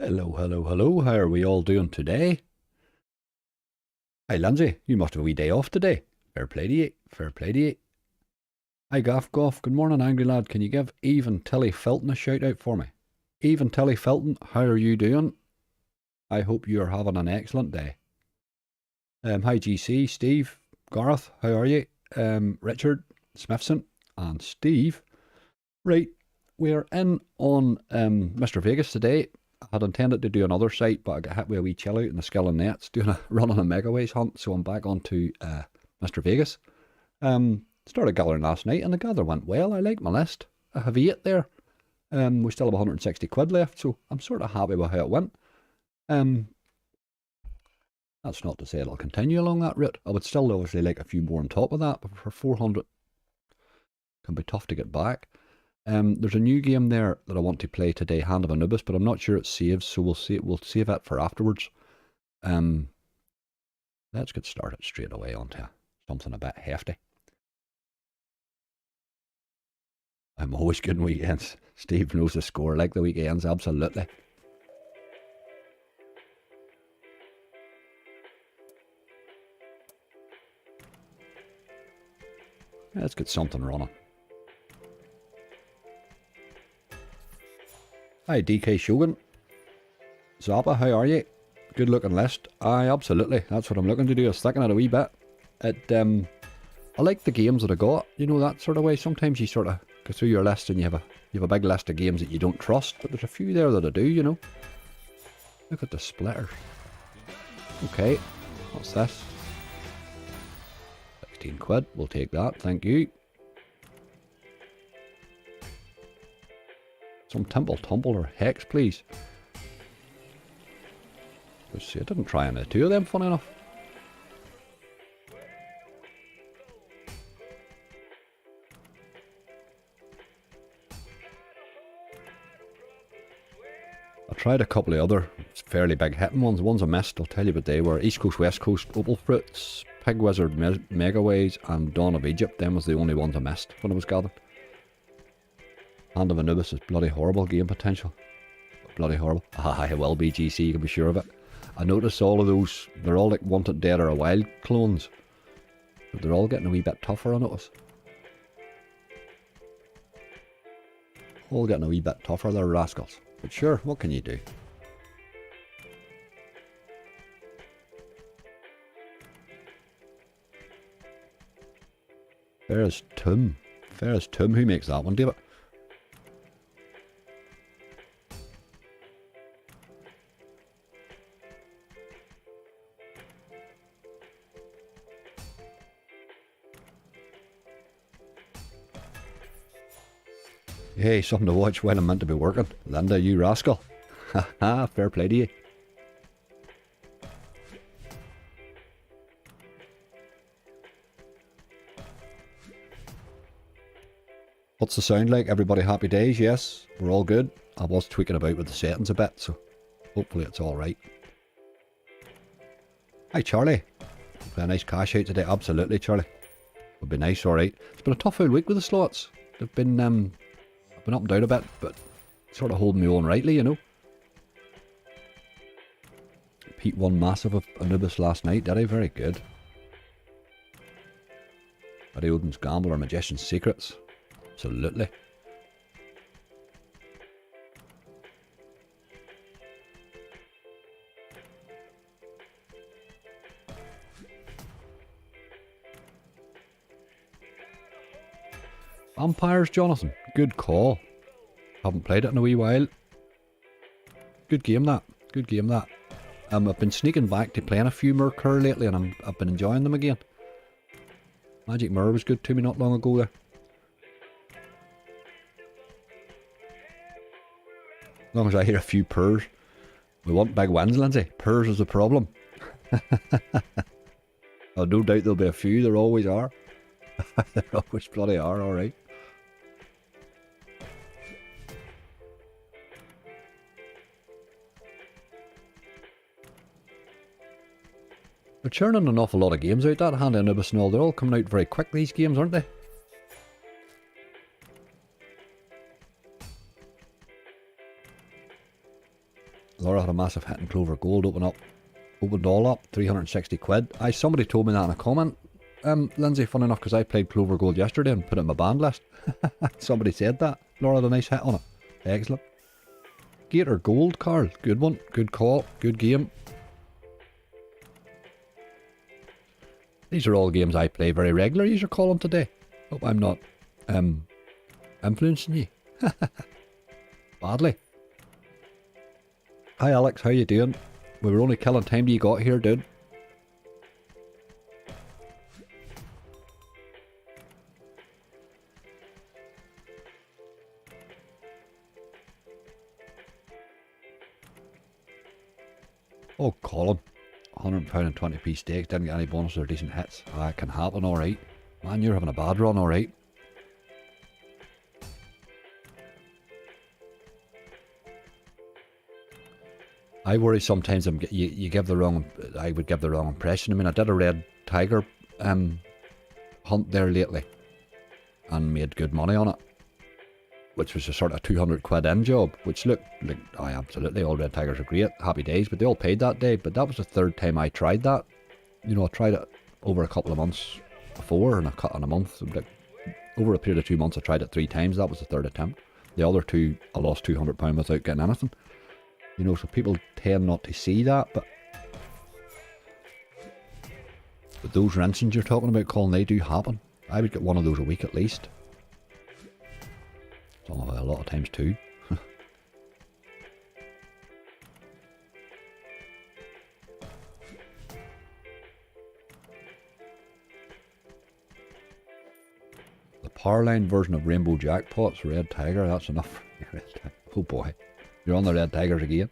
Hello, hello, hello. How are we all doing today? Hi, Lindsay. You must have a wee day off today. Fair play to you. Fair play to you. Hi, Goff. Good morning, angry lad. Can you give Eve and Tilly Felton a shout out for me? Eve and Tilly Felton, how are you doing? I hope you are having an excellent day. Hi, GC, Steve, Gareth, how are you? Richard, Smithson, and Steve. Right, we are in on Mr. Vegas today. I had intended to do another site, but I got hit with a wee chill out in the Skill and Nets running a Megaways hunt, so I'm back onto Mr. Vegas. Started gathering last night, and the gather went well. I like my list. I have 8 there. We still have 160 quid left, so I'm sort of happy with how it went. That's not to say it'll continue along that route. I would still obviously like a few more on top of that, but for 400, it can be tough to get back. There's a new game there that I want to play today, Hand of Anubis, but I'm not sure it saves, so we'll save it for afterwards. Let's get started straight away onto something a bit hefty. I'm always good in weekends. Steve knows the score, like the weekends, absolutely. Let's get something running. Hi, DK Shogun. Zappa, how are you? Good looking list. Aye, absolutely. That's what I'm looking to do, is sticking it a wee bit. I like the games that I got, you know, that sort of way. Sometimes you sort of go through your list and you have a big list of games that you don't trust, but there's a few there that I do, you know. Look at the splitters. Okay, what's this? 16 quid, we'll take that, thank you. Some Temple Tumble or Hex, please. Let's see, I didn't try any 2 of them, funny enough. I tried a couple of other fairly big hitting ones. Ones I missed, I'll tell you what they were. East Coast, West Coast, Opal Fruits, Pig Wizard, Megaways, and Dawn of Egypt. Them was the only ones I missed when I was gathered. Hand of Anubis is bloody horrible game potential. Bloody horrible. Ah, it will be, GC, you can be sure of it. I noticed all of those, they're all like Wanted Dead or a Wild clones. But they're all getting a wee bit tougher, I notice. All getting a wee bit tougher, they're rascals. But sure, what can you do? Ferris Tomb. Ferris Tomb, who makes that one, David? Hey, something to watch when I'm meant to be working. Linda, you rascal. Haha, fair play to you. What's the sound like? Everybody happy days? Yes, we're all good. I was tweaking about with the settings a bit, so hopefully it's alright. Hi, Charlie. A nice cash out today. Absolutely, Charlie. Would be nice, alright. It's been a tough old week with the slots. They've been, I've been up and down a bit, but sort of holding me on rightly, you know. Pete won massive of Anubis last night, did he? Very good. Barry Odin's Gamble or Magician's Secrets. Absolutely. Vampires, Jonathan. Good call. Haven't played it in a wee while. Good game that. Good game that. I've been sneaking back to playing a few Mercur lately, and I've been enjoying them again. Magic Mirror was good to me not long ago there. As long as I hear a few purrs. We want big wins, Lindsay. Purrs is the problem. Oh, no doubt there'll be a few. There always are. There always bloody are, alright. They're churning an awful lot of games out, that Hand of Anubis and all. They're all coming out very quick, these games, aren't they? Laura had a massive hit in Clover Gold, opened all up, 360 quid. Somebody told me that in a comment, Lindsay, funny enough, because I played Clover Gold yesterday and put it in my band list. Somebody said that. Laura had a nice hit on it. Excellent. Gator Gold, Carl. Good one. Good call. Good game. These are all games I play very regularly, you're calling today. Hope I'm not influencing you. Badly. Hi Alex, how you doing? We were only killing time till you got here, dude. Oh, Colin. £100 and 20p stakes, didn't get any bonus or decent hits. Ah, it can happen, alright. Man, you're having a bad run, alright. I worry sometimes you give the wrong, I would give the wrong impression. I mean, I did a red tiger hunt there lately and made good money on it, which was a sort of 200 quid in job, which looked like, absolutely, all red tigers are great, happy days, but they all paid that day. But that was the third time I tried that. You know, I tried it over a couple of months before, and I cut in a month. Like, over a period of 2 months, I tried it 3 times. That was the third attempt. The other 2, I lost £200 without getting anything. You know, so people tend not to see that, but those rinsings you're talking about, Colin, they do happen. I would get one of those a week at least. So a lot of times 2. The Powerline version of Rainbow Jackpots, Red Tiger, that's enough. Oh boy, you're on the Red Tigers again.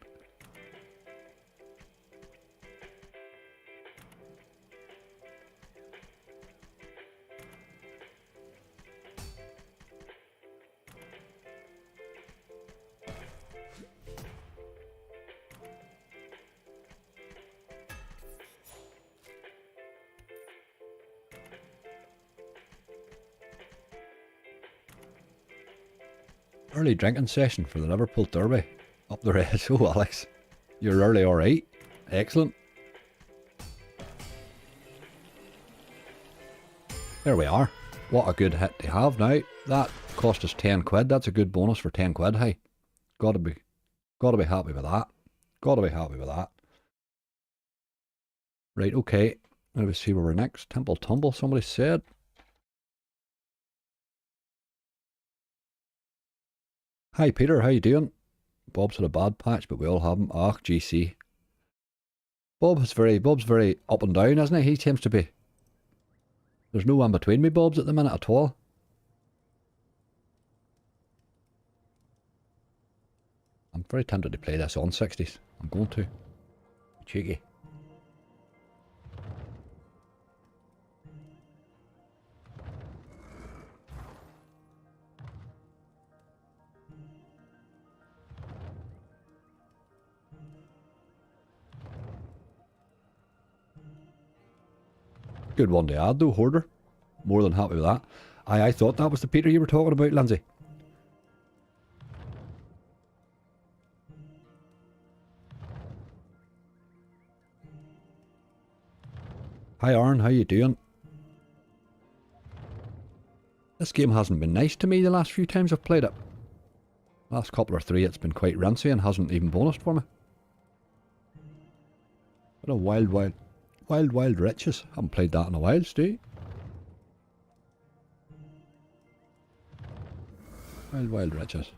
Early drinking session for the Liverpool Derby. Up the Reds. Oh, Alex. You're early, alright. Excellent. There we are. What a good hit to have now. That cost us 10 quid. That's a good bonus for 10 quid, hey. Gotta be happy with that. Gotta be happy with that. Right, okay. Let's see where we're next. Temple Tumble, somebody said. Hi Peter, how you doing? Bob's had a bad patch, but we all have him. Ah, GC. Bob's very up and down, isn't he? He seems to be. There's no one between me Bob's at the minute at all. I'm very tempted to play this on 60s. I'm going to. Cheeky. Good one to add though, Hoarder. More than happy with that. I thought that was the Peter you were talking about, Lindsay. Hi Aaron, how you doing? This game hasn't been nice to me the last few times I've played it. Last couple or 3 it's been quite rincy and hasn't even bonused for me. What a wild riches. Haven't played that in a while, Stu. Wild riches.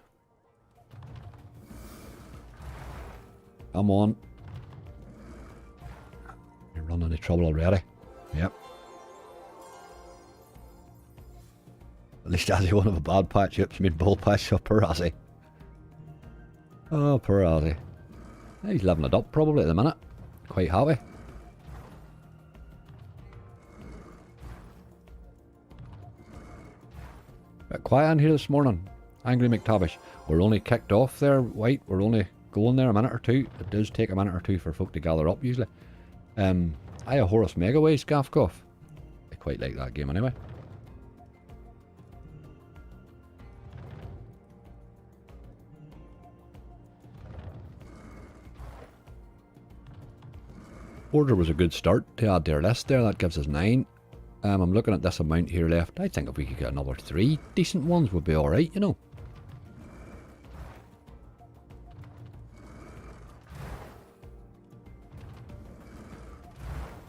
Come on. You're running into trouble already. Yep. At least Azzy won't have a bad patch. Yep, you mean bull patch. Oh, poor Azzy. Oh, poor Azzy. He's living it up probably at the minute. Quite happy. Bit quiet in here this morning. Angry McTavish. We're only kicked off there, White. We're only going there a minute or 2. It does take a minute or 2 for folk to gather up usually. I a Horus Megaways, Gaffcoff. I quite like that game anyway. Order was a good start to add to our list there. That gives us 9. I'm looking at this amount here left. I think if we could get another 3 decent ones would be alright, you know.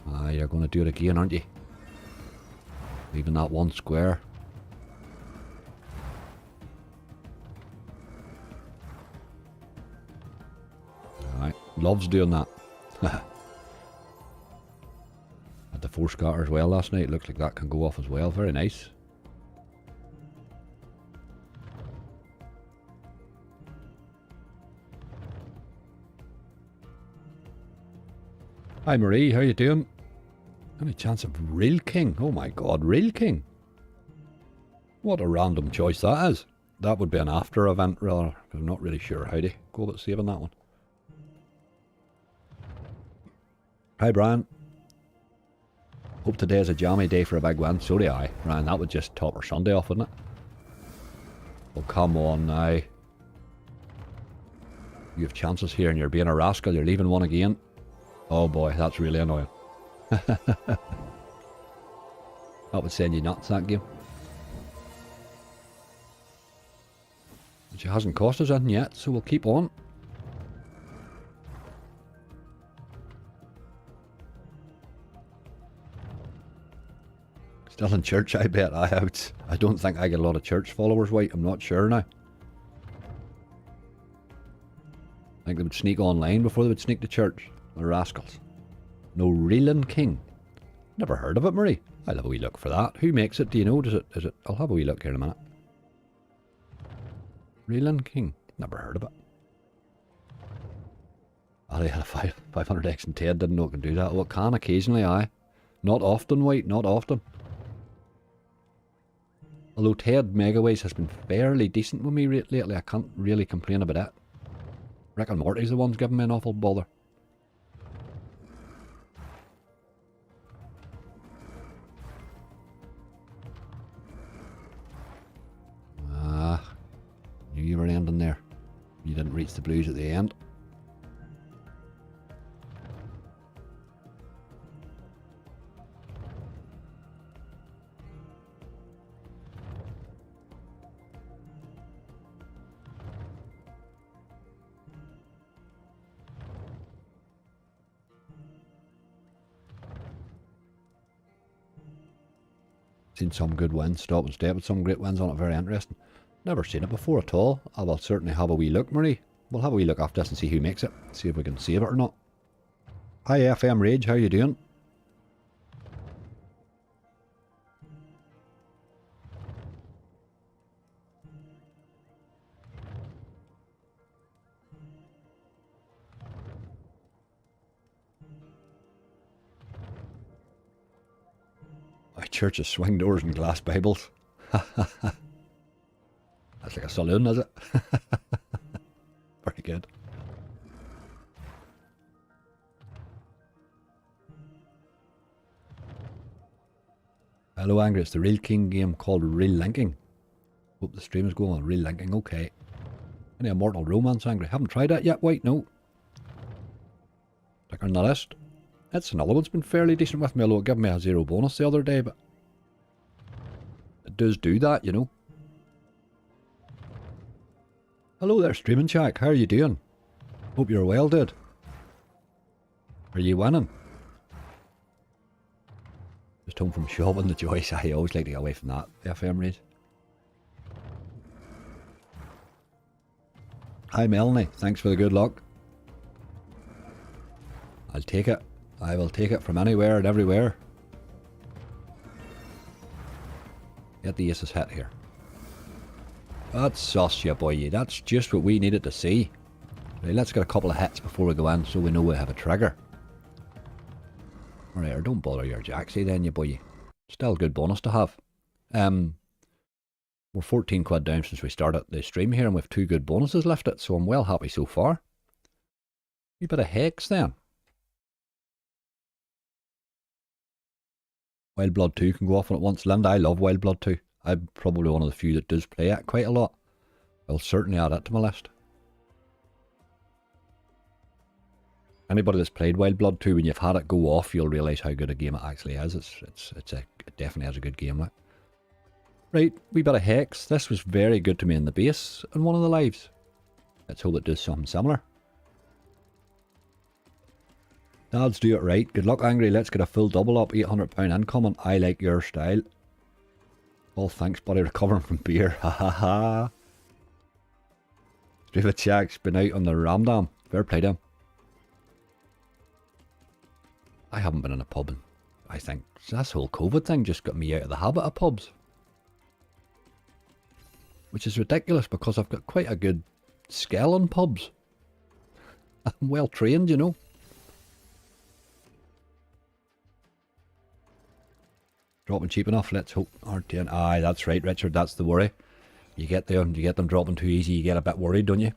Ah, you're going to do it again, aren't you? Leaving that one square. Alright, loves doing that. Had the 4 scatter as well last night. Looks like that can go off as well. Very nice. Hi Marie, how you doing? Any chance of real king? Oh my god, real king. What a random choice that is. That would be an after event rather. I'm not really sure how to go about saving that one. Hi Brian. Hope today is a jammy day for a big win. So do I. Ryan, that would just top our Sunday off, wouldn't it? Oh come on now. You have chances here and you're being a rascal. You're leaving one again. Oh boy, that's really annoying. That would send you nuts, that game. But she hasn't cost us anything yet, so we'll keep on. Still in church, I bet. I don't think I get a lot of church followers, White. I'm not sure now. I think they would sneak online before they would sneak to church. The rascals. No reeling king. Never heard of it, Marie. I'll have a wee look for that. Who makes it? Do you know? Is it? I'll have a wee look here in a minute. Reeling king. Never heard of it. Oh, they had a 500x and Ted didn't know it can do that. Well, it can occasionally, aye. Not often, White. Not often. Although Ted Megaways has been fairly decent with me lately, I can't really complain about it. Rick and Morty's the ones giving me an awful bother. Knew you were ending there. You didn't reach the blues at the end. Seen some good wins, stop and step with some great wins on it, very interesting. Never seen it before at all. I will certainly have a wee look, Marie. We'll have a wee look after this and see who makes it. See if we can save it or not. Hi FM Rage, how you doing? My church is swing doors and glass Bibles. That's like a saloon, is it? Very good. Hello Angry, it's the Real King game called Real Linking. Hope the stream is going on. Real Linking, okay. Any Immortal Romance, Angry? Haven't tried that yet, White, no. Click on the list. It's another one's been fairly decent with me, although it gave me a 0 bonus the other day, but it does do that, you know. Hello there, Streaming Shack. How are you doing? Hope you're well, dude. Are you winning? Just home from shopping, the Joyce. I always like to get away from that, the FM raid. Hi Melanie, thanks for the good luck. I'll take it. I will take it from anywhere and everywhere. Get the aces hit here. That's sauce, you boy. That's just what we needed to see. Right, let's get a couple of hits before we go in so we know we have a trigger. Alright, or don't bother your jacksy then, you boy. Still a good bonus to have. We're 14 quid down since we started the stream here and we have 2 good bonuses lifted, so I'm well happy so far. A bit of hex then. Wild Blood 2 can go off on it once. Linda, I love Wild Blood 2. I'm probably one of the few that does play it quite a lot. I'll certainly add it to my list. Anybody that's played Wild Blood 2, when you've had it go off, you'll realise how good a game it actually is. It definitely has a good game. Right, wee bit of Hex. This was very good to me in the base in one of the lives. Let's hope it does something similar. Dads, do it right. Good luck, Angry. Let's get a full double up. £800 incoming. I like your style. All thanks, buddy. Recovering from beer. Ha ha ha. Stupid Jack's been out on the Ramdam. Fair play to him. I haven't been in a pub, and I think this whole COVID thing just got me out of the habit of pubs. Which is ridiculous because I've got quite a good skill in pubs. I'm well trained, you know. Dropping cheap enough, let's hope. R10. Aye, that's right, Richard, that's the worry. You get them dropping too easy, you get a bit worried, don't you?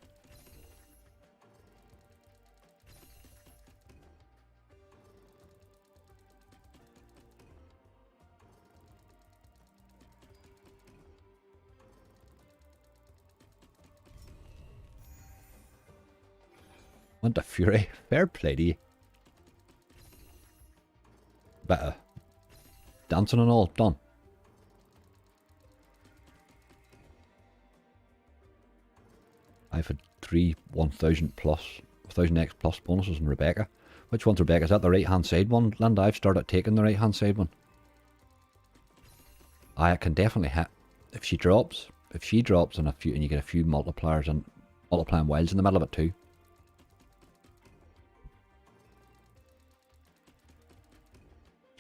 Want a Fury. Fair play to you. Bit of dancing and all done. I've had 3 1000 plus 1000x plus bonuses in Rebecca. Which one's Rebecca? Is that the right hand side one, Linda? I've started taking the right hand side one. I can definitely hit if she drops and you get a few multipliers and multiplying wilds in the middle of it too.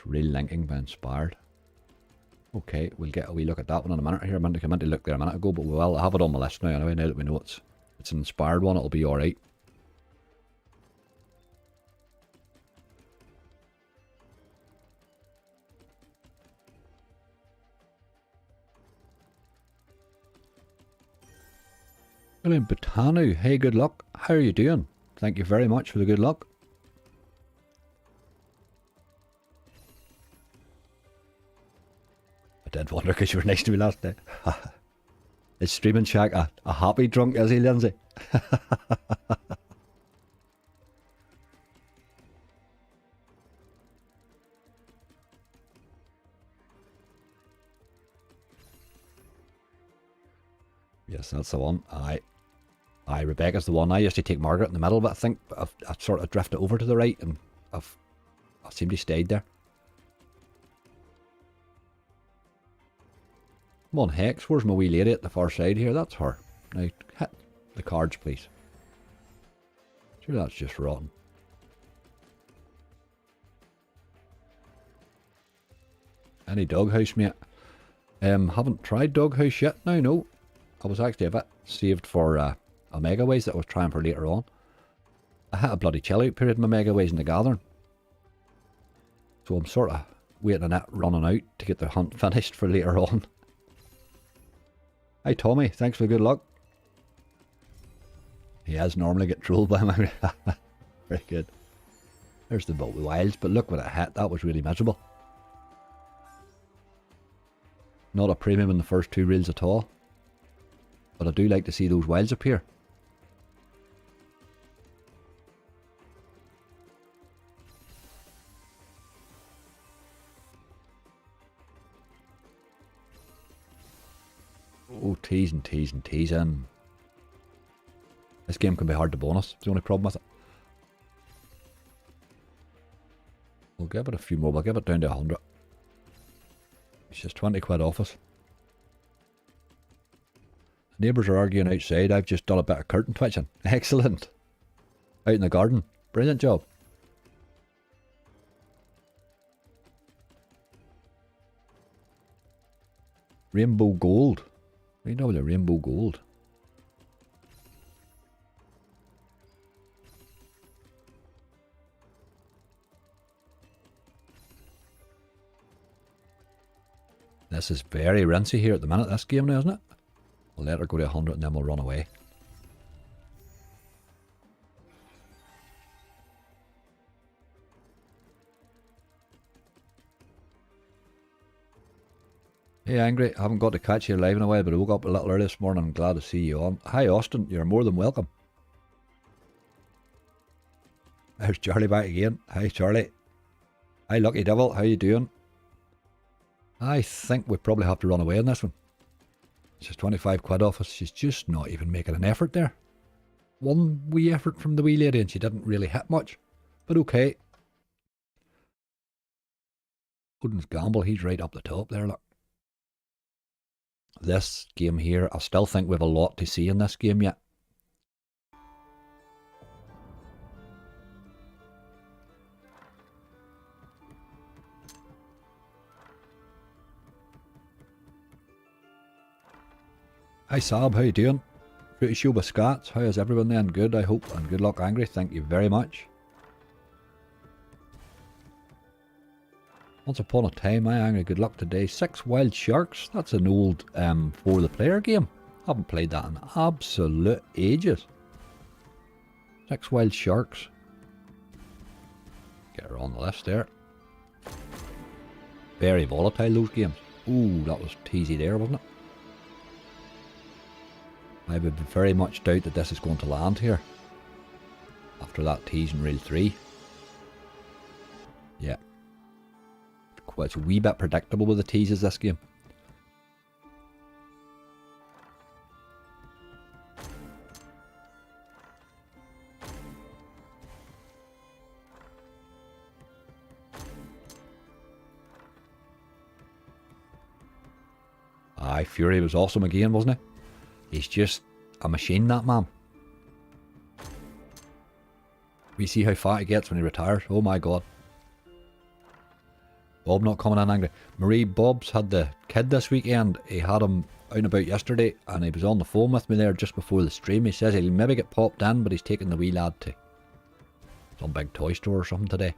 Real linking by Inspired. Okay, we'll get a wee look at that one in a minute here. I meant to look there a minute ago, but we'll have it on my list now anyway. Now that we know it's an Inspired one, it'll be alright. William Botanu, hey, good luck. How are you doing? Thank you very much for the good luck. I did wonder because you were nice to me last night. Is Streaming Shack a happy drunk, is he, Lindsay? Yes, that's the one. Aye, Rebecca's the one. I used to take Margaret in the middle, but I think I've sort of drifted over to the right and I seem to have stayed there. Come on, Hex, where's my wee lady at the far side here? That's her. Now, hit the cards, please. Sure, that's just rotten. Any doghouse, mate? Haven't tried doghouse yet. No. I was actually a bit saved for Omega Ways that I was trying for later on. I had a bloody chill out period in my Omega Ways in the Gathering. So I'm sort of waiting on that running out to get the hunt finished for later on. Hi Tommy, thanks for the good luck. He has normally get trolled by my... Very good. There's the boat with wilds, but look what it hit. That was really miserable. Not a premium in the first 2 reels at all. But I do like to see those wilds appear. Oh, tease and tease and tease in. This game can be hard to bonus. It's the only problem with it. We'll give it a few more. We'll give it down to 100. It's just 20 quid off us. Neighbours are arguing outside. I've just done a bit of curtain twitching. Excellent. Out in the garden. Brilliant job. Rainbow gold. We know the rainbow gold. This is very rinsy here at the minute, this game now, isn't it? We'll let her go to 100 and then we'll run away. Hey Angry, I haven't got to catch you live in a while, but I woke up a little early this morning. I'm glad to see you on. Hi Austin, you're more than welcome. There's Charlie back again. Hi, Charlie. Hi, Lucky Devil. How you doing? I think we probably have to run away on this one. She's 25 quid off us. She's just not even making an effort there. One wee effort from the wee lady and she didn't really hit much. But okay. Odin's Gamble, he's right up the top there, look. This game here, I still think we have a lot to see in this game yet. Hi Sab, how you doing? Pretty sure with Scats, how is everyone then? Good, I hope, and good luck, Angry. Thank you very much. Once upon a time, I Angry, good luck today. 6 Wild Sharks, that's an old for the player game. Haven't played that in absolute ages. 6 Wild Sharks. Get her on the list there. Very volatile, those games. Ooh, that was teasy there, wasn't it? I would very much doubt that this is going to land here. After that tease in Reel 3. Yeah. Well, it's a wee bit predictable with the teases this game. Aye, Fury was awesome again, wasn't he? He's just a machine, that man. We see how fat he gets when he retires. Oh my god. Bob not coming in angry. Marie, Bob's had the kid this weekend. He had him out and about yesterday and he was on the phone with me there just before the stream. He says he'll maybe get popped in, but he's taking the wee lad to some big toy store or something today.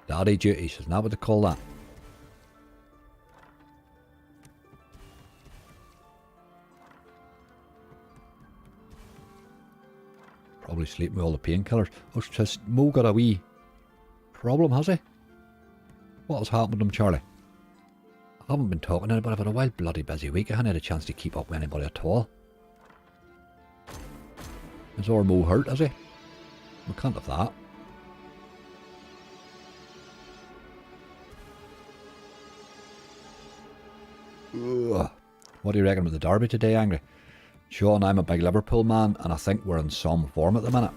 Daddy duties, isn't that what they call that? Probably sleeping with all the painkillers. Oh, has Mo got a wee problem, has he? What has happened to him, Charlie? I haven't been talking to anybody. I've had a wild bloody busy week. I haven't had a chance to keep up with anybody at all. Is our Mo hurt, is he? We can't have that. Ugh. What do you reckon about the derby today, Angry? Sean, I'm a big Liverpool man, and I think we're in some form at the minute.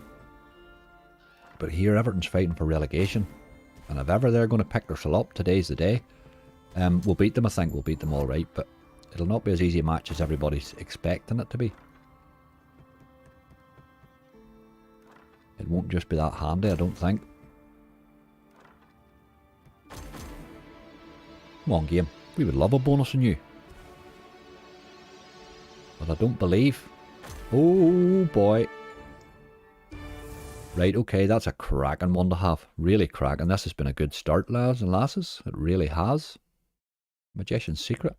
But here, Everton's fighting for relegation. And if ever they're going to pick themselves up, today's the day. We'll beat them, I think. We'll beat them all right, but it'll not be as easy a match as everybody's expecting it to be. It won't just be that handy, I don't think. Come on, game. We would love a bonus on you. But I don't believe. Oh boy. Right, okay, that's a cracking one to have. Really cracking. This has been a good start, lads and lasses. It really has. Magician's Secret.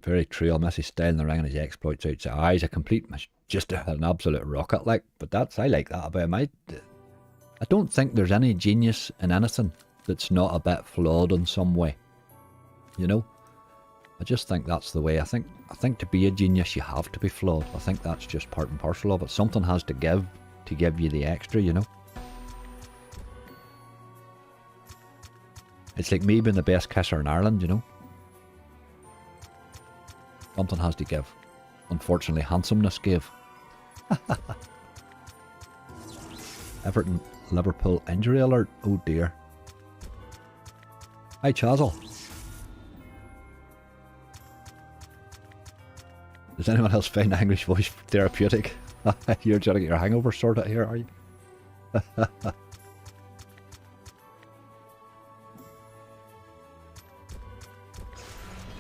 Very true. I'll miss his style in the ring and his exploits outside. He's a complete, just an absolute rocket, like. But that's, I like that about him. I don't think there's any genius in anything that's not a bit flawed in some way. You know? I just think that's the way. I think to be a genius you have to be flawed. I think that's just part and parcel of it. Something has to give you the extra, you know? It's like me being the best kisser in Ireland, you know? Something has to give. Unfortunately, handsomeness gave. Everton, Liverpool injury alert. Oh dear. Hi, Chazal. Does anyone else find English voice therapeutic? You're trying to get your hangover sorted here, are you?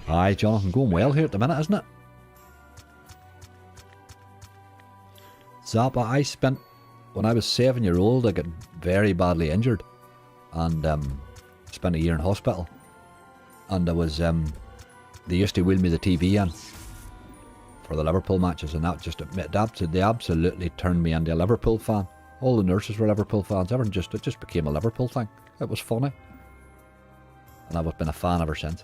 Aye, Jonathan, going well here at the minute, isn't it? Zappa, I spent, when I was 7-year-old, I got very badly injured. And spent a year in hospital. And I was, they used to wheel me the TV in for the Liverpool matches, and that just, they absolutely turned me into a Liverpool fan. All the nurses were Liverpool fans. Everyone it just became a Liverpool thing. It was funny. And I've been a fan ever since.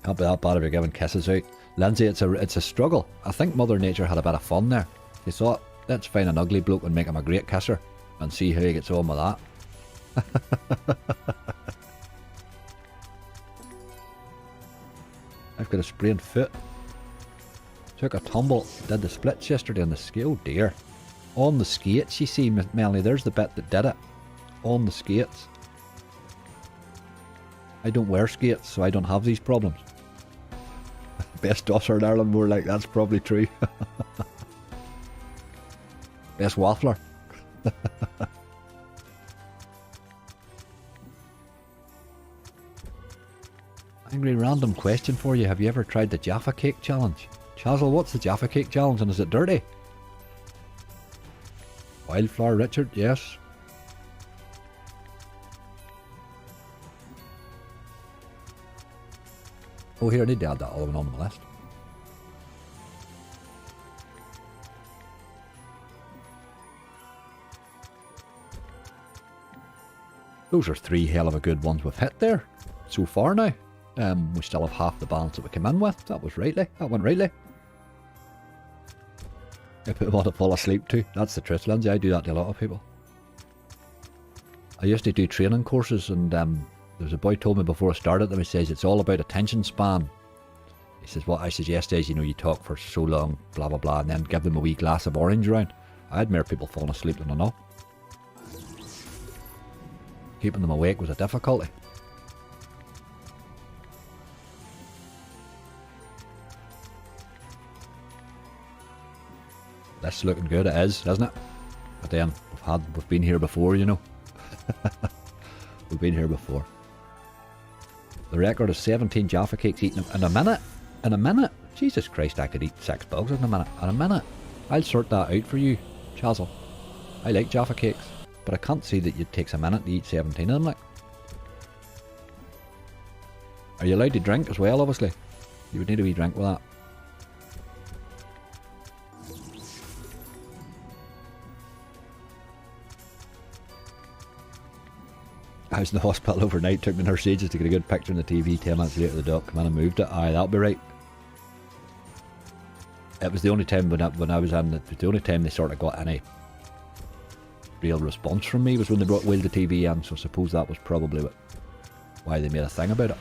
Can't be that bad if you're giving kisses out. Lindsay, it's a struggle. I think Mother Nature had a bit of fun there. She thought, let's find an ugly bloke and make him a great kisser. And see how he gets on with that. I've got a sprained foot. Took a tumble, did the splits yesterday on the ski. Oh dear. On the skates, you see, Melanie, there's the bit that did it. On the skates. I don't wear skates, so I don't have these problems. Best dosser in Ireland, more like that's probably true. Best waffler. Angry random question for you. Have you ever tried the Jaffa Cake Challenge? Chazal, what's the Jaffa Cake Challenge and is it dirty? Wildflower Richard, yes. Oh, here, I need to add that other one on the list. Those are 3 hell of a good ones we've hit there so far now. We still have half the balance that we came in with. That was rightly. That went rightly. If I want to fall asleep too. That's the truth, Lindsay. I do that to a lot of people. I used to do training courses and there was a boy told me before I started them, he says it's all about attention span. He says what I suggest is, you know, you talk for so long, blah blah blah, and then give them a wee glass of orange round. I had more people falling asleep than I know. Keeping them awake was a difficulty. This looking good, it is, isn't it? But then we've been here before, you know. We've been here before. The record is 17 Jaffa cakes eaten in a minute. In a minute? Jesus Christ, I could eat 6 bugs in a minute. In a minute. I'll sort that out for you, Chazal. I like Jaffa cakes, but I can't see that it takes a minute to eat 17 of them, like. Are you allowed to drink as well, obviously? You would need a wee drink with that. I was in the hospital overnight, took me nurse ages to get a good picture on the TV. 10 minutes later the doc came in and moved it. Aye, that'll be right. It was the only time when I was in, it was the only time they sort of got any real response from me was when they wheeled the TV in, so I suppose that was probably why they made a thing about it.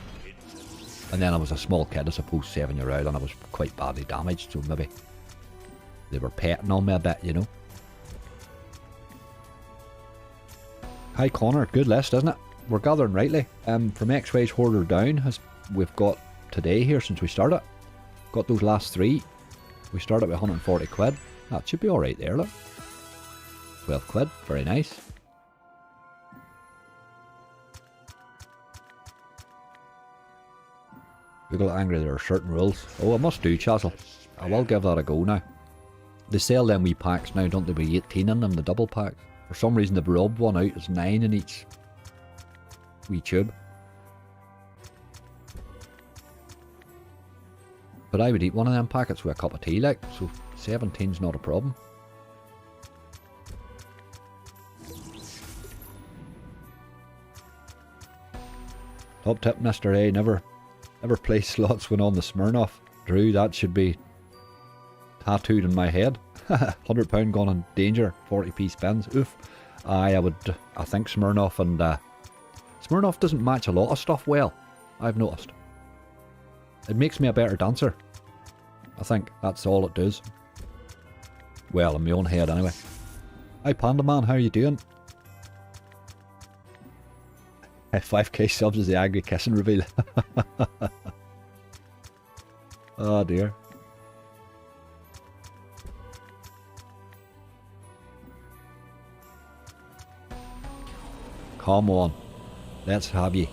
And then I was a small kid, I suppose, 7-year-old, and I was quite badly damaged, so maybe they were petting on me a bit, you know. Hi Connor, good list, isn't it? We're gathering rightly. From X-Way's Hoarder down, we've got today here since we started. Got those last 3. We started with 140 quid. That should be alright there, look. 12 quid, very nice. People are angry there are certain rules. Oh, I must do, Chazal. I will give that a go now. They sell them wee packs now, don't they, with 18 in them, the double packs. For some reason they've robbed one out, there's 9 in each wee tube. But I would eat one of them packets with a cup of tea, like, so 17's not a problem. Top tip, Mr. A, never play slots when on the Smirnoff. Drew, that should be tattooed on my head. £100 gone in danger, 40p spins. Oof. I think Smirnoff and Smirnoff doesn't match a lot of stuff well, I've noticed. It makes me a better dancer. I think that's all it does. Well, in my own head anyway. Hi Panda Man, how are you doing? 5k subs is the angry kissing reveal. Oh dear. Come on, let's have ye.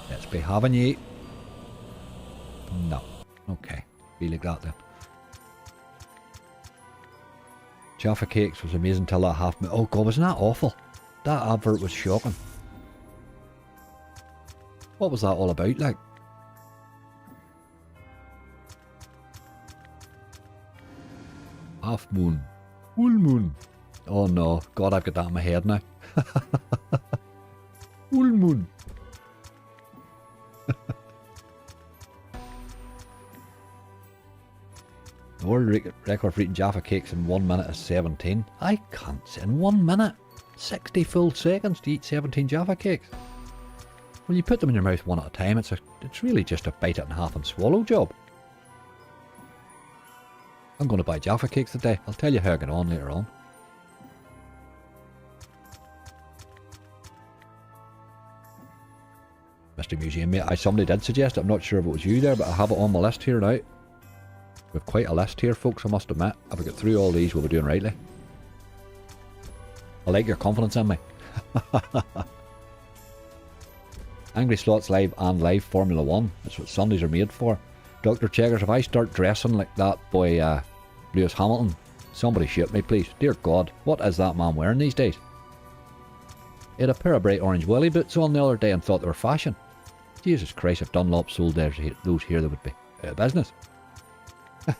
Let's be having ye. No. Okay, be like that then. Jaffa Cakes was amazing till that half minute. Oh god, wasn't that awful? That advert was shocking. What was that all about, like? Half moon. Full moon. Oh no. God, I've got that in my head now. Full moon. The world record for eating Jaffa cakes in 1 minute is 17. I can't. In 1 minute. 60 full seconds to eat 17 Jaffa cakes. When you put them in your mouth one at a time, it's really just a bite it in half and swallow job. I'm going to buy Jaffa cakes today. I'll tell you how I get on later on. Mr. Museum mate, somebody did suggest it. I'm not sure if it was you there, but I have it on my list here now. We've quite a list here, folks, I must admit. If we get through all these, we'll be doing rightly. I like your confidence in me. Angry Slots Live and Live Formula 1. That's what Sundays are made for. Dr. Checkers, if I start dressing like that boy Lewis Hamilton, somebody shoot me please. Dear God, what is that man wearing these days? He had a pair of bright orange welly boots on the other day and thought they were fashion. Jesus Christ, if Dunlop sold those here, they would be out of business. It's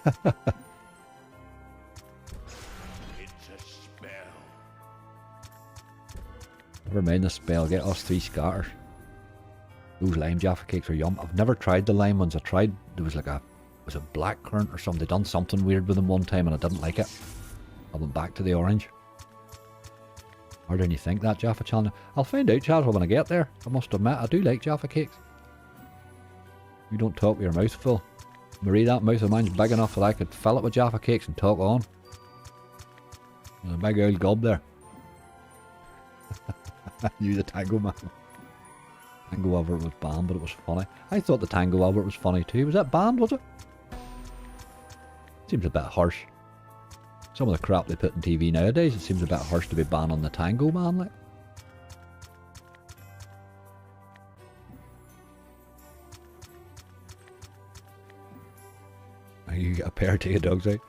a spell. Never mind the spell, get us 3 scatters. Those lime Jaffa cakes are yum. I've never tried the lime ones. I tried, there was like was it blackcurrant or something? They done something weird with them one time and I didn't like it. I went back to the orange. Harder than you think, that Jaffa challenge. I'll find out, Charles, when I get there. I must admit, I do like Jaffa cakes. You don't talk with your mouth full. Marie, that mouth of mine's big enough that I could fill it with Jaffa cakes and talk on. There's a big old gob there. You the Tango man. Tango Albert was banned, but it was funny. I thought the Tango Albert was funny too. Was that banned, was it? Seems a bit harsh. Some of the crap they put on TV nowadays, it seems a bit harsh to be banned on the Tango man, like. You get a pair, take your dogs out.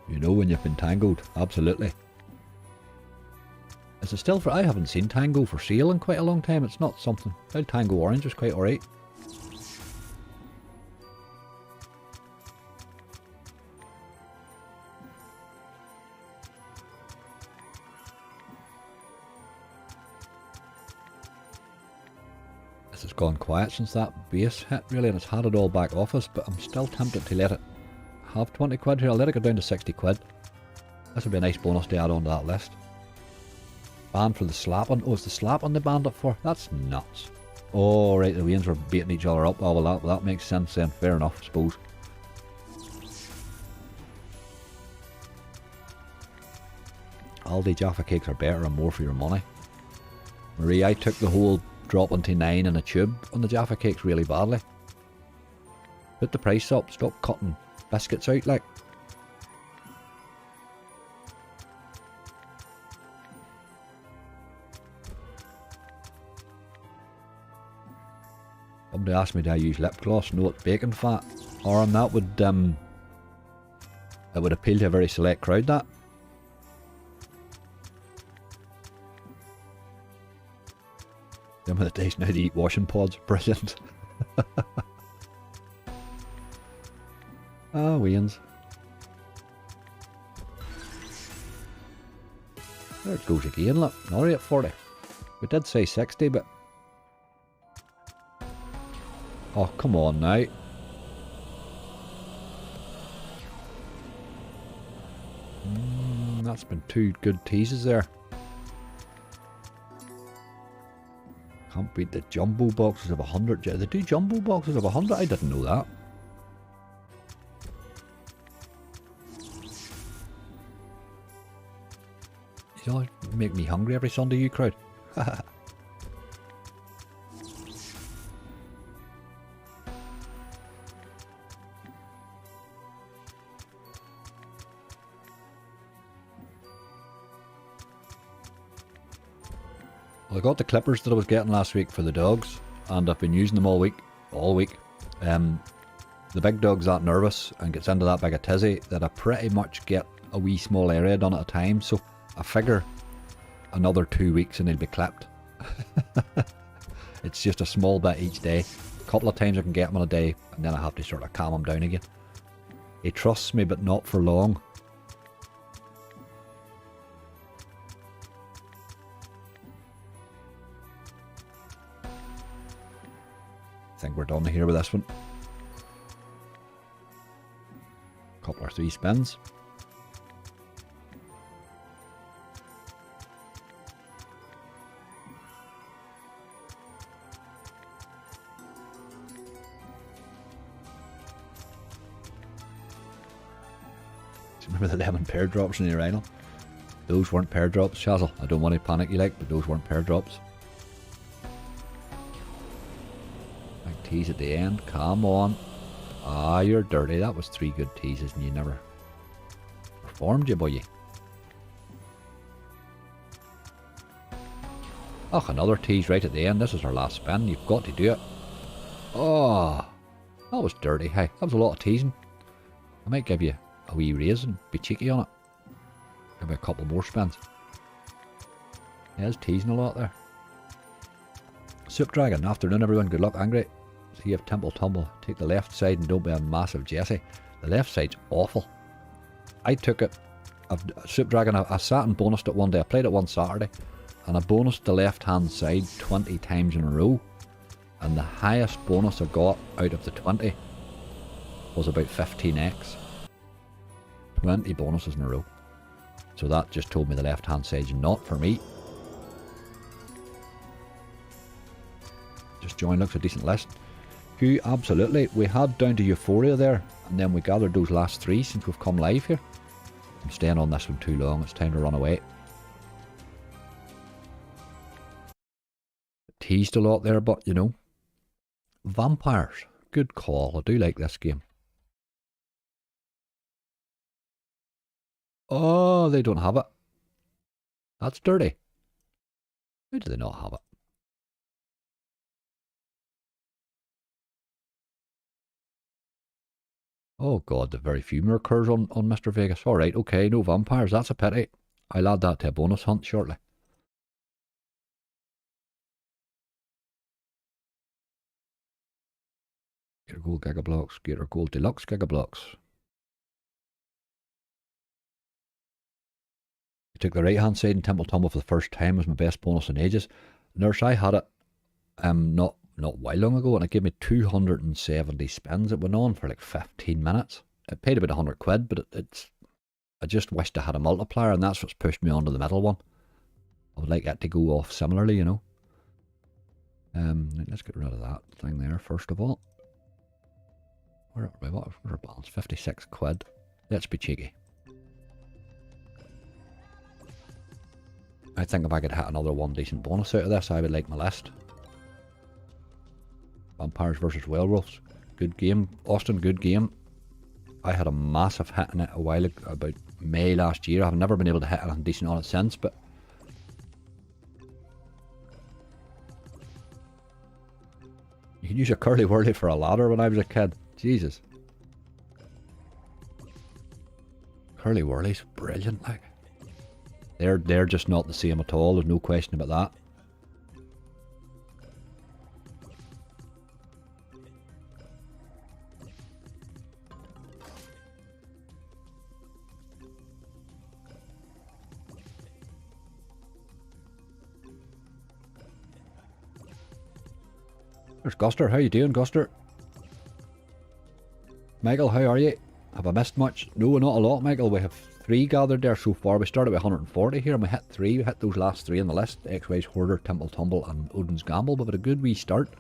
You know when you've been tangled, absolutely. Is it still for... I haven't seen Tango for sale in quite a long time. It's not something... That Tango Orange is quite alright. This has gone quiet since that base hit really, and it's had it all back off us, but I'm still tempted to let it have 20 quid here. I'll let it go down to 60 quid. This would be a nice bonus to add on to that list. Banned for the slapping. Oh, it's the slapping they banned it for? That's nuts. Oh, right, the Waynes were beating each other up. Oh, well, that makes sense then. Fair enough, I suppose. Aldi Jaffa cakes are better and more for your money. Marie, I took the whole dropping to 9 in a tube on the Jaffa cakes really badly. Put the price up. Stop cutting biscuits out like. Somebody asked me, do I use lip gloss? No, it's bacon fat. Or on that would it would appeal to a very select crowd, that. Them are the days now they eat washing pods. Brilliant. Ah, Wayans. There it goes again, look. Already at 40. We did say 60, but... Oh, come on now. That's been 2 good teases there. Can't beat the jumbo boxes of 100. They do jumbo boxes of 100? I didn't know that. You always make me hungry every Sunday, you crowd. Well, I got the clippers that I was getting last week for the dogs, and I've been using them all week. The big dog's that nervous and gets into that big a tizzy that I pretty much get a wee small area done at a time, so I figure another 2 weeks and he'll be clipped. It's just a small bit each day. A couple of times I can get him on a day, and then I have to sort of calm him down again. He trusts me, but not for long. I think we're done here with this one. Couple or 3 spins. Remember the lemon pear drops in the urinal? Those weren't pear drops, Shazzle. I don't want to panic you like, but those weren't pear drops. Big tease at the end. Come on. Ah, you're dirty. That was 3 good teases and you never performed, you boy. Oh, another tease right at the end. This is our last spin. You've got to do it. Oh, that was dirty. Hey, that was a lot of teasing. I might give you a wee raise and be cheeky on it. Give me a couple more spins. Yeah, it's teasing a lot there. Soup Dragon, afternoon everyone, good luck, Angry. See you have Temple Tumble. Take the left side and don't be a massive Jesse. The left side's awful. I took it. Soup Dragon, I sat and bonused it one day. I played it one Saturday and I bonused the left hand side 20 times in a row. And the highest bonus I got out of the 20 was about 15x. 20 bonuses in a row. So that just told me the left hand side's not for me. Just join, looks a decent list. Hugh, absolutely. We had down to Euphoria there, and then we gathered those last 3 since we've come live here. I'm staying on this one too long, it's time to run away. Teased a lot there, but you know. Vampires, good call. I do like this game. Oh, they don't have it. That's dirty. How do they not have it? Oh god, the very few more occurs on Mr. Vegas. Alright, okay, no vampires, that's a pity. I'll add that to a bonus hunt shortly. Gator Gold Gigablocks, Gator Gold Deluxe Gigablocks. I took the right hand side in Temple Tumble for the first time as my best bonus in ages. Nurse, I had it not a while long ago and it gave me 270 spins. It went on for like 15 minutes. It paid about 100 quid, but I just wished I had a multiplier and that's what's pushed me onto the middle one. I would like it to go off similarly, you know. Let's get rid of that thing there first of all. Where are we? What's our balance? 56 quid. Let's be cheeky. I think if I could hit another one decent bonus out of this, I would like my list. Vampires versus Werewolves. Good game. Austin, good game. I had a massive hit in it a while ago, about May last year. I've never been able to hit anything decent on it since, but you can use a curly whirly for a ladder when I was a kid. Jesus. Curly whirly's brilliant, like. They're just not the same at all, there's no question about that. There's Guster, how you doing, Guster? Michael, how are you? Have I missed much? No, not a lot, Michael. We have 3 gathered there so far. We started with 140 here and we hit 3. We hit those last 3 on the list. X-Way's Hoarder, Temple Tumble and Odin's Gamble. We've had a good wee start.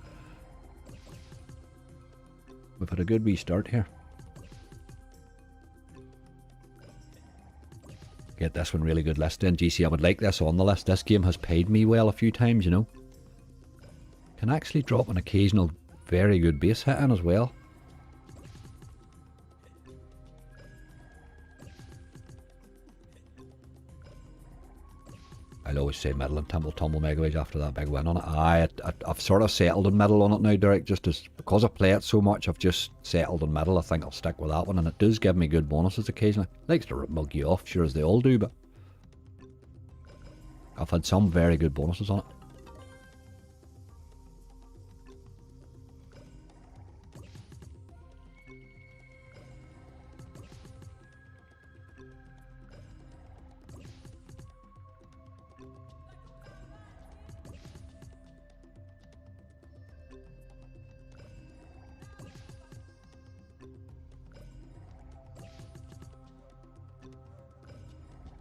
We've had a good wee start here. Get this one really good list in. GC, I would like this on the list. This game has paid me well a few times, you know. Can actually drop an occasional very good base hit in as well. I'll always say middle and Temple Tumble Megawage after that big win on it. I've sort of settled in middle on it now, Derek, just because I play it so much, I've just settled in middle. I think I'll stick with that one, and it does give me good bonuses occasionally. Likes to mug you off, sure as they all do, but I've had some very good bonuses on it.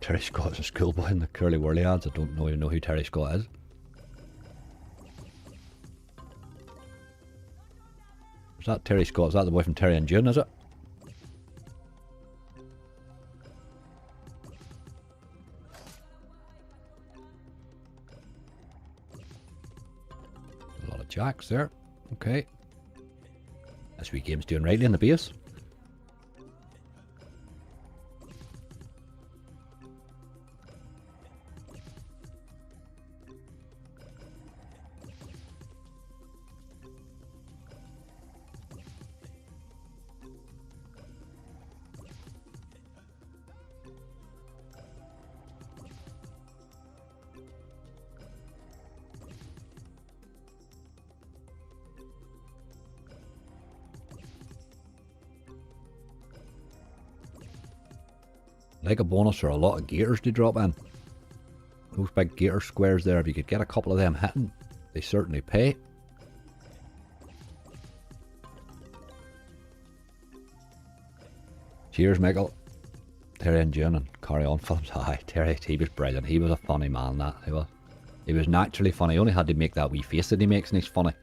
Terry Scott's a schoolboy in the curly whirly ads. I don't even know who Terry Scott is. Is that Terry Scott? Is that the boy from Terry and June, is it? A lot of jacks there. Okay. This wee game's doing rightly in the base. Like a bonus for a lot of gators to drop in. Those big gator squares there, if you could get a couple of them hitting, they certainly pay. Cheers, Michael. Terry and June and carry on films. Hi, Terry, he was brilliant. He was a funny man, that he was. He was naturally funny. He only had to make that wee face that he makes and he's funny.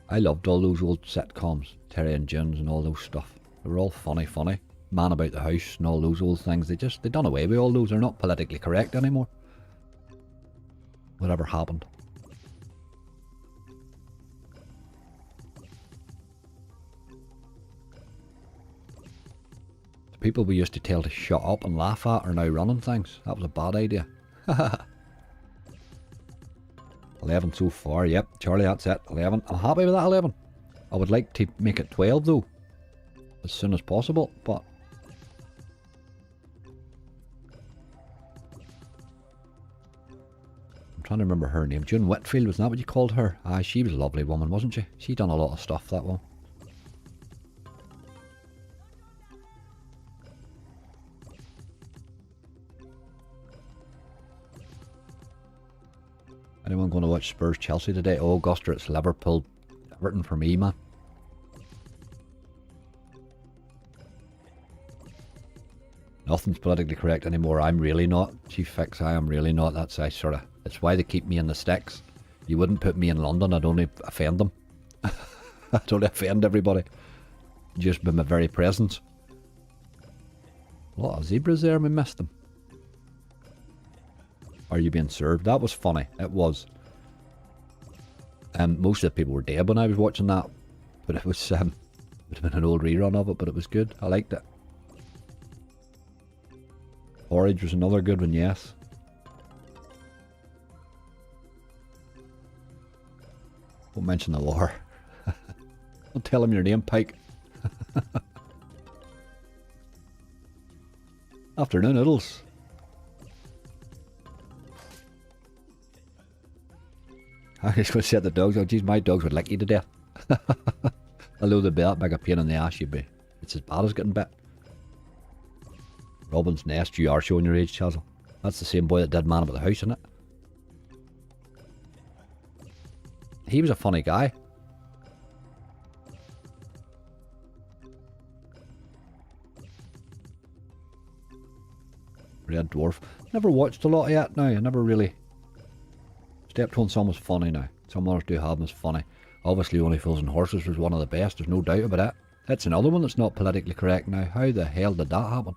I loved all those old sitcoms, Terry and June's and all those stuff. They were all funny. Man About the House and all those old things. They done away with all those. They're not politically correct anymore. Whatever happened. The people we used to tell to shut up and laugh at are now running things. That was a bad idea. 11 so far, yep. Charlie, that's it. 11. I'm happy with that 11. I would like to make it 12 though. As soon as possible, but... I'm trying to remember her name. June Whitfield, wasn't that what you called her? Ah, she was a lovely woman, wasn't she? She done a lot of stuff, that one. Anyone going to watch Spurs Chelsea today? Oh, Augusta, it's Liverpool. Everton for me, man. Nothing's politically correct anymore. I'm really not. Chief Fix, I am really not. That's it's why they keep me in the sticks. You wouldn't put me in London. I'd only offend them. I'd only offend everybody. Just by my very presence. A lot of zebras there, we missed them. Are you being served? That was funny. It was. Most of the people were dead when I was watching that. But it was, it would have been an old rerun of it, but it was good. I liked it. Porridge was another good one, yes. Don't mention the war. Don't tell him your name, Pike. Afternoon noodles. I was going to set the dogs. Oh, geez, my dogs would lick you to death. Although they'd be that big a pain in the ass, it's as bad as getting bit. Robin's Nest, you are showing your age, Chazzle. That's the same boy that did Man About the House, isn't it? He was a funny guy. Red Dwarf. Never watched a lot yet now. I never really stepped on some was funny now. Some others do have them as funny. Obviously Only Fools and Horses was one of the best. There's no doubt about it. That's another one that's not politically correct now. How the hell did that happen?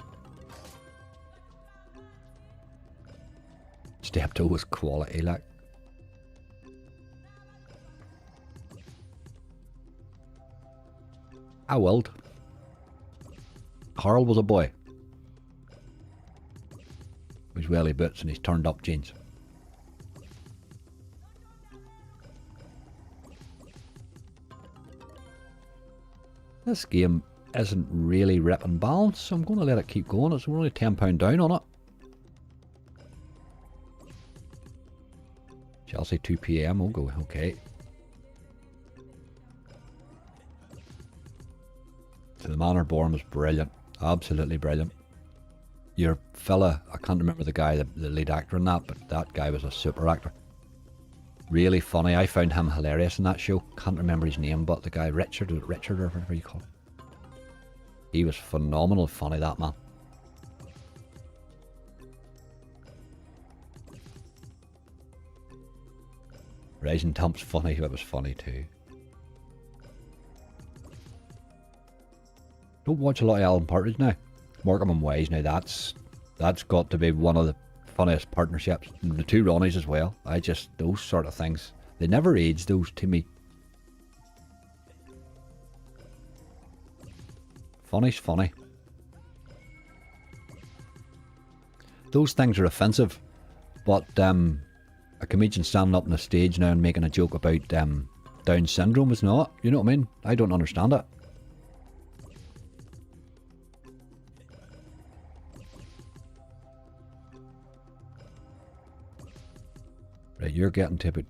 Steptoe was quality, like. I willed. Harold was a boy. His welly boots and his turned up jeans. This game isn't really ripping balance, so I'm going to let it keep going. It's only £10 down on it. Chelsea 2 PM, we'll go, okay. So the Manor Born was brilliant, absolutely brilliant. Your fella, I can't remember the guy, the lead actor in that, but that guy was a super actor. Really funny. I found him hilarious in that show. Can't remember his name, but the guy Richard or whatever you call him. He was phenomenal funny, that man. Rising Temp's funny, it was funny too. Don't watch a lot of Alan Partridge now. Morecambe and Wise now, that's got to be one of the funniest partnerships. And the two Ronnies as well. Those sort of things. They never age, those, to me. Funny's funny. Those things are offensive, but a comedian standing up on the stage now and making a joke about Down syndrome is not. You know what I mean? I don't understand it. Right, you're getting to about...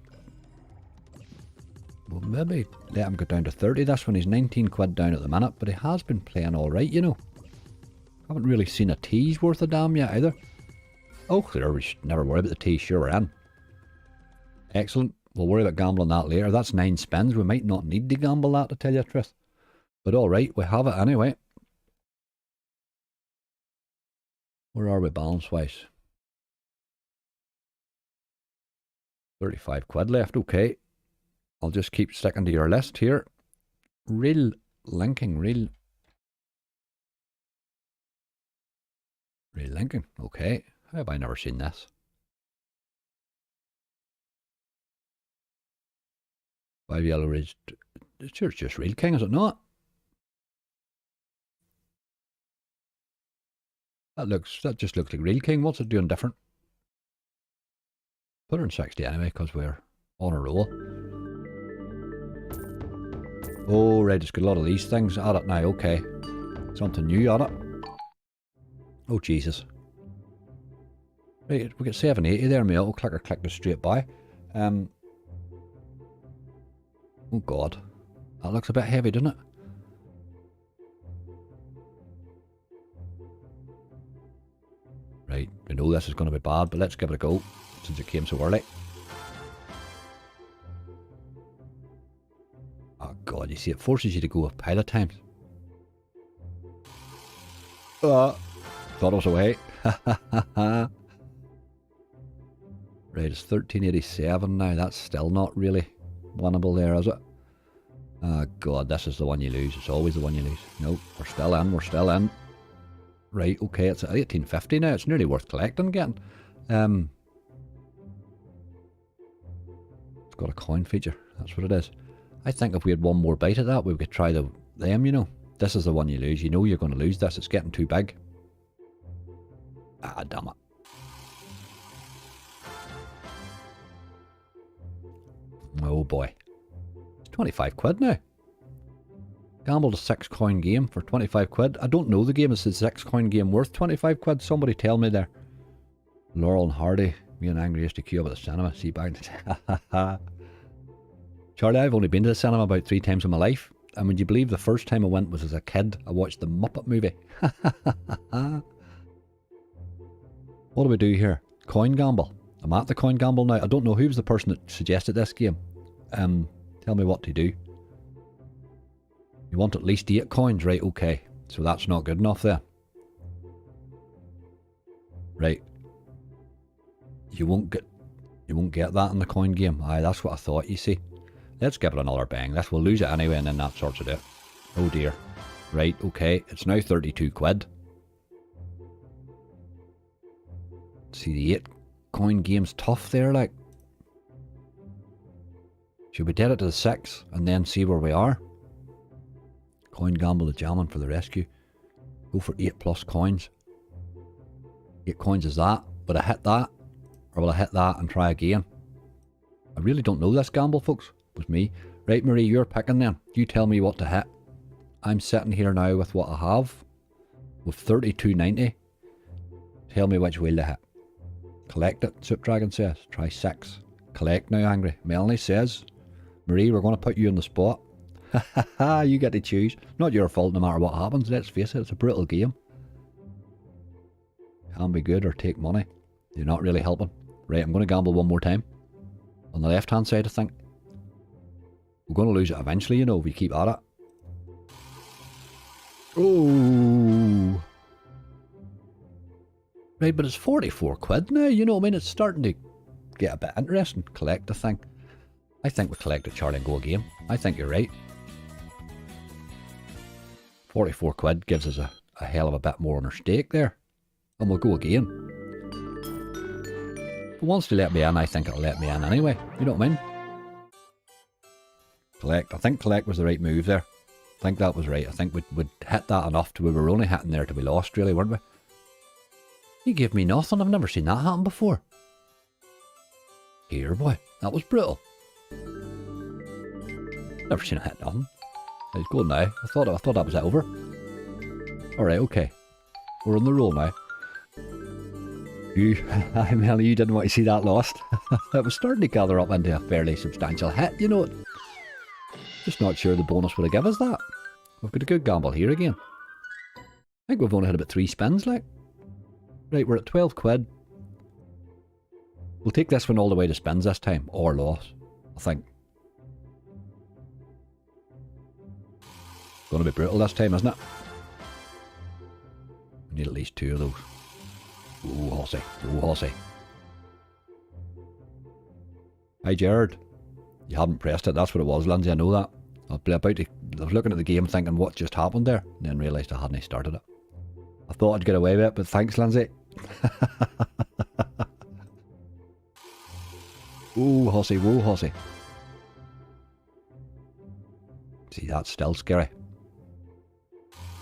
Well, maybe let him go down to 30. That's when he's 19 quid down at the minute, but he has been playing alright, you know. Haven't really seen a tease worth a damn yet either. Oh, clear, we should never worry about the tease. Sure, we're in. Excellent. We'll worry about gambling that later. That's 9 spins. We might not need to gamble that, to tell you the truth. But alright, we have it anyway. Where are we balance-wise? 35 quid left, okay. I'll just keep sticking to your list here. Real linking, real linking, okay. How have I never seen this? Five yellow ridge. It's just real king, is it not? That just looks like real king. What's it doing different? Put her in 60 anyway, because we're on a roll. Oh, right, it's got a lot of these things at it now, okay. Something new at it. Oh, Jesus. Right, we got 780 there, my auto clicker clicked us straight by. Oh, God. That looks a bit heavy, doesn't it? Right, I know this is going to be bad, but let's give it a go, since it came so early. Oh God, you see, it forces you to go a pile of times. Thought it was away. Right, it's 1387 now. That's still not really winnable there, is it? Oh God, this is the one you lose. It's always the one you lose. Nope, we're still in, we're still in. Right, okay, it's at 1850 now. It's nearly worth collecting, getting. It's got a coin feature. That's what it is. I think if we had one more bite at that, we could try them, you know. This is the one you lose. You know you're going to lose this. It's getting too big. Ah, damn it. Oh boy. It's 25 quid now. Gambled a 6 coin game for 25 quid. I don't know the game. Is the 6 coin game worth 25 quid? Somebody tell me there. Laurel and Hardy. Me and Angry used to queue up at the cinema. See back. Charlie, I've only been to the cinema about 3 times in my life. And would you believe the first time I went was as a kid? I watched the Muppet movie. What do we do here? Coin gamble. I'm at the coin gamble now. I don't know who was the person that suggested this game. Tell me what to do. You want at least 8 coins, right? Okay. So that's not good enough there. Right. You won't get that in the coin game. Aye, that's what I thought, you see. Let's give it another bang. We'll lose it anyway and then that sorts it out. Oh dear. Right, okay. It's now 32 quid. See, the 8 coin game's tough there, like. Should we dead it to the 6 and then see where we are? Coin gamble the jamming for the rescue. Go for 8 plus coins. 8 coins is that. Will I hit that? Or will I hit that and try again? I really don't know this gamble, folks. With me. Right, Marie, you're picking then. You tell me what to hit. I'm sitting here now with what I have. With 32.90. Tell me which wheel to hit. Collect it, Soup Dragon says. Try 6. Collect now, Angry. Melanie says, Marie, we're going to put you on the spot. Ha ha ha, you get to choose. Not your fault no matter what happens. Let's face it, it's a brutal game. Can be good or take money. You're not really helping. Right, I'm going to gamble one more time. On the left hand side, I think. We're going to lose it eventually, you know, if we keep at it. Oh. Right, but it's 44 quid now, you know what I mean? It's starting to get a bit interesting. Collect the thing. I think we collect the Charlie and go game. I think you're right. 44 quid gives us a hell of a bit more on our stake there. And we'll go again. If it wants to let me in, I think it'll let me in anyway. You know what I mean? Collect. I think collect was the right move there. I think that was right. I think we'd hit that enough to we were only hitting there to be lost, really, weren't we? You gave me nothing. I've never seen that happen before. Here, boy. That was brutal. Never seen it hit nothing. It's going now. I thought that was it over. Alright, okay. We're on the roll now. Melly, you didn't want to see that lost. It was starting to gather up into a fairly substantial hit, you know. Just not sure the bonus would have given us that. We've got a good gamble here again. I think we've only had about 3 spins, like. Right, we're at 12 quid. We'll take this one all the way to spins this time, or loss, I think. Gonna be brutal this time, isn't it? We need at least 2 of those. Ooh, horsey. Ooh, horsey. Hi, Jared. You hadn't pressed it, that's what it was, Lindsay, I know that. I was looking at the game thinking what just happened there, and then realised I hadn't started it. I thought I'd get away with it, but thanks, Lindsay. Ooh, horsey, whoa, horsey. See, that's still scary.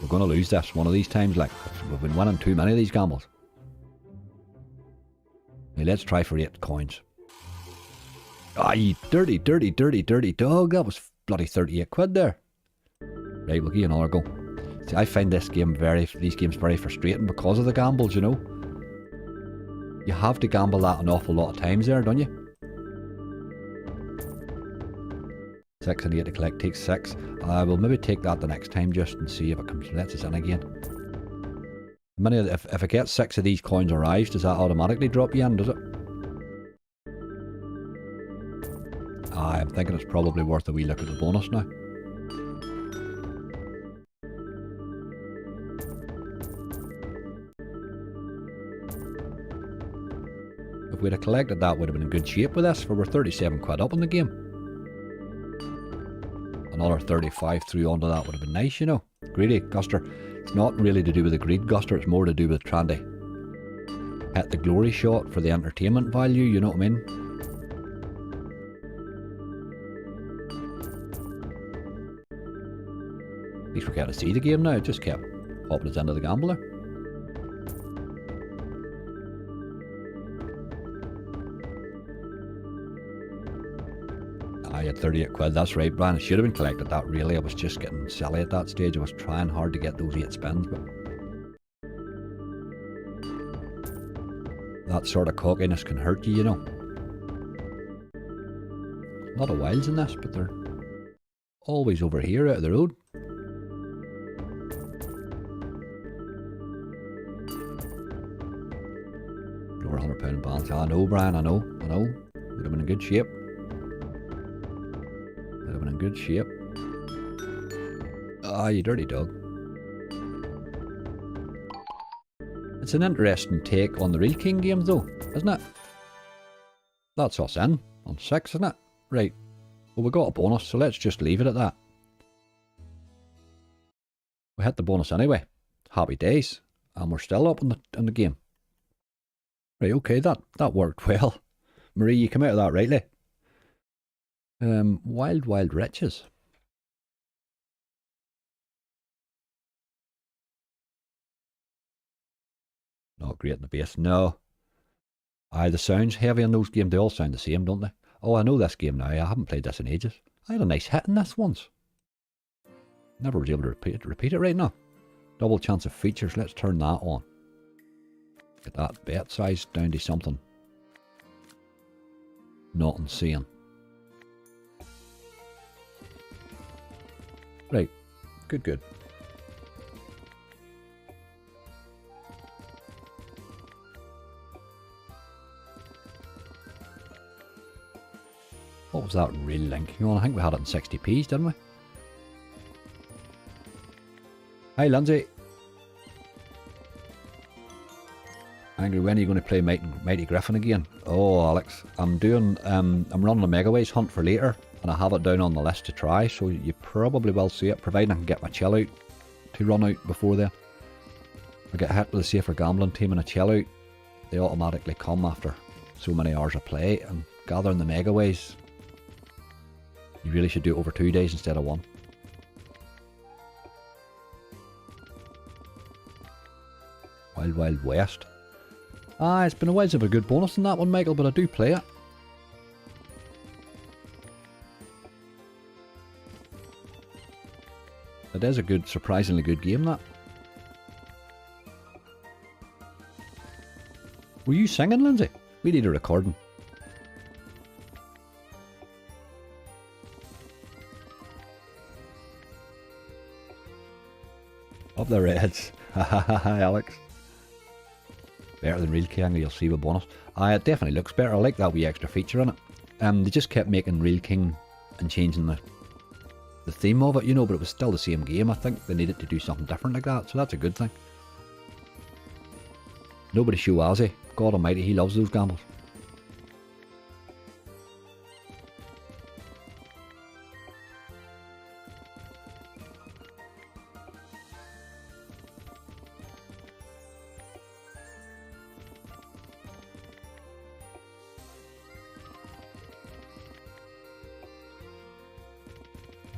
We're going to lose this one of these times, like, we've been winning too many of these gambles. Now, let's try for 8 coins. Ah, you dirty, dirty, dirty, dirty dog. That was bloody 38 quid there. Right, we'll give you another go. See, I find these games very frustrating because of the gambles, you know. You have to gamble that an awful lot of times there, don't you? 6 and 8 to collect takes 6. I will maybe take that the next time just and see if it lets us in again. If I get 6 of these coins arrives, does that automatically drop you in, does it? I'm thinking it's probably worth a wee look at the bonus now. If we'd have collected that, we'd have been in good shape with this, for we're 37 quid up in the game. Another 35 through onto that would have been nice, you know. Greedy, Guster. It's not really to do with the greed, Guster, it's more to do with trying to hit the glory shot for the entertainment value, you know what I mean? At least we're getting to see the game now, it just kept popping us into the gambler. I had 38 quid, that's right, Brian. I should have been collected that, really. I was just getting silly at that stage. I was trying hard to get those 8 spins, but that sort of cockiness can hurt you, you know. A lot of wilds in this, but they're always over here out of the road. Over £100 balance. I know, Brian, I know. Would have been in good shape. In good shape. Ah, you dirty dog. It's an interesting take on the Real King games though, isn't it? That's us in on 6, isn't it? Right. Well, we got a bonus, so let's just leave it at that. We hit the bonus anyway. Happy days. And we're still up in the game. Right, okay, that worked well. Marie, you come out of that rightly. Wild Riches. Not great in the base, no. Aye, the sounds heavy in those games, they all sound the same, don't they? Oh, I know this game now, I haven't played this in ages. I had a nice hit in this once. Never was able to repeat it right now. Double chance of features, let's turn that on. Get that bet size down to something not insane. Right, good. What was that real link? I think we had it in 60p's, didn't we? Hi, Lindsay. Angry, when are you going to play Mighty Griffin again? Oh, Alex, I'm running a Megaways hunt for later, and I have it down on the list to try, so you probably will see it, providing I can get my chill out to run out before then. I get hit with a safer gambling team and a chill out. They automatically come after so many hours of play, and gathering the Megaways, you really should do it over 2 days instead of 1. Wild Wild West. It's been a while since I've a good bonus in that one, Michael, but I do play it. It is a good, surprisingly good game, that. Were you singing, Lindsay? We need a recording. Up the Reds. Hi, Alex. Better than Real King, you'll see with bonus. It definitely looks better. I like that wee extra feature in it. They just kept making Real King and changing the theme of it, you know, but it was still the same game. I think they needed to do something different like that, so that's a good thing. Nobody show Ozzy. God almighty, he loves those gambles.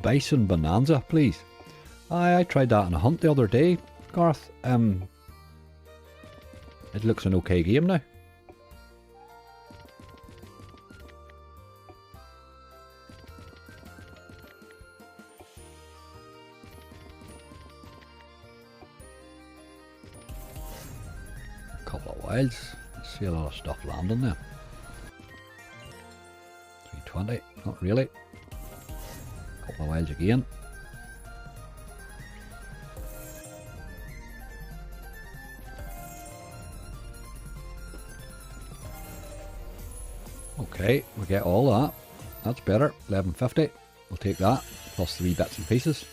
Bison Bonanza, please. I tried that in a hunt the other day, Garth. It looks an okay game now. A couple of wilds. See a lot of stuff landing there. 320, not really. Couple of wilds again. Okay, we get all that. That's better. 1150. We'll take that. Plus 3 bits and pieces.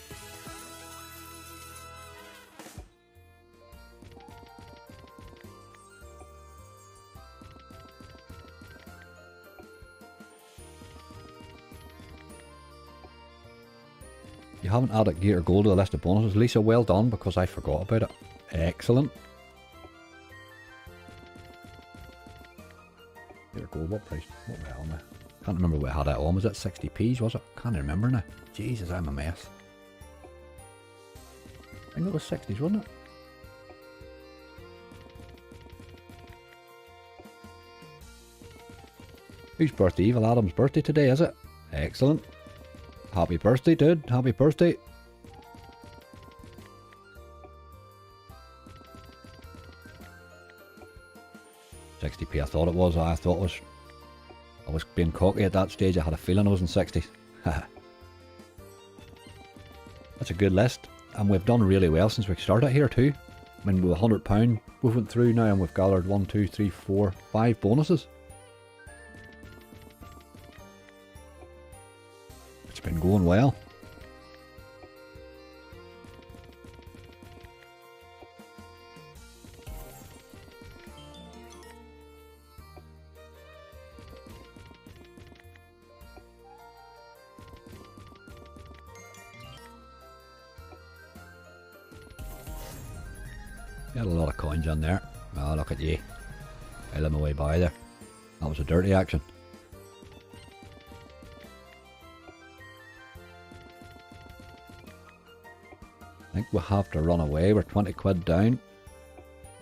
You haven't added Gator Gold to the list of bonuses. Lisa, well done, because I forgot about it. Excellent. Gator Gold, what price? What the hell now? Can't remember what I had that on. Was it 60p's, was it? Can't remember now. Jesus, I'm a mess. I think it was 60s, wasn't it? Whose birthday? Evil Adam's birthday today, is it? Excellent. Happy birthday, dude. Happy birthday. £60p, I thought it was. I was being cocky at that stage. I had a feeling I was in 60s. That's a good list. And we've done really well since we started here too. I mean, with £100 we went through now and we've gathered 1, 2, 3, 4, 5 bonuses. It's been going well. Got a lot of coins on there. Oh, look at you. I let my way by there. That was a dirty action. I think we'll have to run away. We're 20 quid down.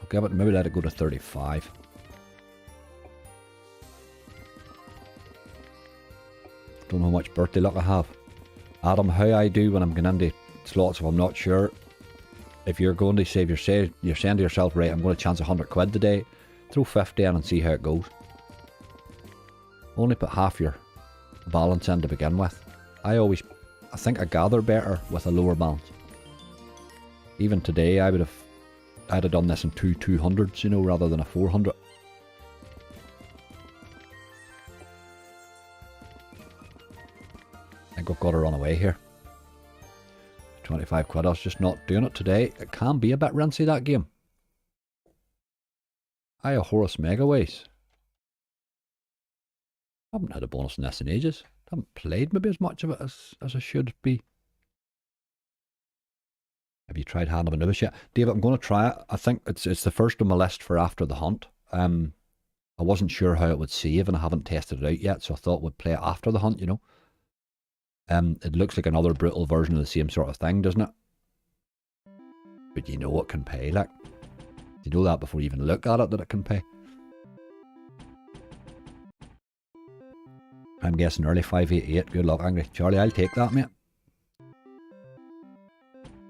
I'll give it, maybe let it go to 35. Don't know how much birthday luck I have. Adam, how I do when I'm going into slots if I'm not sure. If you're going to save, you're saying to yourself, right, I'm going to chance 100 quid today. Throw 50 in and see how it goes. Only put half your balance in to begin with. I think I gather better with a lower balance. Even today, I'd have done this in 2 200s, you know, rather than a 400. I think we've got to run away here. 25 quid. I was just not doing it today. It can be a bit rinsy, that game. I a Horus Megaways. I haven't had a bonus in this in ages. I haven't played maybe as much of it as I should be. Have you tried Hand of Anubis yet? David, I'm going to try it. I think it's the first on my list for after the hunt. I wasn't sure how it would save and I haven't tested it out yet, so I thought we'd play it after the hunt, you know. It looks like another brutal version of the same sort of thing, doesn't it? But you know it can pay, like. You know that before you even look at it, that it can pay. I'm guessing early 588. Good luck, Angry. Charlie, I'll take that, mate.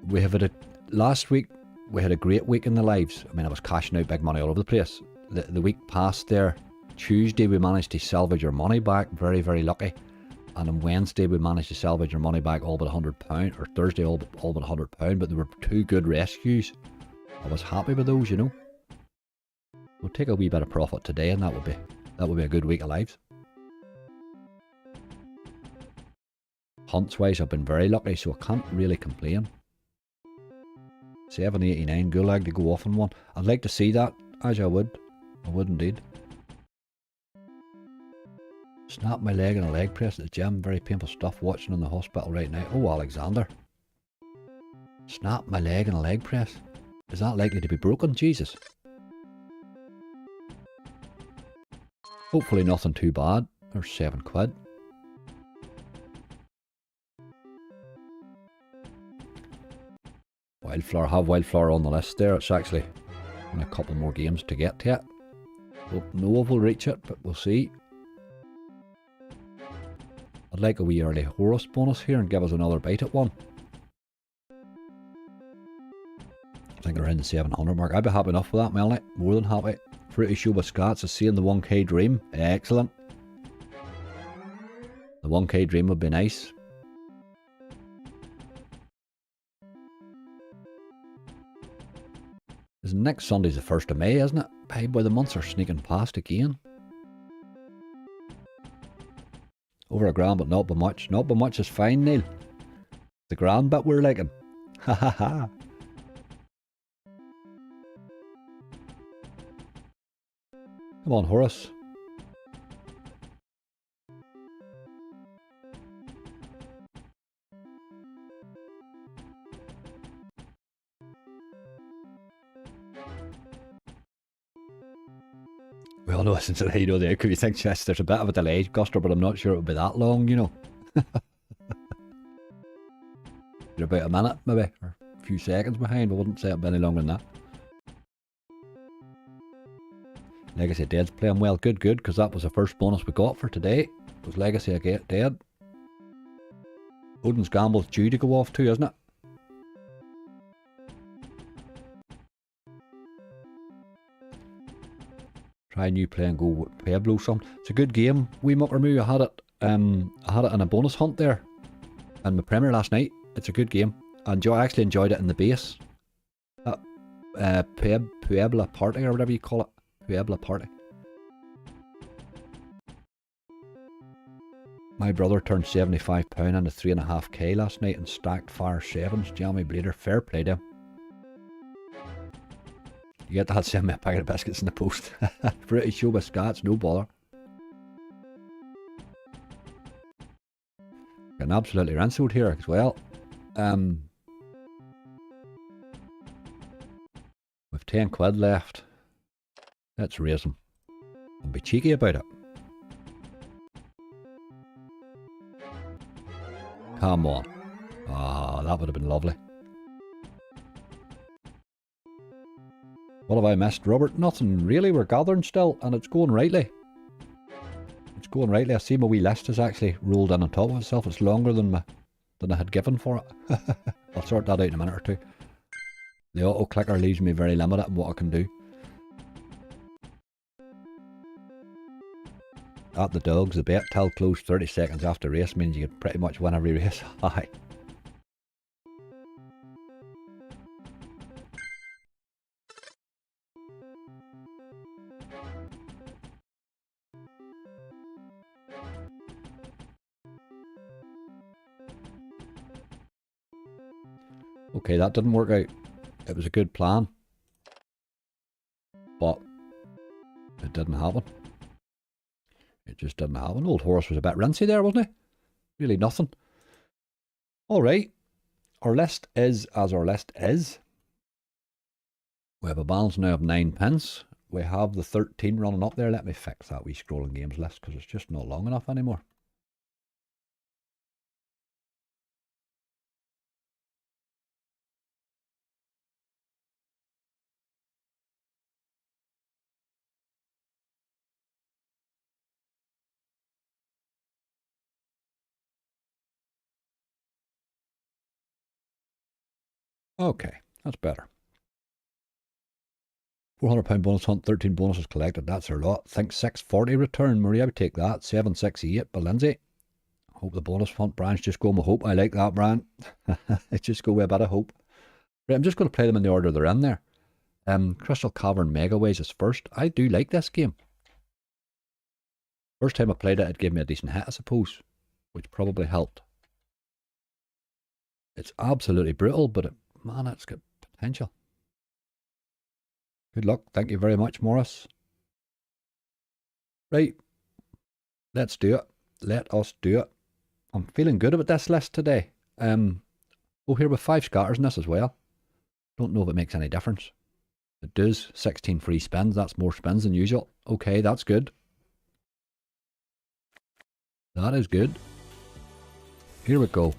We have had last week, we had a great week in the lives. I mean, I was cashing out big money all over the place. The week past there, Tuesday we managed to salvage our money back. Very, very lucky. And on Wednesday we managed to salvage our money back all but £100, or Thursday all but £100, but there were 2 good rescues. I was happy with those, you know. We'll take a wee bit of profit today and that would be a good week of lives. Hunts wise I've been very lucky, so I can't really complain. 789 gulag to go off on one. I'd like to see that, as I would indeed. Snap my leg in a leg press at the gym. Very painful stuff watching in the hospital right now. Oh, Alexander. Snap my leg in a leg press. Is that likely to be broken? Jesus. Hopefully nothing too bad. There's 7 quid. Wildflower. Have Wildflower on the list there. It's actually only a couple more games to get to it. Hope no one will reach it, but we'll see. I'd like a wee early Horus bonus here and give us another bite at one. I think they're in the 700 mark. I'd be happy enough with that, Melanie. More than happy. Pretty sure with Scots is seeing the 1k dream. Excellent. The 1k dream would be nice. Next Sunday's the 1st of May, isn't it? Hey boy, the months are sneaking past again. Over a grand, but not by much. Not by much is fine, Neil. The grand bit we're liking. Ha ha ha. Come on, Horus. We all know since you know the outcome. You think there's a bit of a delay, Guster, but I'm not sure it would be that long, you know. You're about a minute, maybe, or a few seconds behind. I wouldn't say it'd be any longer than that. Legacy of Dead's playing well. Good, because that was the first bonus we got for today. Was Legacy of Dead. Odin's Gamble's due to go off too, isn't it? Try a new play and go with Pueblo something. It's a good game. Wee Muckermoo, I had it in a bonus hunt there in my Premier last night. It's a good game. I actually enjoyed it in the base. Puebla Party or whatever you call it. Puebla Party. My brother turned £75 into 3.5k last night and stacked fire 7s. Jammy Blader, fair play to him. You get that, send me a packet of biscuits in the post. Pretty sure with Scots, no bother. Getting absolutely rinsed here as well. We've 10 quid left. Let's raise them and be cheeky about it. Come on. Ah, that would have been lovely. What have I missed, Robert? Nothing really. We're gathering still, and it's going rightly. It's going rightly. I see my wee list has actually rolled in on top of itself. It's longer than I had given for it. I'll sort that out in a minute or two. The auto clicker leaves me very limited in what I can do. At the dogs, the bet till close 30 seconds after race means you can pretty much win every race. Aye. Okay, that didn't work out. It was a good plan. But it didn't happen. It just didn't happen. Old Horace was a bit rinsy there, wasn't he? Really nothing. Alright. Our list is as our list is. We have a balance now of 9 pence. We have the 13 running up there. Let me fix that wee scrolling games list because it's just not long enough anymore. Okay, that's better. £400 bonus hunt, 13 bonuses collected. That's our lot. Think 640 return. Maria would take that. 768 by Lindsay. Hope the bonus hunt branch just go with hope. I like that, Brian. Just go with a bit of hope. Right, I'm just going to play them in the order they're in there. Crystal Cavern Megaways is first. I do like this game. First time I played it, it gave me a decent hit, I suppose, which probably helped. It's absolutely brutal, but man, it's got potential. Good luck. Thank you very much, Morris. Right. Let's do it. Let us do it. I'm feeling good about this list today. Oh, here with 5 scatters in this as well. Don't know if it makes any difference. It does. 16 free spins. That's more spins than usual. Okay, that's good. That is good. Here we go.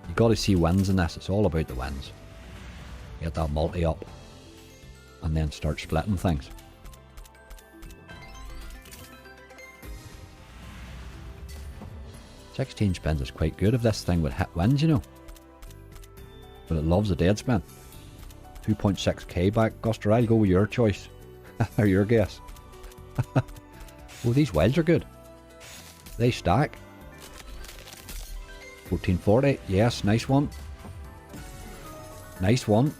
You got to see wins in this. It's all about the wins. Get that multi up. And then start splitting things. $16 spins is quite good if this thing would hit wins, you know. But it loves a dead spin. 2.6k back. Guster, I'll go with your choice. Or your guess. Oh, these wilds are good. They stack. 1440. Yes, nice one. Nice one.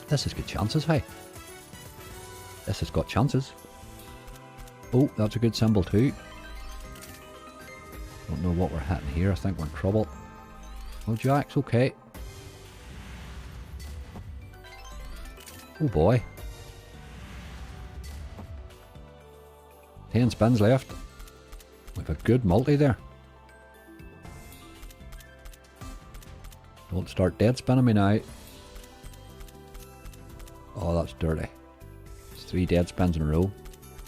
This has got chances, hey. This has got chances. Oh, that's a good symbol too. Don't know what we're hitting here. I think we're in trouble. Oh, jacks, okay. Oh boy. 10 spins left. We've a good multi there. Don't start dead spinning me now. Oh, that's dirty. It's 3 dead spins in a row.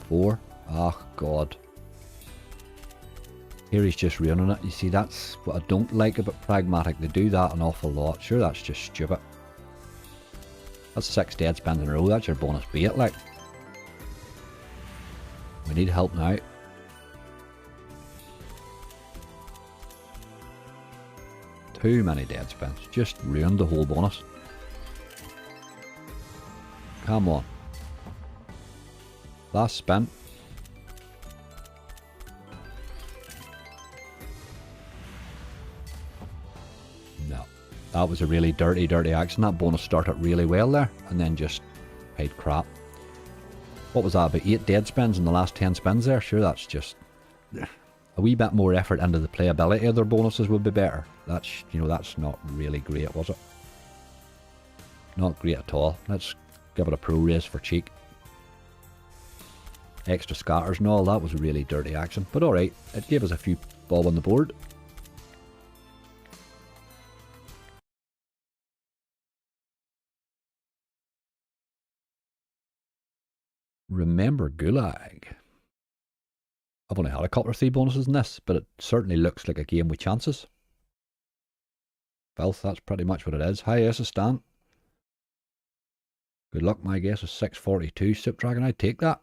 4. Oh, God. Here he's just ruining it. You see, that's what I don't like about Pragmatic. They do that an awful lot. Sure, that's just stupid. That's 6 dead spins in a row. That's your bonus bait, like. We need help now. Too many dead spins. Just ruined the whole bonus. Come on. Last spin. No. That was a really dirty action. That bonus started really well there and then just paid crap. What was that, about 8 dead spins in the last 10 spins there? Sure, that's just... A wee bit more effort into the playability of their bonuses would be better. That's, you know, that's not really great, was it? Not great at all. Let's give it a pro raise for cheek. Extra scatters and all, that was really dirty action. But alright, it gave us a few bob on the board. Remember Gulag. I've only had a couple or 3 bonuses in this, but it certainly looks like a game with chances. Filth, that's pretty much what it is. Hi, Ace of Stan. Good luck, my guess is 642. Soup Dragon, I'd take that.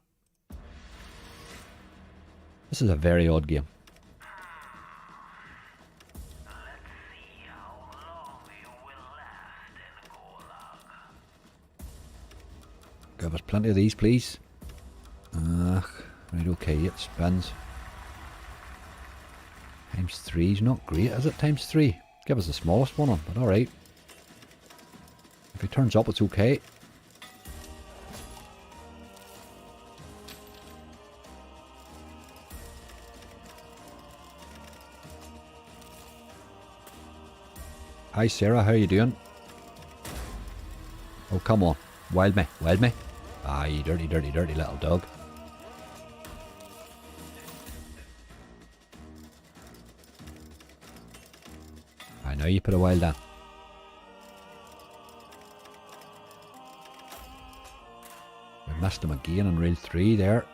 This is a very odd game. Give us plenty of these, please. Right, okay, 8 spins. Times 3 is not great, is it? Times 3. Give us the smallest one on, but alright. If he turns up, it's okay. Hi Sarah, how you doing? Oh, come on. Wild me, wild me. Ah, you dirty, dirty, dirty little dog. I know you put a wild down. We missed him again on reel 3 there.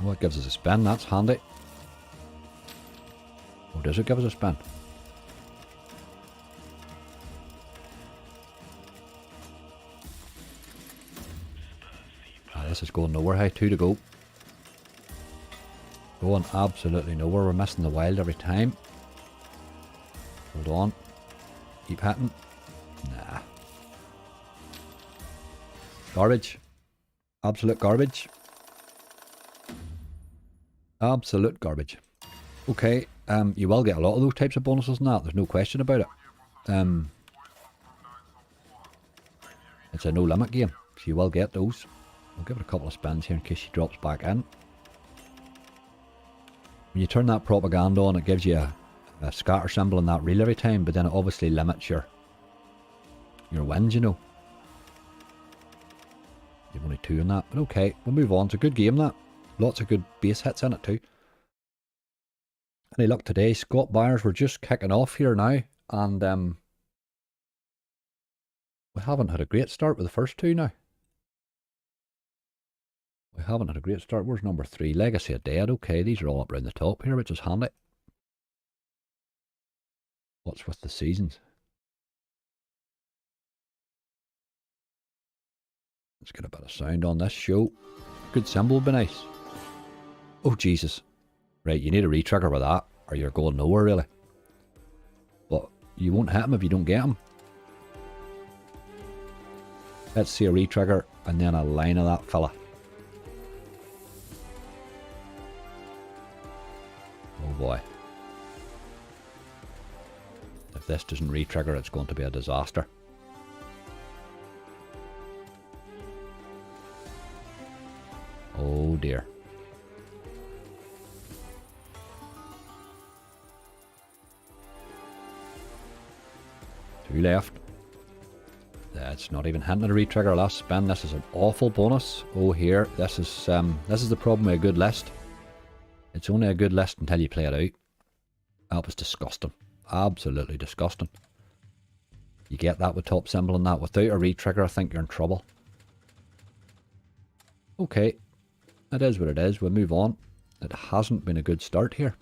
Oh, it gives us a spin, that's handy. Oh, does it give us a spin? Ah, this is going nowhere. Hey, 2 to go. Going absolutely nowhere. We're missing the wild every time. Hold on. Keep hitting. Nah. Garbage. Absolute garbage. Absolute garbage. Okay, you will get a lot of those types of bonuses and that. There's no question about it. It's a no limit game, so you will get those. I'll give it a couple of spins here in case she drops back in. When you turn that propaganda on, it gives you a scatter symbol in that reel every time, but then it obviously limits your wins, you know. You've only 2 in that, but okay, we'll move on. It's a good game, that. Lots of good base hits in it too. Any luck today? Scott Byers, we're just kicking off here now, and we haven't had a great start with the first 2 now. We haven't had a great start. Where's number 3? Legacy of Dead. Okay, these are all up around the top here, which is handy. What's with the seasons? Let's get a bit of sound on this show. Good symbol would be nice. Oh, Jesus. Right, you need a retrigger with that, or you're going nowhere, really. But you won't hit him if you don't get him. Let's see a retrigger, and then a line of that fella. Oh boy. If this doesn't retrigger, it's going to be a disaster. Oh dear. 2 left. That's not even hinting at a retrigger. Last spin. This is an awful bonus. Oh, here. This is the problem with a good list. It's only a good list until you play it out. That was disgusting. Absolutely disgusting. You get that with top symbol and that. Without a retrigger, I think you're in trouble. Okay. It is what it is. We'll move on. It hasn't been a good start here.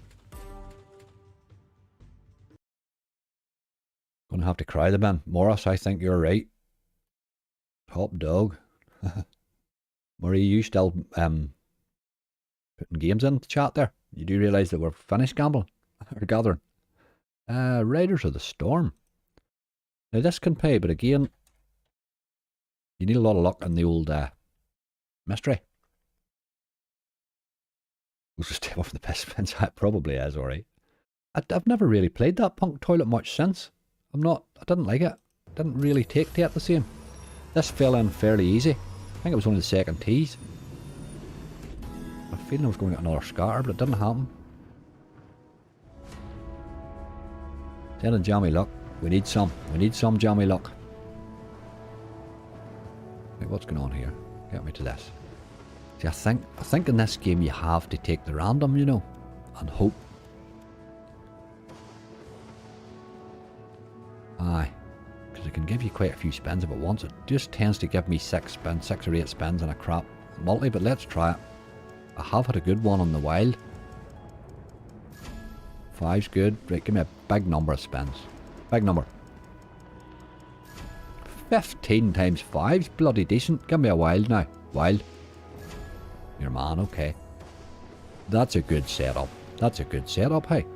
Gonna have to cry the bin. Morris, I think you're right. Top dog. Murray, you still putting games in the chat there? You do realise that we're finished gambling? Or gathering? Riders of the Storm. Now this can pay, but again, you need a lot of luck in the old mystery. We'll just stay off the piss spins. That probably is alright. I've never really played that Punk Toilet much since. I didn't like it. Didn't really take to it the same. This fell in fairly easy. I think it was only the second tease. I have a feeling I was going to get another scatter, but it didn't happen. 10 and jammy luck. We need some. We need some jammy luck. Wait, what's going on here? Get me to this. See, I think in this game you have to take the random, you know, and hope. Aye, because it can give you quite a few spins if it wants. It just tends to give me 6 or 8 spins and a crap multi, but let's try it. I have had a good one on the wild. 5's good. Right, give me a big number of spins. Big number. 15 times 5's bloody decent. Give me a wild now. Wild. Your man, okay. That's a good setup. That's a good setup, hey.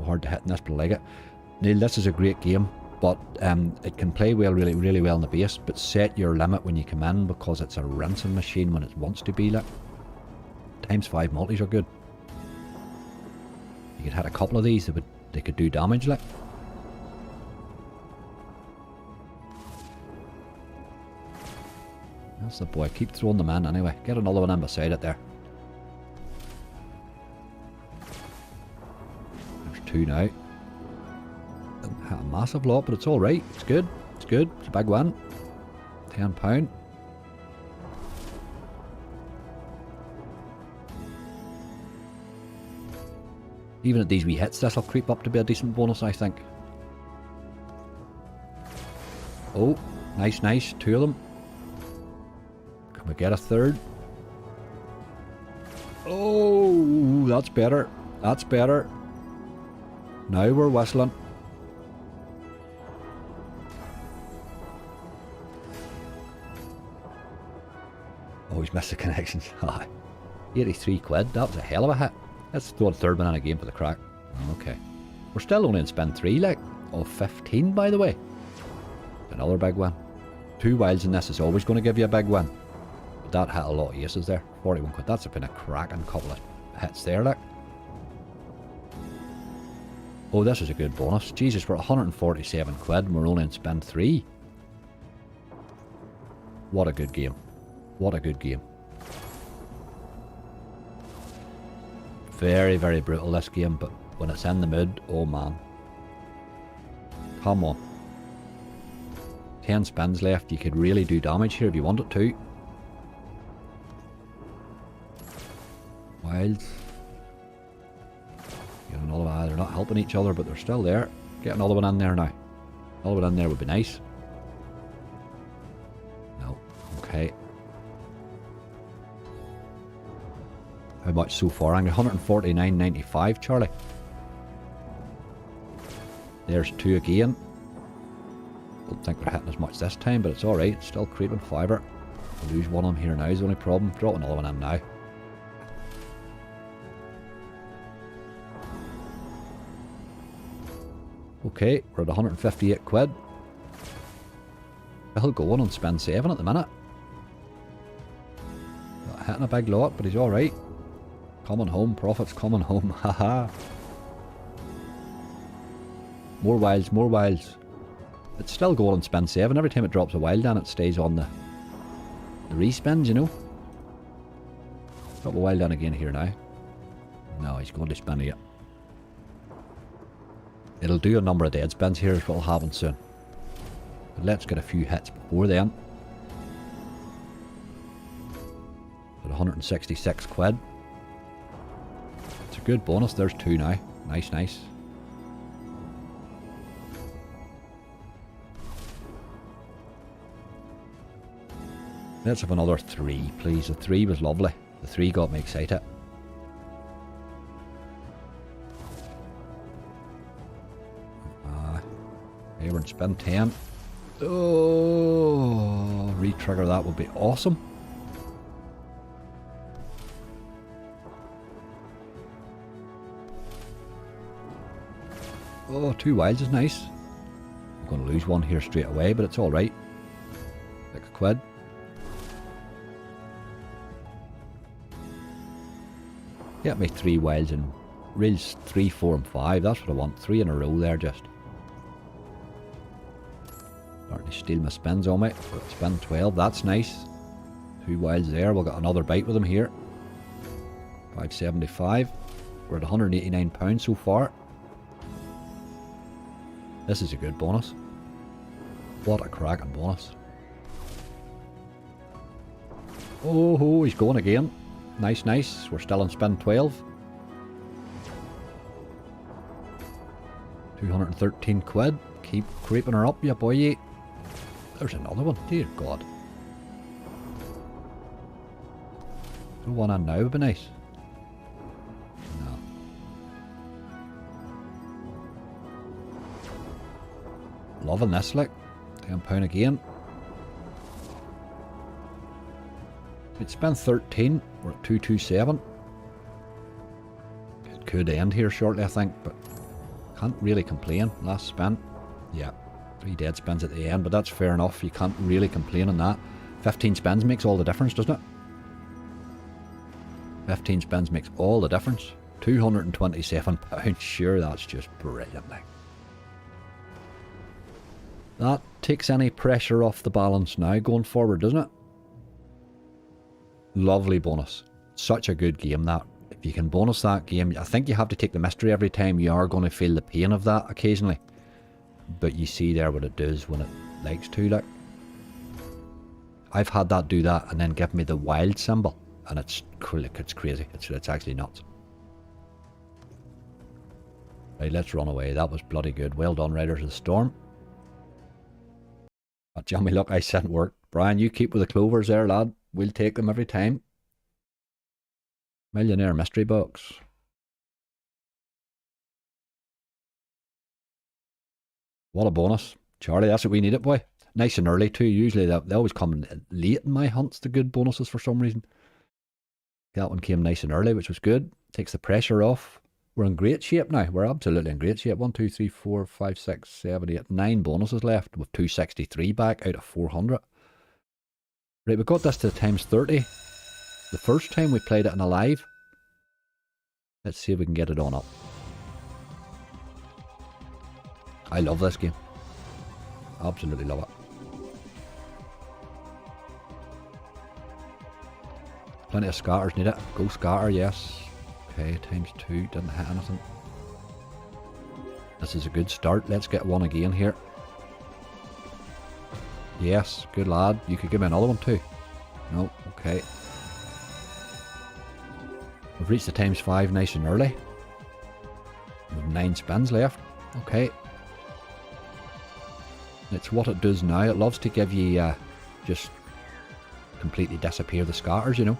Hard to hit in this, but I like it. Neil, this is a great game, but it can play well, really well in the base, but set your limit when you come in, because it's a rinsing machine when it wants to be. Like, times 5 multis are good. You could hit a couple of these, they could do damage. Like, That's the boy. Keep throwing them in anyway. Get another one in beside it there. There's two now. Didn't hit a massive lot, but it's alright. It's good. It's good. It's a big win. £10. Even at these wee hits, this will creep up to be a decent bonus, I think. Oh, nice, nice. Two of them. Can we get a third? Oh, that's better. That's better. Now we're whistling. Oh, he's missed the connections. 83 quid. That was a hell of a hit. Let's throw a third one in again for the crack. Okay. We're still only in spin 3, like. Oh, 15, by the way. Another big one. 2 wilds in this is always going to give you a big win. But that hit a lot of aces there. 41 quid. That's been a cracking couple of hits there, like. Oh, this is a good bonus. Jesus, we're 147 quid and we're only in spin 3. What a good game. What a good game. Very, very brutal this game, but when it's in the mood, oh man. Come on. 10 spins left. You could really do damage here if you wanted to. Wilds. Get another one. They're not helping each other, but they're still there. Get another one in there now. Another one in there would be nice. No. Okay. How much so far? I'm 149.95, Charlie. There's 2 again. Don't think they're hitting as much this time, but it's alright. It's still creeping. Fiver. I'll lose one of them here now is the only problem. Drop another one in now. Okay, we're at 158 quid. He'll go on spend 7 at the minute. Not hitting a big lot, but he's alright. Coming home, profits coming home, haha. More wilds, more wilds. It's still going on spin 7. Every time it drops a wild in, it stays on the respins, you know. Drop a wild in again here now. No, he's going to spin it. It'll do a number of dead spins here is what will happen soon. But let's get a few hits before then. At 166 quid. It's a good bonus. There's 2 now. Nice, nice. Let's have another 3, please. The 3 was lovely. The 3 got me excited. We're in spin 10. Oh, re-trigger that would be awesome. Oh, 2 wilds is nice. I'm going to lose one here straight away, but it's alright. Like a quid. Get me 3 wilds and reels 3, 4 and 5. That's what I want. 3 in a row there just. Starting to steal my spins on me. We're at spin 12. That's nice. 2 wilds there. We'll get another bite with them here. 575. We're at £189 so far. This is a good bonus. What a cracking bonus. Oh, he's going again. Nice, nice. We're still in spin 12. 213 quid. Keep creeping her up, ya boy. There's another one. Dear God. Throw one on now would be nice. No. Loving this, like. £10 again. It's spent 13. We're at 227. It could end here shortly, I think, but can't really complain. Last spin. Yeah. 3 dead spins at the end, but that's fair enough. You can't really complain on that. 15 spins makes all the difference, doesn't it? 15 spins makes all the difference. £227. Sure, that's just brilliant. Like. That takes any pressure off the balance now going forward, doesn't it? Lovely bonus. Such a good game that. If you can bonus that game, I think you have to take the mystery every time. You are going to feel the pain of that occasionally. But you see there what it does when it likes to, like. I've had that do that and then give me the wild symbol. And it's crazy. It's actually nuts. Right, let's run away. That was bloody good. Well done, Riders of the Storm. Oh, Jamie, look, I sent work. Brian, you keep with the clovers there, lad. We'll take them every time. Millionaire mystery box. What a bonus. Charlie, that's what we needed, boy. Nice and early too. Usually they always come late in my hunts, the good bonuses for some reason. That one came nice and early, which was good. Takes the pressure off. We're in great shape now. We're absolutely in great shape. 1, 2, 3, 4, 5, 6, 7, 8, 9 bonuses left with 263 back out of 400. Right, we got this to times 30. The first time we played it in a live. Let's see if we can get it on up. I love this game. Absolutely love it. Plenty of scatters need it. Go scatter, yes. Okay, times 2. Didn't hit anything. This is a good start. Let's get one again here. Yes, good lad. You could give me another one too. No, okay. We've reached the times 5 nice and early. We've 9 spins left. Okay. It's what it does now. It loves to give you just completely disappear the scatters, you know.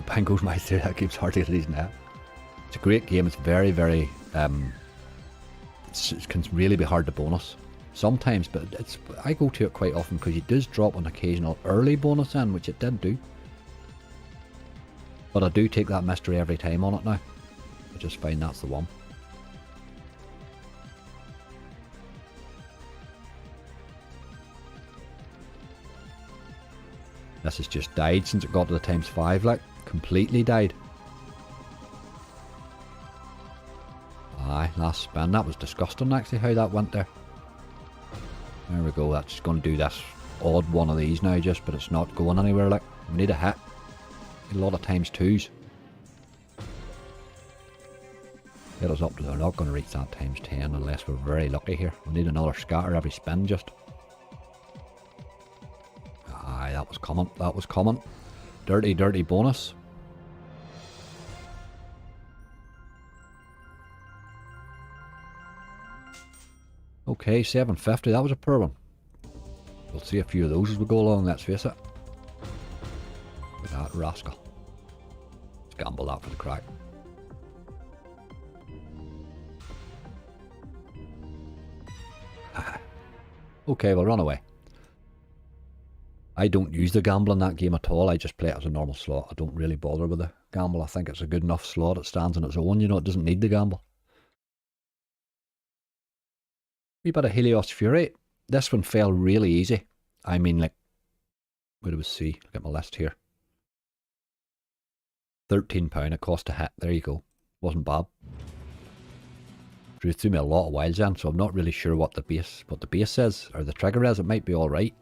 Bang goes my through. That keeps hard to get these now. It's a great game. It's very, very it can really be hard to bonus sometimes, but I go to it quite often because it does drop an occasional early bonus in, which it did do. But I do take that mystery every time on it now. I just find that's the one. This has just died since it got to the times 5, like, completely died. Aye, last spin. That was disgusting actually how that went there. There we go. That's going to do this odd one of these now just, but it's not going anywhere, like. We need a hit. Need a lot of times 2s. Get us up to, they're not going to reach that times 10 unless we're very lucky here. We need another scatter every spin just. Aye, that was coming. That was coming. Dirty, dirty bonus. Okay, 750. That was a poor one. We'll see a few of those as we go along, let's face it. Look at that rascal. Let's gamble that for the crack. Okay, we'll run away. I don't use the gamble in that game at all. I just play it as a normal slot. I don't really bother with the gamble. I think it's a good enough slot. It stands on its own, you know. It doesn't need the gamble. Wee bit of Helios Fury. This one fell really easy. I mean, like, where do we see? Look at my list here. £13 it cost to hit. There you go. Wasn't bad. Drew threw me a lot of wilds in, so I'm not really sure what the base is, or the trigger is. It might be alright.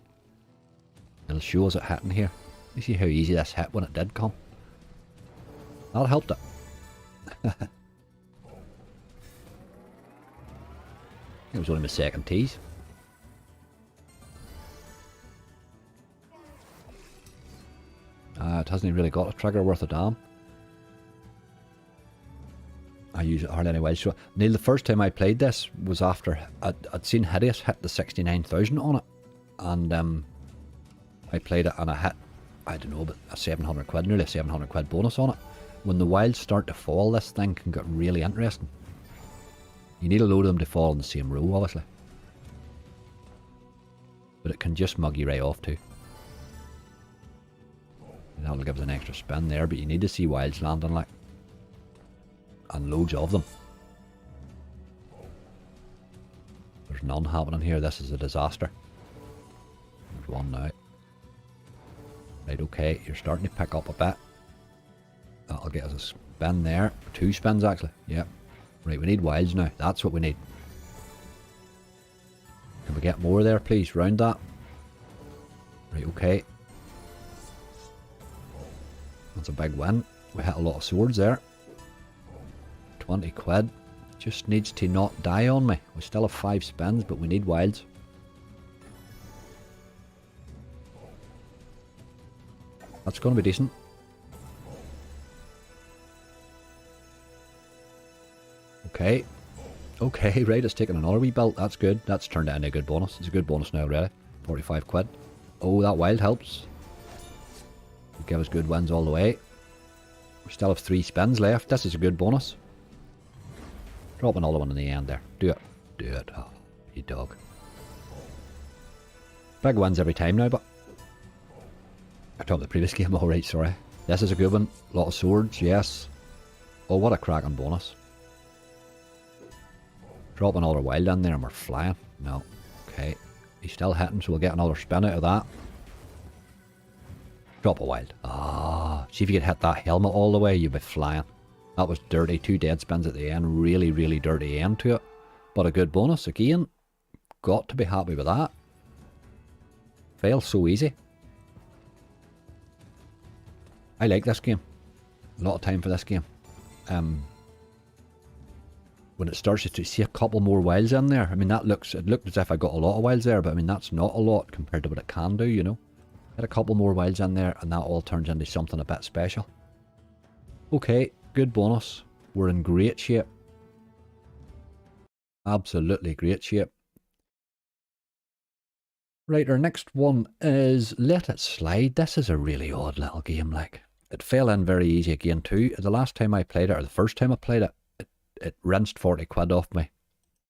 It'll show us it hitting here. You see how easy this hit when it did come. That helped it. It was only my second tease. It hasn't really got a trigger worth a damn. I use it hardly anyway. So, Neil, the first time I played this was after I'd seen Hideous hit the 69,000 on it, and I played it and I hit, I don't know, but a 700 quid, nearly a 700 quid bonus on it. When the wilds start to fall, this thing can get really interesting. You need a load of them to fall in the same row, obviously. But it can just mug you right off too. And that'll give us an extra spin there, but you need to see wilds landing, like. And loads of them. There's none happening here. This is a disaster. There's one now. Right, okay, you're starting to pick up a bit. That'll get us a spin there. 2 spins actually, yep. Right, we need wilds now. That's what we need. Can we get more there, please? Round that. Right, Right, okay. That's a big win. We hit a lot of swords there. 20 quid. Just needs to not die on me. We still have 5 spins, but we need wilds. That's going to be decent. Okay. Okay, right, it's taken another wee belt. That's good. That's turned into a good bonus. It's a good bonus now, really. 45 quid. Oh, that wild helps. It'll give us good wins all the way. We still have 3 spins left. This is a good bonus. Drop another one in the end there. Do it. Do it. Oh, you dog. Big wins every time now, but... I talked the previous game, alright, sorry. This is a good one. A lot of swords, yes. Oh, what a cracking bonus. Drop another wild in there and we're flying. No. Okay. He's still hitting, so we'll get another spin out of that. Drop a wild. Ah, see if you could hit that helmet all the way, you'd be flying. That was dirty. 2 dead spins at the end. Really, really dirty end to it. But a good bonus again. Got to be happy with that. Failed so easy. I like this game. A lot of time for this game. When it starts to see a couple more wilds in there, I mean, it looked as if I got a lot of wilds there, but I mean, that's not a lot compared to what it can do, you know. Get a couple more wilds in there and that all turns into something a bit special. Okay, good bonus. We're in great shape. Absolutely great shape. Right, our next one is Let It Slide. This is a really odd little game, like. It fell in very easy again too. The last time I played it, or the first time I played it, it rinsed 40 quid off me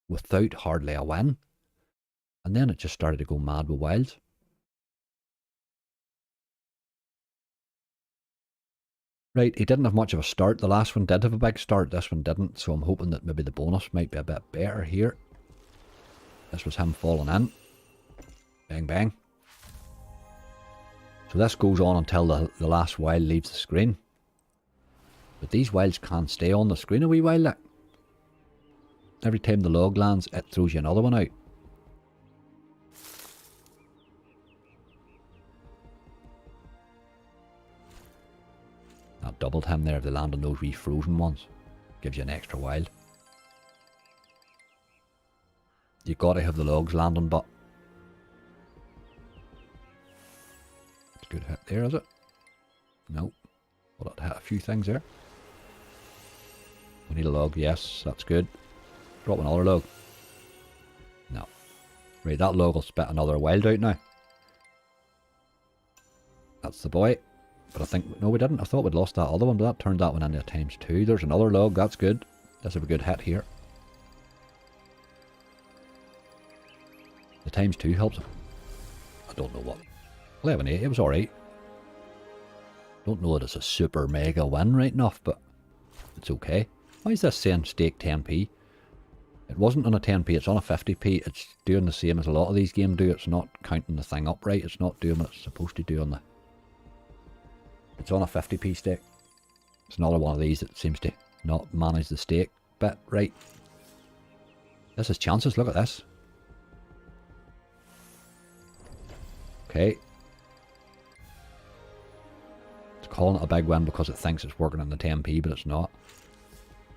without hardly a win. And then it just started to go mad with wilds. Right, he didn't have much of a start. The last one did have a big start. This one didn't. So I'm hoping that maybe the bonus might be a bit better here. This was him falling in. Bang, bang. So this goes on until the last wild leaves the screen. But these wilds can't stay on the screen a wee while. Like. Every time the log lands, it throws you another one out. I've doubled him there if they land on those wee frozen ones. Gives you an extra wild. You gotta have the logs landing, but... It's a good hit there, is it? Nope. Well, it hit a few things there. We need a log, yes, that's good. Drop another log. No. Right, that log will spit another wild out now. That's the boy. But I think, no we didn't. I thought we'd lost that other one, but that turned that one into a ×2. There's another log, that's good. That's a good hit here. The ×2 helps him. I don't know what. 11-8, it was alright. Don't know that it's a super mega win right enough, but it's okay. Why is this saying stake 10p? It wasn't on a 10p, it's on a 50p. It's doing the same as a lot of these games do. It's not counting the thing up right. It's not doing what it's supposed to do on the... It's on a 50p stake. It's another one of these that seems to not manage the stake bit right. This is chances, look at this. Okay. It's calling it a big win because it thinks it's working on the 10p, but it's not.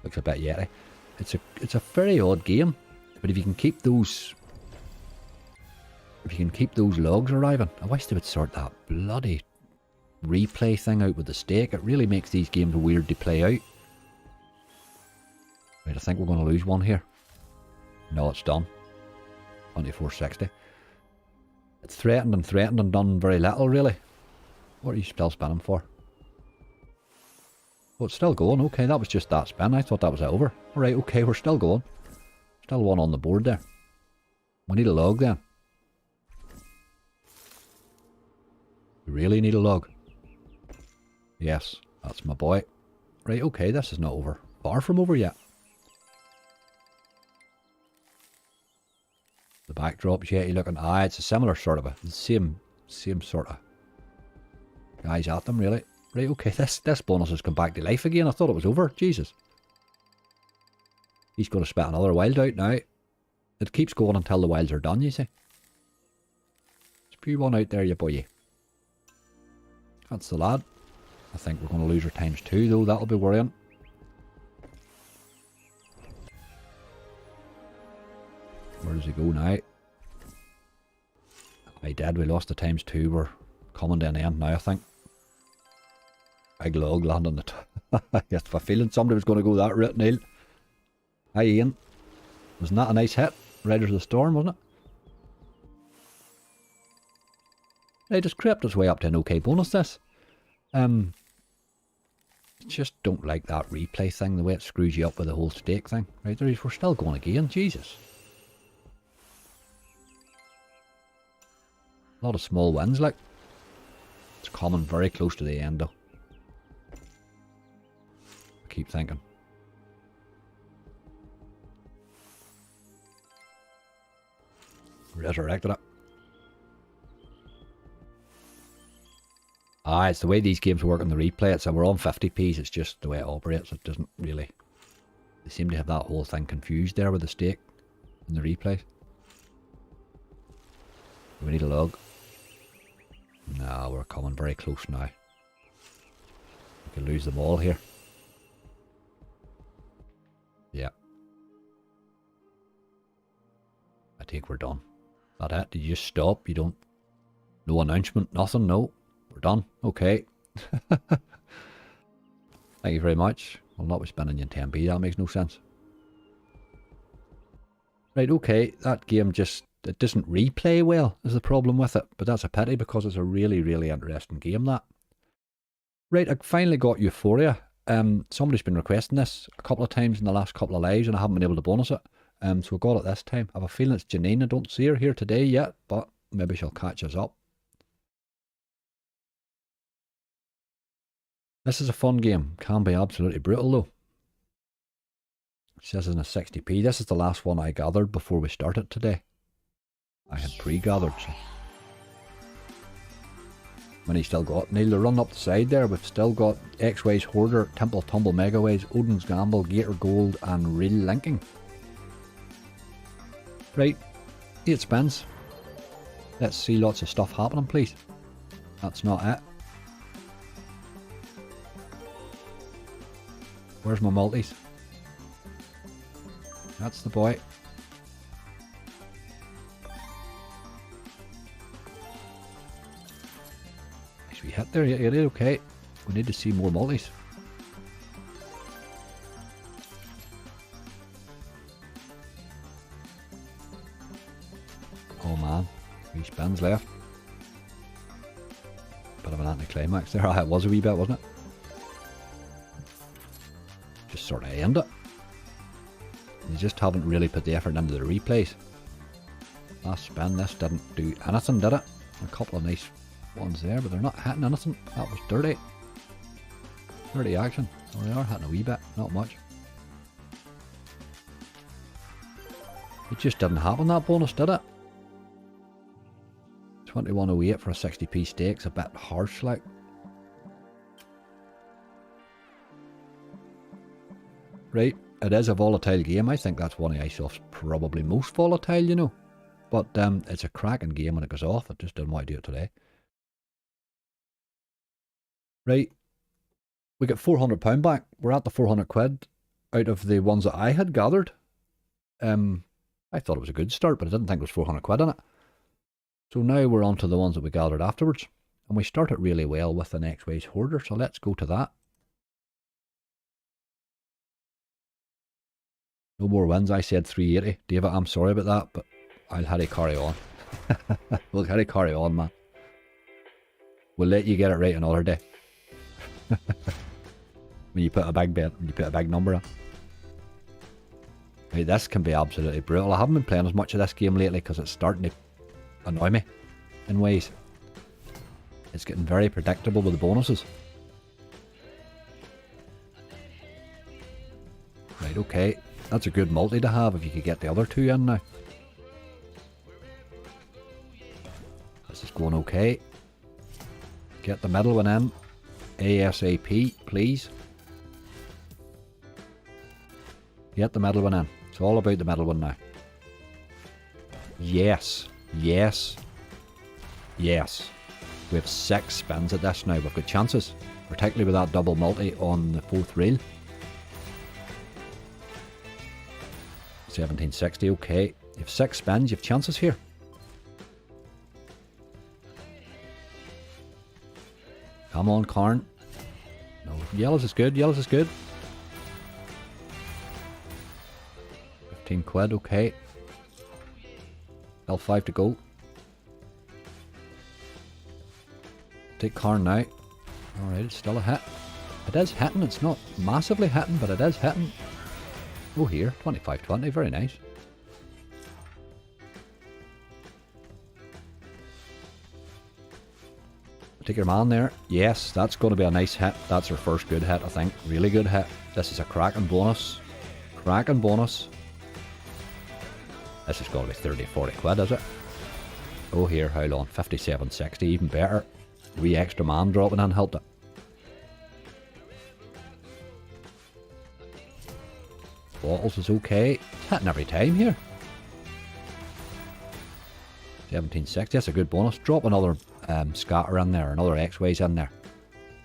Looks a bit yeti. It's a very odd game, but if you can keep those logs arriving, I wish they would sort that bloody replay thing out with the stake. It really makes these games weird to play out. Right, I think we're going to lose one here. No, it's done. 2460. It's threatened and done very little, really. What are you still spinning for? Oh, it's still going. Okay, that was just that spin. I thought that was over. Alright, okay, we're still going. Still one on the board there. We need a log then. We really need a log. Yes, that's my boy. Right, okay, this is not over. Far from over yet. The backdrop's yetty looking. Ah, it's a similar sort of same sort of guys at them, really. Right, okay, this bonus has come back to life again. I thought it was over. Jesus. He's going to spit another wild out now. It keeps going until the wilds are done, you see. Spew one out there, you boy. That's the lad. I think we're going to lose our times 2 though. That'll be worrying. Where does he go now? I did. We lost the times 2. We're coming to an end now, I think. Big log land on the top. Yes, if I feeling somebody was going to go that route, Neil. Hi, Ian. Wasn't that a nice hit? Riders of the Storm, wasn't it? It just crept its way up to an okay bonus, this. Just don't like that replay thing, the way it screws you up with the whole stake thing. Right, there we're still going again, Jesus. A lot of small wins, like. It's coming very close to the end, though. I keep thinking. Resurrected it. Ah, it's the way these games work in the replay. So we're on 50p's. It's just the way it operates. It doesn't really... They seem to have that whole thing confused there with the stake in the replay. Do we need a log? No, we're coming very close now. We could lose them all here. Yeah. I think we're done. That it? Did you just stop? You don't... No announcement? Nothing? No? We're done? Okay. Thank you very much. I'll not be spending you in 10p. That makes no sense. Right, okay. That game just... It doesn't replay well, is the problem with it. But that's a pity because it's a really, really interesting game, that. Right, I finally got Euphoria. Somebody's been requesting this a couple of times in the last couple of lives and I haven't been able to bonus it. So I got it this time. I have a feeling it's Janine. I don't see her here today yet, but maybe she'll catch us up. This is a fun game. Can be absolutely brutal though. It says it's in a 60p. This is the last one I gathered before we started today. I had pre-gathered. So. Many still got. Neil, they're running up the side there. We've still got X-Ways Hoarder, Temple Tumble Megaways, Odin's Gamble, Gator Gold, and Real Linking. Right, 8 spins. Let's see lots of stuff happening, please. That's not it. Where's my multis? That's the boy. Nice wee hit there, you did okay. We need to see more multis. Oh man, 3 spins left. Bit of an anticlimax there. It was a wee bit, wasn't it? Just sort of end it. They just haven't really put the effort into the replays. Last spin, this didn't do anything, did it? A couple of nice ones there, but they're not hitting anything. That was dirty. Dirty action. Well, they are hitting a wee bit, not much. It just didn't happen, that bonus, did it? 2108 for a 60p stake's a bit harsh, like. Right, it is a volatile game. I think that's one of iSoft's probably most volatile, you know. But it's a cracking game when it goes off. I just didn't want to do it today. Right, we get £400 back. We're at the 400 quid out of the ones that I had gathered. I thought it was a good start, but I didn't think there was 400 quid in it. So now we're on to the ones that we gathered afterwards. And we started really well with the X-Ways Hoarder, so let's go to that. No more wins, I said 380. David, I'm sorry about that, but I'll have to carry on. We'll have to carry on, man. We'll let you get it right another day. When you put a big bet, when you put a big number in. Right, this can be absolutely brutal. I haven't been playing as much of this game lately because it's starting to annoy me in ways. It's getting very predictable with the bonuses. Right, okay. That's a good multi to have if you could get the other 2 in now. This is going okay. Get the middle one in. ASAP, please. Get the middle one in. It's all about the middle one now. Yes. Yes. Yes. We have 6 spins at this now. We've got chances, particularly with that double multi on the 4th reel. 1760, okay. You have 6 spins, you have chances here. Come on, Karn. No, yellows is good, yellows is good. 15 quid, okay. L5 to go. Take Karn now. Alright, it's still a hit. It is hitting, it's not massively hitting, but it is hitting. Oh, here, 25.20, very nice. Take your man there. Yes, that's going to be a nice hit. That's our first good hit, I think. Really good hit. This is a cracking bonus. Cracking bonus. This is going to be 30, 40 quid, is it? Oh, here, how long? 57.60, even better. Wee extra man dropping in helped it. Bottles is okay. It's hitting every time here. 17.60, that's a good bonus. Drop another scatter in there, another X-Ways in there.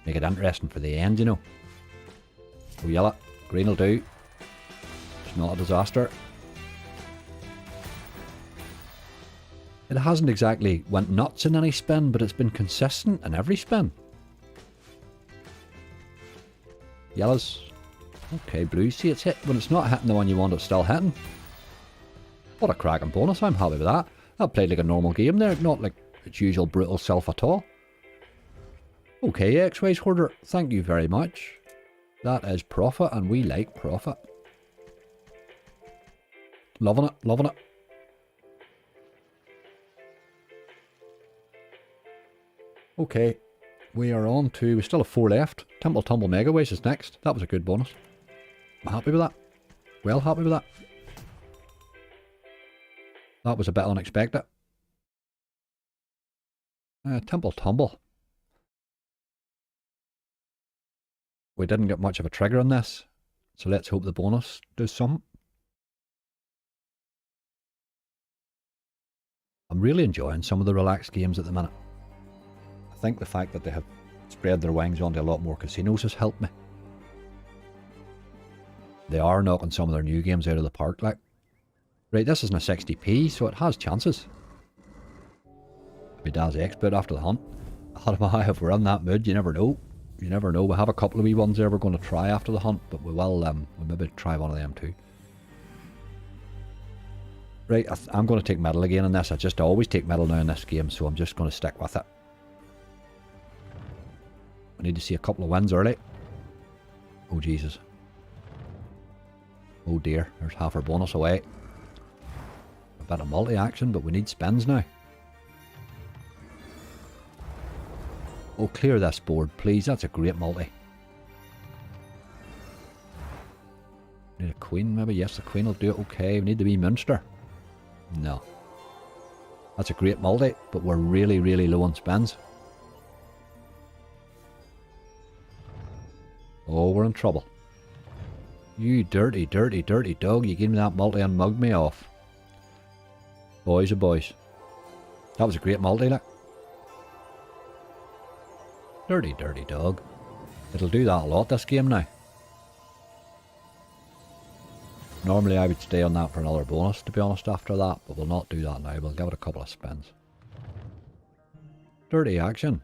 Make it interesting for the end, you know. Oh, yellow. Green will do. It's not a disaster. It hasn't exactly went nuts in any spin, but it's been consistent in every spin. Yellows. Okay, blue. See, it's hit. When it's not hitting the one you want, it's still hitting. What a cracking bonus. I'm happy with that. That played like a normal game there, not like its usual brutal self at all. Okay, X-Ways Hoarder, thank you very much. That is profit, and we like profit. Loving it, loving it. Okay, we are on to, we still have 4 left. Temple Tumble Megaways is next. That was a good bonus. I'm happy with that. Well happy with that. That was a bit unexpected. Temple Tumble. We didn't get much of a trigger on this, so let's hope the bonus does something. I'm really enjoying some of the relaxed games at the minute. I think the fact that they have spread their wings onto a lot more casinos has helped me. They are knocking some of their new games out of the park, like. Right, this isn't a 60p, so it has chances. Be Dad's expert after the hunt. If we're in that mood, you never know. You never know. We have a couple of wee ones there we're going to try after the hunt, but we will we'll maybe try one of them too. Right, I'm going to take metal again in this. I just always take metal now in this game, so I'm just going to stick with it. I need to see a couple of wins early. Oh, Jesus. Oh dear, there's half our bonus away. A bit of multi-action, but we need spins now. Oh, clear this board, please. That's a great multi. Need a queen, maybe? Yes, the queen will do it. Okay, we need the wee Munster. No. That's a great multi, but we're really, really low on spins. Oh, we're in trouble. You dirty, dirty, dirty dog. You gave me that multi and mugged me off. Boys are boys. That was a great multi, like. Dirty, dirty dog. It'll do that a lot, this game now. Normally I would stay on that for another bonus, to be honest, after that, but we'll not do that now. We'll give it a couple of spins. Dirty action.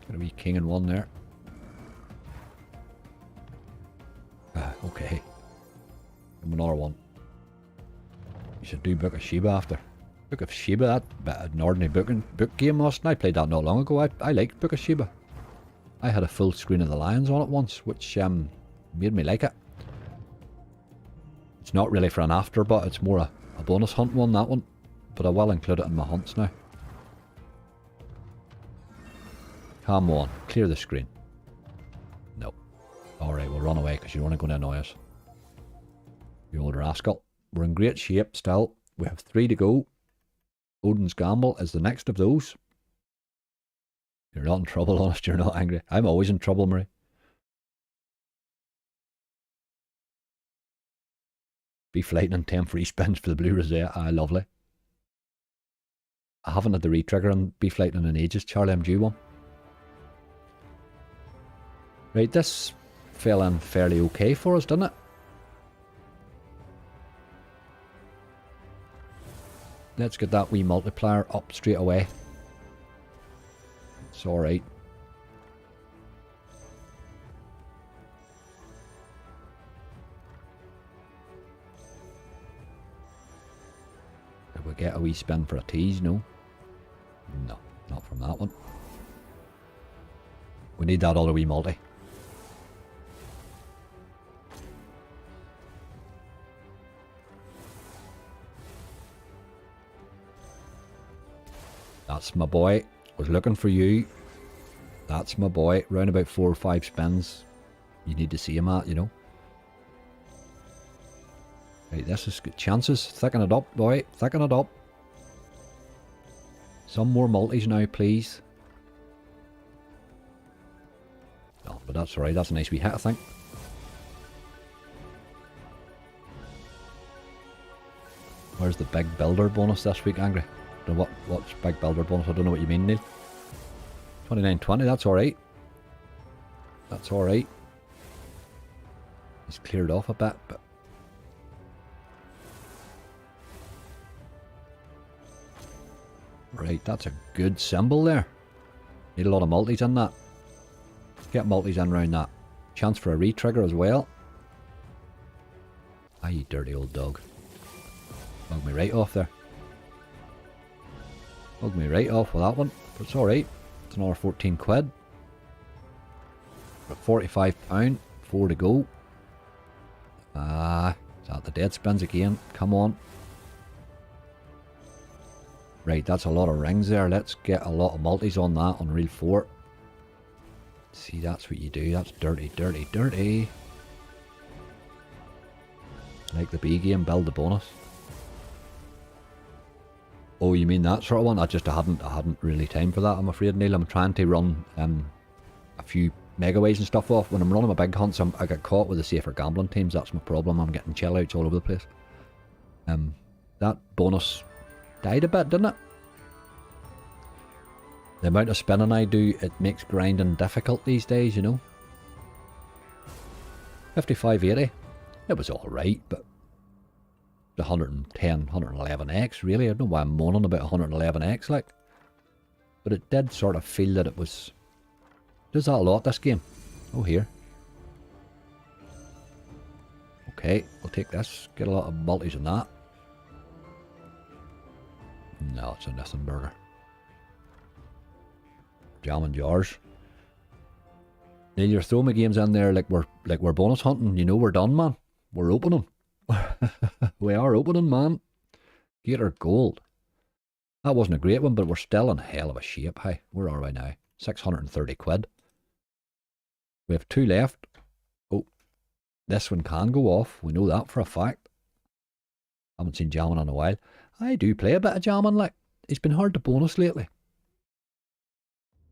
Got a wee king in one there. Okay. Another one. You should do Book of Sheba after. Book of Sheba, that an ordinary book game last night. I played that not long ago. I liked Book of Sheba. I had a full screen of the lions on it once, which made me like it. It's not really for an after, but it's more a bonus hunt one, that one. But I will include it in my hunts now. Come on, clear the screen. No. Alright, we'll run away because you're only going to annoy us. You old rascal. We're in great shape still. We have 3 to go. Odin's Gamble is the next of those. You're not in trouble, honest. You're not angry. I'm always in trouble, Marie. Beef Lightning, 10 free spins for the Blue Rosette. Ah, lovely. I haven't had the re-trigger on Beef Lightning in ages. Charlie, I'm due one. Right, this fell in fairly okay for us, didn't it? Let's get that wee multiplier up straight away. It's alright. Did we get a wee spin for a tease? No. No, not from that one. We need that other wee multi. That's my boy. Was looking for you. That's my boy. Round about 4 or 5 spins. You need to see him at, you know. Right, this is good chances. Thicken it up, boy. Thicken it up. Some more multis now, please. No, but that's alright. That's a nice wee hit, I think. Where's the big builder bonus this week, Angry? What's big builder bonus? I don't know what you mean, Neil. 29.20, that's alright. That's alright. It's cleared off a bit, but... Right, that's a good symbol there. Need a lot of multis in that. Get multis in around that. Chance for a re-trigger as well. Ah, you dirty old dog. Bug me right off there. Bug me right off with that one. But it's alright. It's another 14 quid. Got £45. 4 to go. Ah, is that the dead spins again? Come on. Right, that's a lot of rings there. Let's get a lot of multis on that on reel 4. See, that's what you do. That's dirty, dirty, dirty. Like the B game, build the bonus. Oh, you mean that sort of one? I hadn't really time for that, I'm afraid, Neil. I'm trying to run a few megaways and stuff off. When I'm running my big hunts, I get caught with the safer gambling teams. That's my problem. I'm getting chill outs all over the place. That bonus died a bit, didn't it? The amount of spinning I do, it makes grinding difficult these days, you know. 55.80. It was alright, but the 110, 111x, really. I don't know why I'm moaning about 111x, like. But it did sort of feel that it was... Does that a lot, this game. Oh, here. Okay, we'll take this. Get a lot of multis in that. No, it's a nothing burger. Jam and jars. Neil, you're throwing my games in there like we're bonus hunting. You know we're done, man. We're opening. We are opening, man. Gator gold. That wasn't a great one, but we're still in hell of a shape. Hey, where are we now? 630 quid. We have 2 left. Oh, this one can go off. We know that for a fact. Haven't seen jamming in a while. I do play a bit of jamming, like. He's been hard to bonus lately.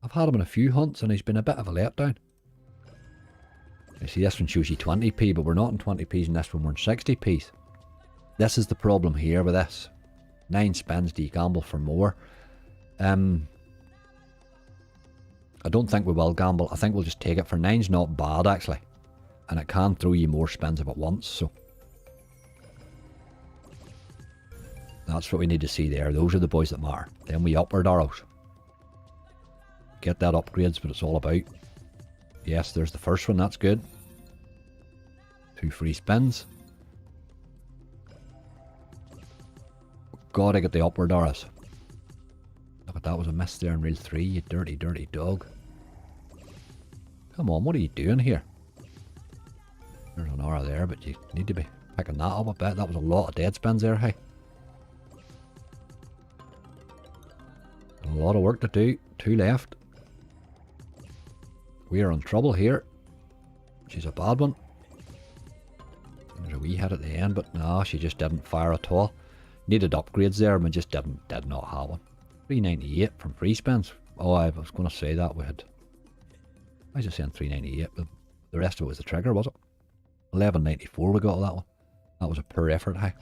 I've had him in a few hunts and he's been a bit of a letdown. You see, this one shows you 20p, but we're not in 20p's, and this one we're in 60p's. This is the problem here with this. 9 spins, do you gamble for more? I don't think we will gamble. I think we'll just take it. For 9's not bad, actually. And it can throw you more spins if it wants, so... That's what we need to see there. Those are the boys that matter. Then we upward arrows. Get that upgrades, what it's all about. Yes, there's the first one. That's good. 2 free spins. Gotta get the upward arrows. Look at that, was a miss there in reel 3, you dirty, dirty dog. Come on, what are you doing here? There's an arrow there, but you need to be picking that up a bit. That was a lot of dead spins there, hey. A lot of work to do. 2 left. We are in trouble here. She's a bad one. There's a wee hit at the end, but no, she just didn't fire at all. Needed upgrades there, and we just did not have one. 398 from free spins. Oh, I was going to say that we had... I was just saying 398, but the rest of it was the trigger, was it? 1194 we got that one. That was a poor effort, hey?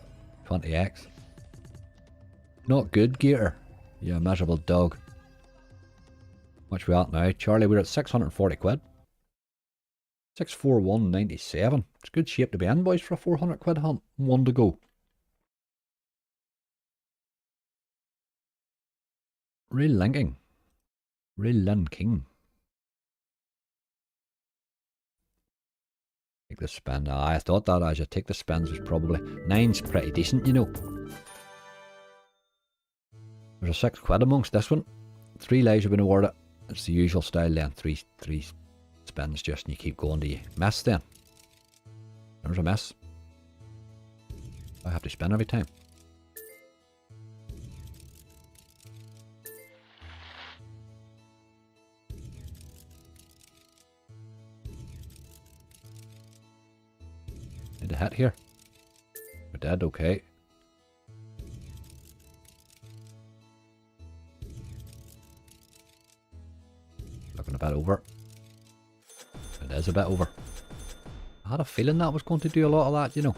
20x. Not good, Gator. You miserable dog. Much we at now? Charlie, we're at 640 quid. 641.97. It's good shape to be in, boys, for a 400 quid hunt. One to go. Real linking. Real linking. Take the spin. I thought that as you take the spins was probably... 9's pretty decent, you know. There's a 6 quid amongst this one. 3 lives have been awarded. It's the usual style then. Three spins just and you keep going to you miss then. There's a miss. I have to spin every time. Need a hit here. We're dead, okay. Looking a bit over. It is a bit over. I had a feeling that was going to do a lot of that, you know.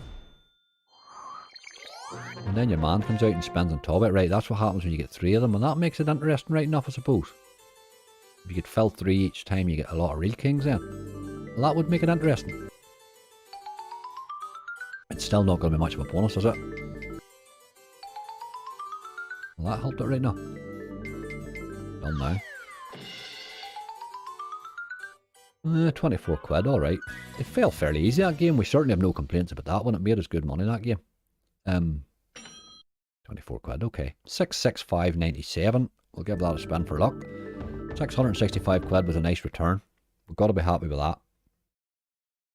And then your man comes out and spins on top of it. Right, that's what happens when you get 3 of them. And that makes it interesting right enough, I suppose. If you get fill 3 each time, you get a lot of real kings then. Well, that would make it interesting. It's still not going to be much of a bonus, is it? Well, that helped it right now. Done now. 24 quid, alright. It fell fairly easy, that game. We certainly have no complaints about that one. It made us good money, that game. 24 quid, okay. 665.97. We'll give that a spin for luck. 665 quid with a nice return. We've got to be happy with that.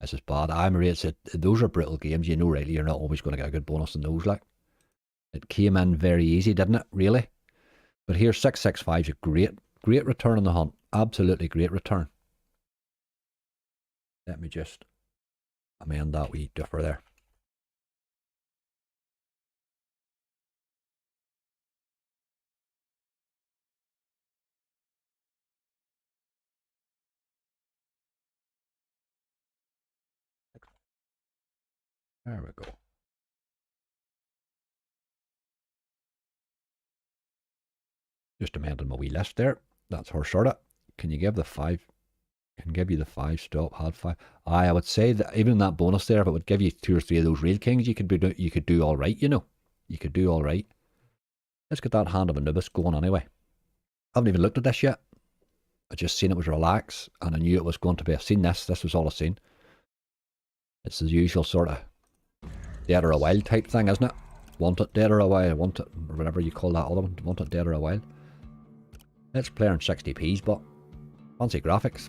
This is bad. I'm afraid those are brutal games. You know rightly you're not always going to get a good bonus in those, like. It came in very easy, didn't it? Really? But here, 665 is a great return on the hunt. Absolutely great return. Let me just amend that wee differ there. There we go. Just amending my wee list there. That's her sorted. Can you give the 5? Can give you the 5 stop, had 5. I would say that even that bonus there, if it would give you 2 or 3 of those real kings, you could do all right, you know. You could do all right. Let's get that Hand of Anubis going anyway. I haven't even looked at this yet. I just seen it was relax, and I knew it was going to be. I've seen this. This was all I've seen. It's the usual sort of dead or a while type thing, isn't it? Want it dead or a while, want it, or whatever you call that other one. Want it dead or a while. Let's play on 60p's, but fancy graphics.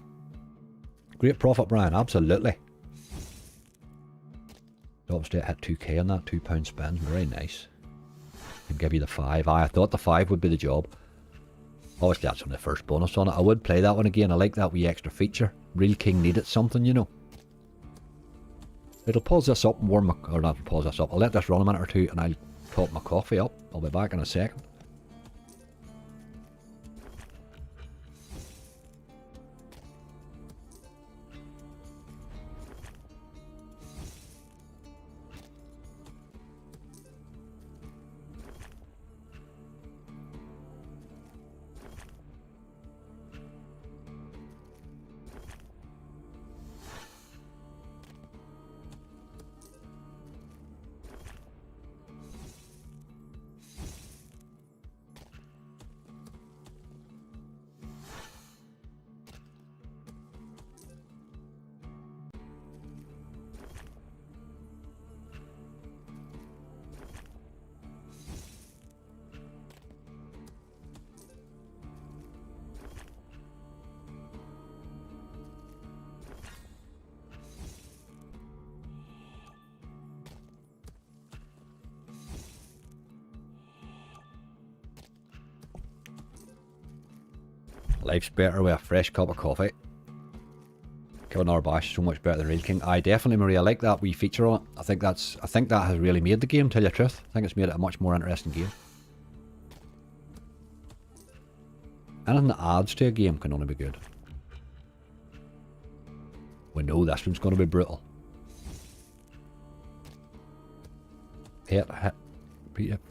Great profit, Brian, absolutely. Obviously, I hit 2k on that, £2 spins, very nice. Can give you the 5. I thought the 5 would be the job. Obviously, that's on the first bonus on it. I would play that one again. I like that wee extra feature. Real King needed something, you know. It'll pause this up and warm my... Or not pause this up. I'll let this run a minute or two and I'll top my coffee up. I'll be back in a second. Life's better with a fresh cup of coffee. Kevin Arbash so much better than Real King. I definitely, Maria, like that wee feature on it. I think that has really made the game, tell you the truth. I think it's made it a much more interesting game. Anything that adds to a game can only be good. We know this one's going to be brutal. hit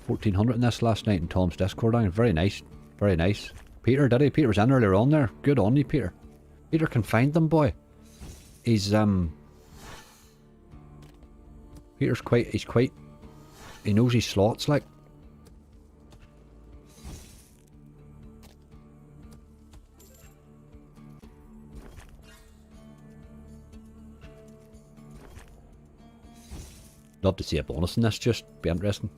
1400 in this last night in Tom's Discord. Very nice. Very nice. Peter did he? Peter was in earlier on there. Good on you, Peter. Peter can find them, boy. He's Peter's quite he knows his slots like. Love to see a bonus in this, just be interesting.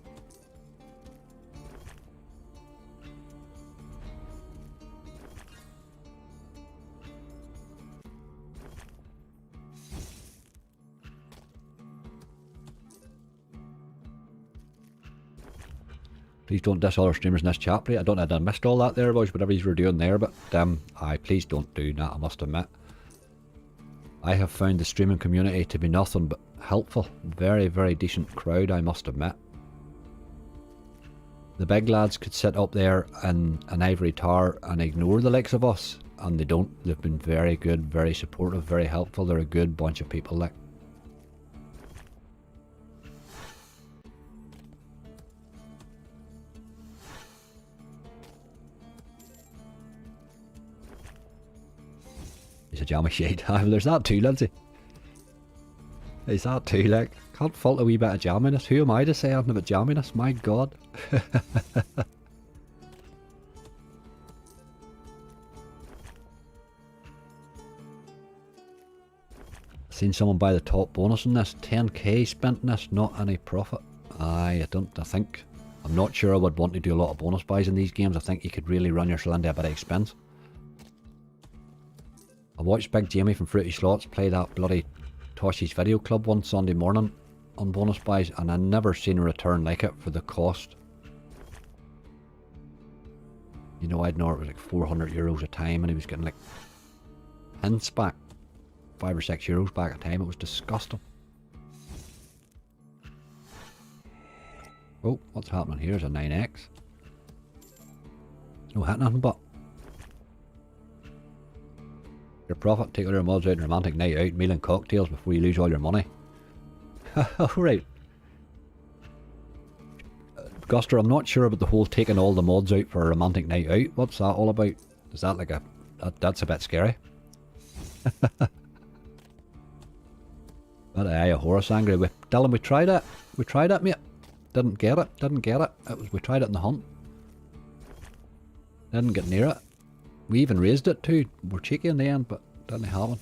Please don't diss other streamers in this chat, please. I don't know if I missed all that there, boys, whatever you were doing there, but please don't do that, I must admit. I have found the streaming community to be nothing but helpful. Very, very decent crowd, I must admit. The big lads could sit up there in an ivory tower and ignore the likes of us, and they don't. They've been very good, very supportive, very helpful. They're a good bunch of people, like. He's a jammy shade. There's that too, Lindsay. Is that too, like? Can't fault a wee bit of jamminess. Who am I to say anything about jamminess? My God. Seen someone buy the top bonus in this. 10k spent in this, not any profit. I'm not sure I would want to do a lot of bonus buys in these games. I think you could really run yourself into a bit of expense. I watched Big Jamie from Fruity Slots play that bloody Toshi's Video Club one Sunday morning on bonus buys, and I never seen a return like it for the cost. You know, I'd know it was like 400 euros a time, and he was getting like hints back, 5 or 6 euros back a time. It was disgusting. Oh, what's happening here is a 9x. No hit nothing but. Your profit, take all your mods out and romantic night out, meal and cocktails before you lose all your money. Alright. Guster, I'm not sure about the whole taking all the mods out for a romantic night out. What's that all about? Is that like that's a bit scary. But aye, a Horus angry. Dylan, we tried it. We tried it, mate. Didn't get it. We tried it in the hunt. Didn't get near it. We even raised it too. We're cheeky in the end, but didn't happen.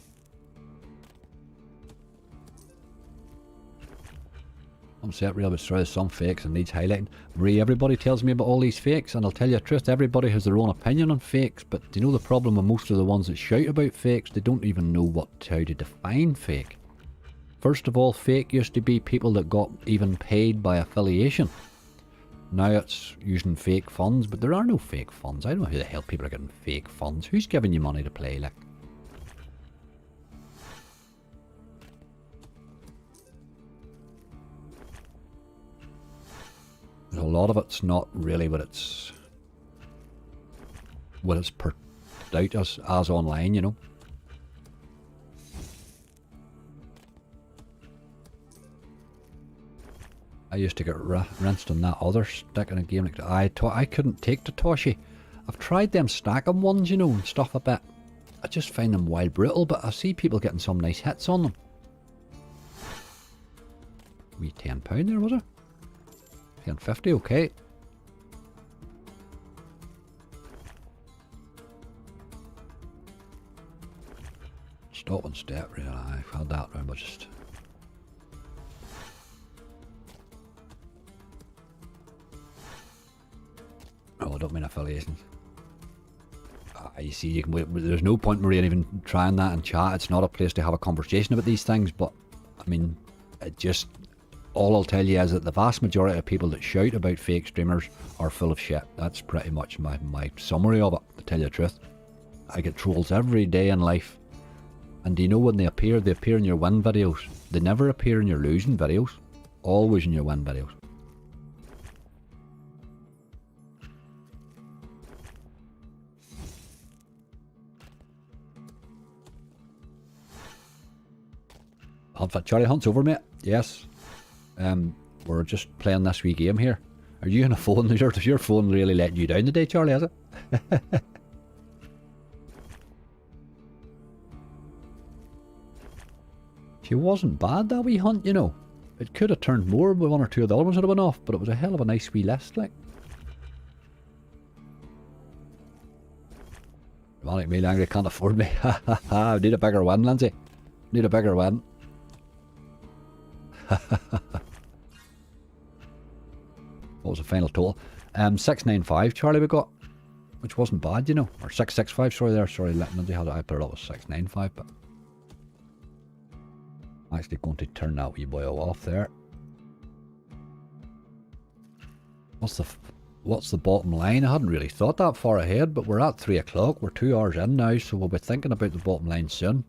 I'm set real, but there's some fakes and needs highlighting. Marie, everybody tells me about all these fakes, and I'll tell you the truth, everybody has their own opinion on fakes, but do you know the problem with most of the ones that shout about fakes? They don't even know how to define fake. First of all, fake used to be people that got even paid by affiliation. Now it's using fake funds, but there are no fake funds. I don't know who the hell people are getting fake funds. Who's giving you money to play, like? A lot of it's not really what it's put out as online, you know. I used to get rinsed on that other stick in a game like that. I couldn't take the Toshi. I've tried them stacking ones, you know, and stuff a bit. I just find them wild brutal, but I see people getting some nice hits on them. Wee £10 there, was it? £10.50, okay. Stop and step, really. I've had that round, but just... Oh, I don't mean affiliations. You see, there's no point, Maria, even trying that in chat. It's not a place to have a conversation about these things, but, I mean, all I'll tell you is that the vast majority of people that shout about fake streamers are full of shit. That's pretty much my summary of it, to tell you the truth. I get trolls every day in life. And do you know when they appear in your win videos. They never appear in your losing videos. Always in your win videos. Charlie Hunt's over, mate. Yes. We're just playing this wee game here. Are you on a phone? Is your phone really letting you down today, Charlie, has it? She wasn't bad, that wee hunt, you know. It could have turned more, but one or two of the other ones would have been off, but it was a hell of a nice wee list, like. Ironic me, Angry can't afford me. Ha ha ha, I need a bigger win, Lindsay. Need a bigger win. What was the final total? 695, Charlie, we got. Which wasn't bad, you know. Or 665, sorry there. Sorry, Lindsay had it. I put it up as 695, but I'm actually going to turn that wee boy off there. What's the bottom line? I hadn't really thought that far ahead, but we're at 3 o'clock. We're 2 hours in now, so we'll be thinking about the bottom line soon.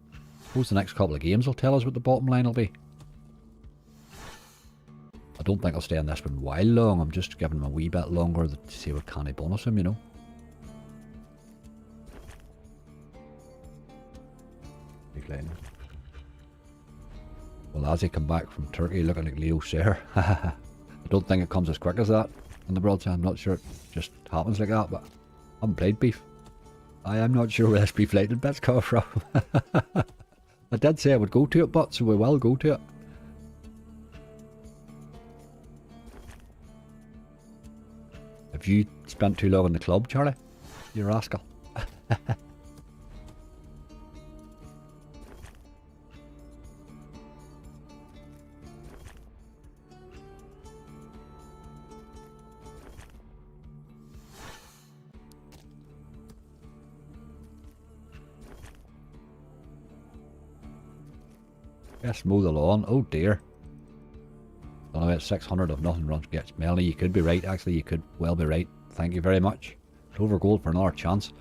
Suppose the next couple of games will tell us what the bottom line will be. I don't think I'll stay on this one while long. I'm just giving him a wee bit longer to see what can I bonus him, you know. Well, as he come back from Turkey looking like Leo Sayer. I don't think it comes as quick as that in the broadside. I'm not sure it just happens like that, but I haven't played beef. I am not sure where this beef lightning bit's come from. I did say I would go to it, but so we will go to it. Have you spent too long in the club, Charlie? You rascal. Yes, mow the lawn. Oh dear. Don't know about 600 of nothing runs gets. Melanie, you could be right. Actually, you could well be right. Thank you very much. Clover Gold for another chance.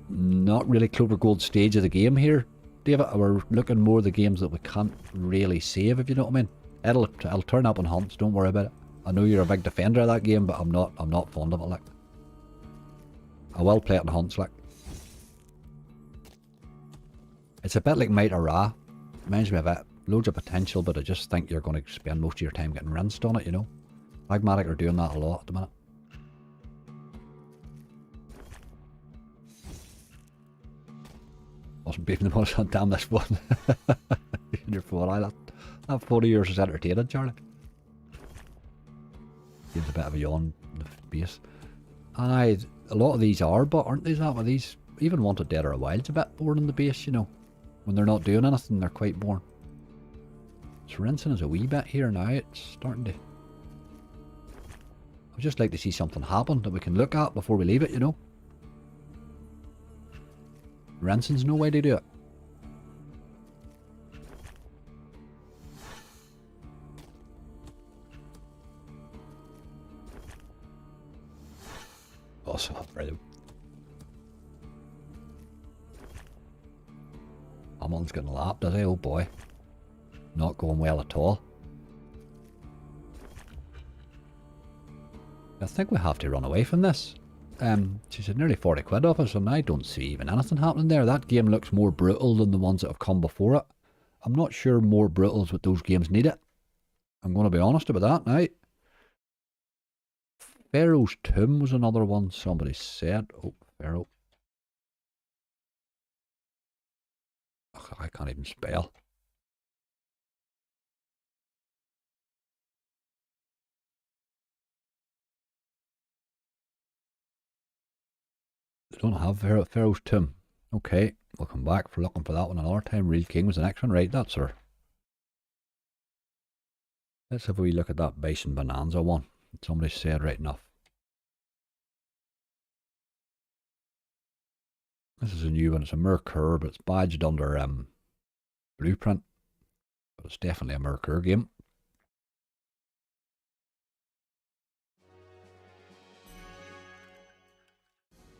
Not really Clover Gold stage of the game here, David. We're looking more the games that we can't really save, if you know what I mean. I'll turn up on hunts. Don't worry about it. I know you're a big defender of that game, but I'm not fond of it. Like, I will play it in hunts. Like, it's a bit like Might or Ra. Reminds me of it. Loads of potential, but I just think you're going to spend most of your time getting rinsed on it, you know. Pragmatic are doing that a lot at the minute. Wasn't beating the most on damn this one. Your phone, that 40 years is entertaining, Charlie. Gives a bit of a yawn in the base. A lot of these are, but aren't these that with these? Even Wanted Dead or a Wild's a bit boring in the base, you know. When they're not doing anything, they're quite boring. It's rinsing us a wee bit here now. It's starting to... I'd just like to see something happen that we can look at before we leave it, you know. Rinsing's no way to do it. Awesome, brilliant. Hamilton's getting lapped, does he? Oh boy. Not going well at all. I think we have to run away from this. She said nearly 40 quid off us, and I don't see even anything happening there. That game looks more brutal than the ones that have come before it. I'm not sure more brutal is what those games need it. I'm going to be honest about that now. Pharaoh's Tomb was another one somebody said. Oh, Pharaoh. Ugh, I can't even spell. They don't have Pharaoh's Tomb. Okay, we'll come back for looking for that one another time. Real King was the next one, right? That's her. Let's have a wee look at that Bison Bonanza one. Somebody said right enough. This is a new one. It's a Mercur, but it's badged under Blueprint. But it's definitely a Mercur game.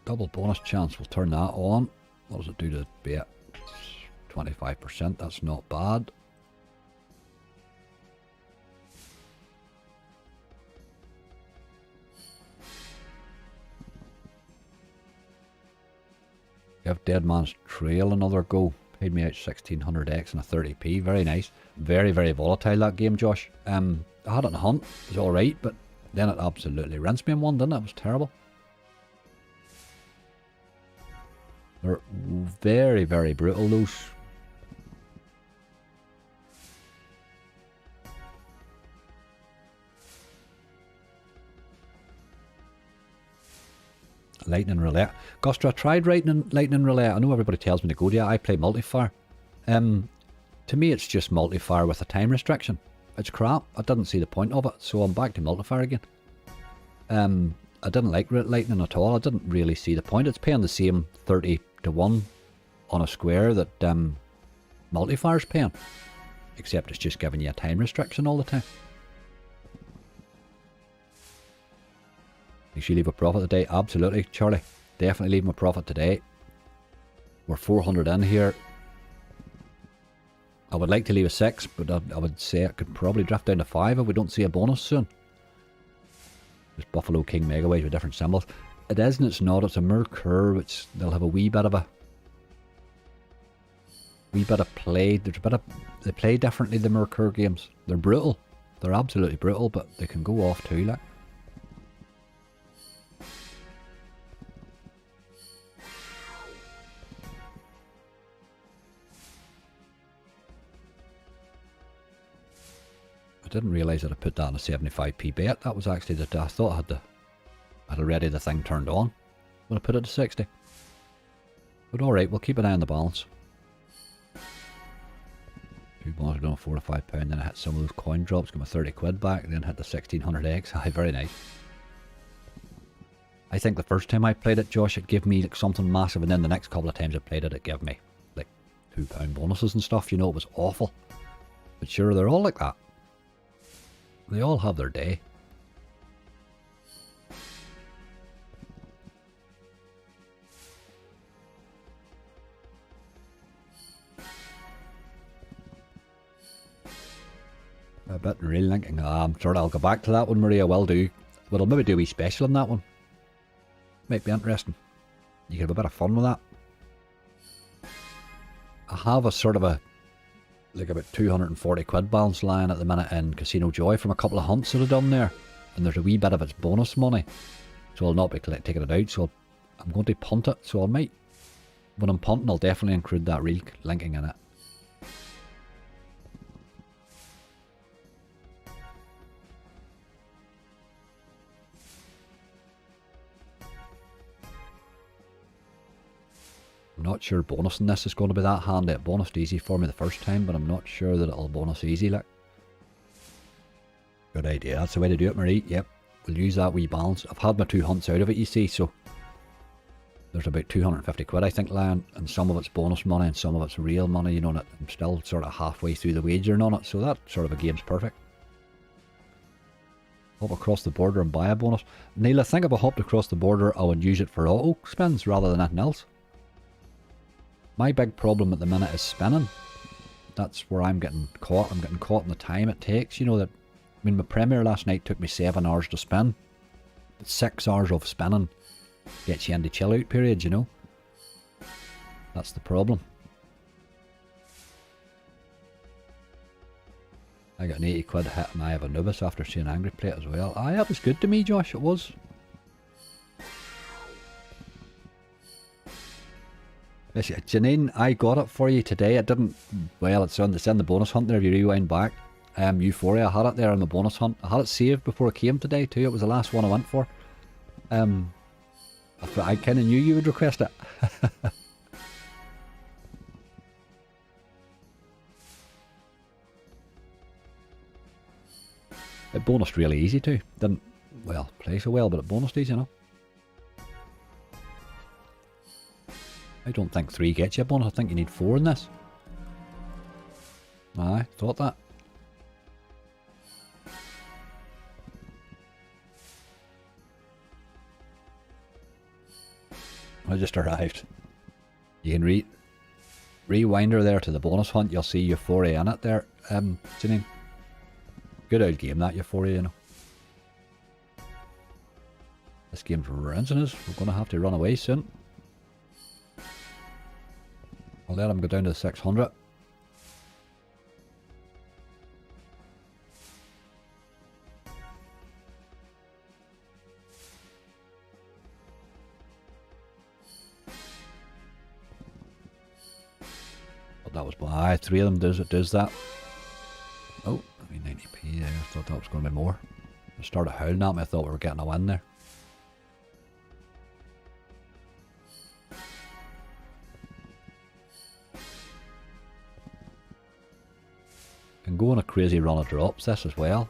Double bonus chance, we'll turn that on. What does it do to the bet? 25%, that's not bad. Give Dead Man's Trail another go. Paid me out 1600x and a 30p. Very nice. Very, very volatile that game, Josh. I I had it in a hunt. It was alright, but then it absolutely rinsed me in one, didn't it? It was terrible. They're very, very brutal, those. Lightning Roulette. Gostra, I tried Lightning Roulette. I know everybody tells me to go to it. I play multi-fire. To me, it's just multi-fire with a time restriction. It's crap. I didn't see the point of it, so I'm back to multi-fire again. I didn't like Lightning at all. I didn't really see the point. It's paying the same 30 to 1 on a square that multi-fire's paying. Except it's just giving you a time restriction all the time. You should leave a profit today. Absolutely, Charlie. Definitely leaving a profit today. We're 400 in here. I would like to leave a 6, but I would say it could probably drift down to 5 if we don't see a bonus soon. There's Buffalo King Megaways with different symbols. It is and it's not. It's a mirror curve. They'll have a wee bit of play. There's a bit of, they play differently, the mirror curve games. They're brutal. They're absolutely brutal, but they can go off too, like. I didn't realise that I put that on a 75p bet. That was actually the, I thought I had already the thing turned on when I put it to 60. But alright, we'll keep an eye on the balance. 2 bonus, I don't know, £4 to £5, then I hit some of those coin drops, got my 30 quid back, then hit the 1600x. Aye, very nice. I think the first time I played it, Josh, it gave me like something massive, and then the next couple of times I played it, it gave me like £2 bonuses and stuff, you know, it was awful. But sure, they're all like that. They all have their day. A bit real linking. I'm sure I'll go back to that one, Maria. Will do. But I'll maybe do a wee special on that one. Might be interesting. You can have a bit of fun with that. I have a sort of a like about 240 quid balance lying at the minute in Casino Joy from a couple of hunts that I've done there, and there's a wee bit of its bonus money, so I'll not be taking it out, so I'm going to punt it. So I might, when I'm punting, I'll definitely include that reel linking in it. I'm not sure bonusing this is going to be that handy. It bonused easy for me the first time, but I'm not sure that it'll bonus easy, like. Good idea. That's the way to do it, Marie. Yep. We'll use that wee balance. I've had my 2 hunts out of it, you see, so there's about 250 quid, I think, lying, and some of it's bonus money and some of it's real money, you know, and I'm still sort of halfway through the wagering on it, so that sort of a game's perfect. Hop across the border and buy a bonus. Neil, I think if I hopped across the border, I would use it for auto spins rather than anything else. My big problem at the minute is spinning. That's where I'm getting caught. I'm getting caught in the time it takes. You know that. I mean, my Premier last night took me 7 hours to spin. But 6 hours of spinning gets you into chill out periods, you know. That's the problem. I got an 80 quid hit and I have Anubis after seeing Angry Plate as well. Aye, that was good to me, Josh. It was. Janine, I got it for you today. It didn't, well, it's in the bonus hunt there if you rewind back. Euphoria, I had it there in the bonus hunt. I had it saved before it came today too. It was the last one I went for. I kind of knew you would request it. It bonused really easy too. Didn't, well, play so well, but it bonused easy, you know. I don't think 3 gets you a bonus. I think you need 4 in this. Aye, thought that. I just arrived. You can rewind her there to the bonus hunt. You'll see Euphoria in it there. Janine. Good old game, that Euphoria, you know. This game's rinsing us. We're going to have to run away soon. I'll let him go down to the 600. But that was, aye, 3 of them does that. Oh, I mean 90p there. I thought that was going to be more. I started howling at me. I thought we were getting a win there. Can go on a crazy run of drops this as well.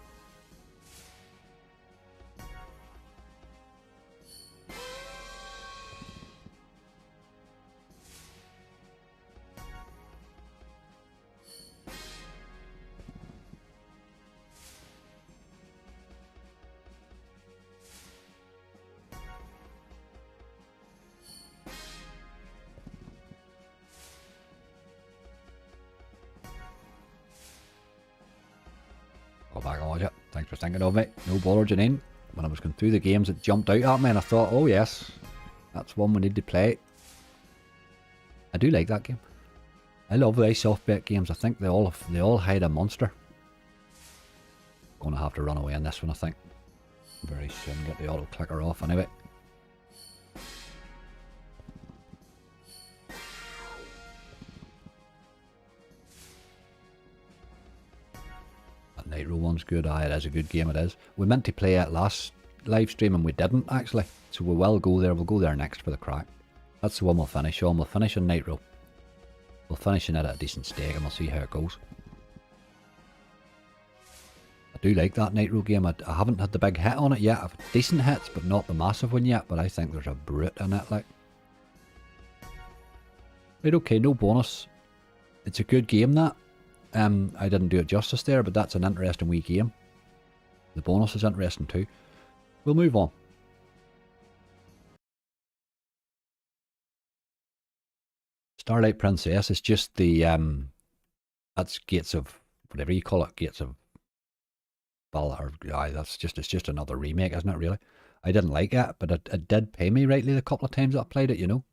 Go back and watch it. Thanks for thinking of me. No bother, Janine. When I was going through the games, it jumped out at me and I thought, oh yes, that's one we need to play. I do like that game. I love very soft bet games. I think they all hide a monster. Gonna have to run away on this one, I think. Very soon, get the auto clicker off anyway. That Nitro one's good. Aye, it is a good game, it is. We meant to play it last live stream and we didn't actually. So we will go there. We'll go there next for the crack. That's the one we'll finish on. We'll finish on Nitro. We'll finish in it at a decent stake and we'll see how it goes. I do like that Nitro game. I haven't had the big hit on it yet. I've had decent hits, but not the massive one yet. But I think there's a brute in it, like. Right, okay, no bonus. It's a good game, that. I didn't do it justice there, but that's an interesting wee game. The bonus is interesting too. We'll move on. Starlight Princess is just the, that's Gates of, whatever you call it, Gates of Valhalla. It's just another remake, isn't it, really? I didn't like it, but it did pay me rightly the couple of times that I played it, you know.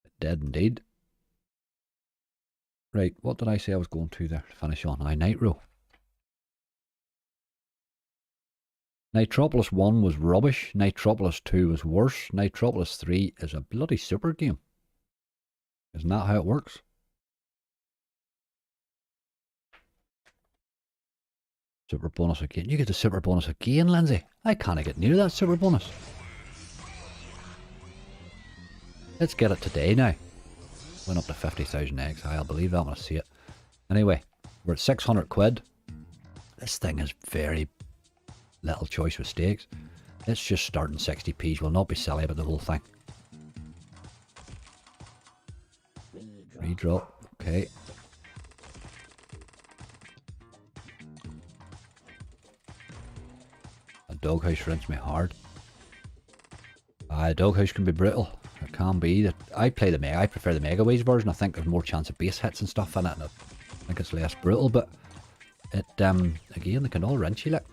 It did indeed. Right, what did I say I was going to there to finish on? Nitro. Nitropolis 1 was rubbish. Nitropolis 2 was worse. Nitropolis 3 is a bloody super game. Isn't that how it works? Super bonus again. You get the super bonus again, Lindsay. I can't get near that super bonus. Let's get it today now. Went up to 50,000 eggs. I'll believe that when I see it. Anyway, we're at 600 quid. This thing has very little choice with stakes. Let's just start in 60p's. We'll not be silly about the whole thing. Redrop. Okay. A doghouse rinsed me hard. A doghouse can be brutal. It can be. That I prefer the Mega Waves version. I think there's more chance of base hits and stuff in it, and I think it's less brutal. But it again, they can all rinse you like.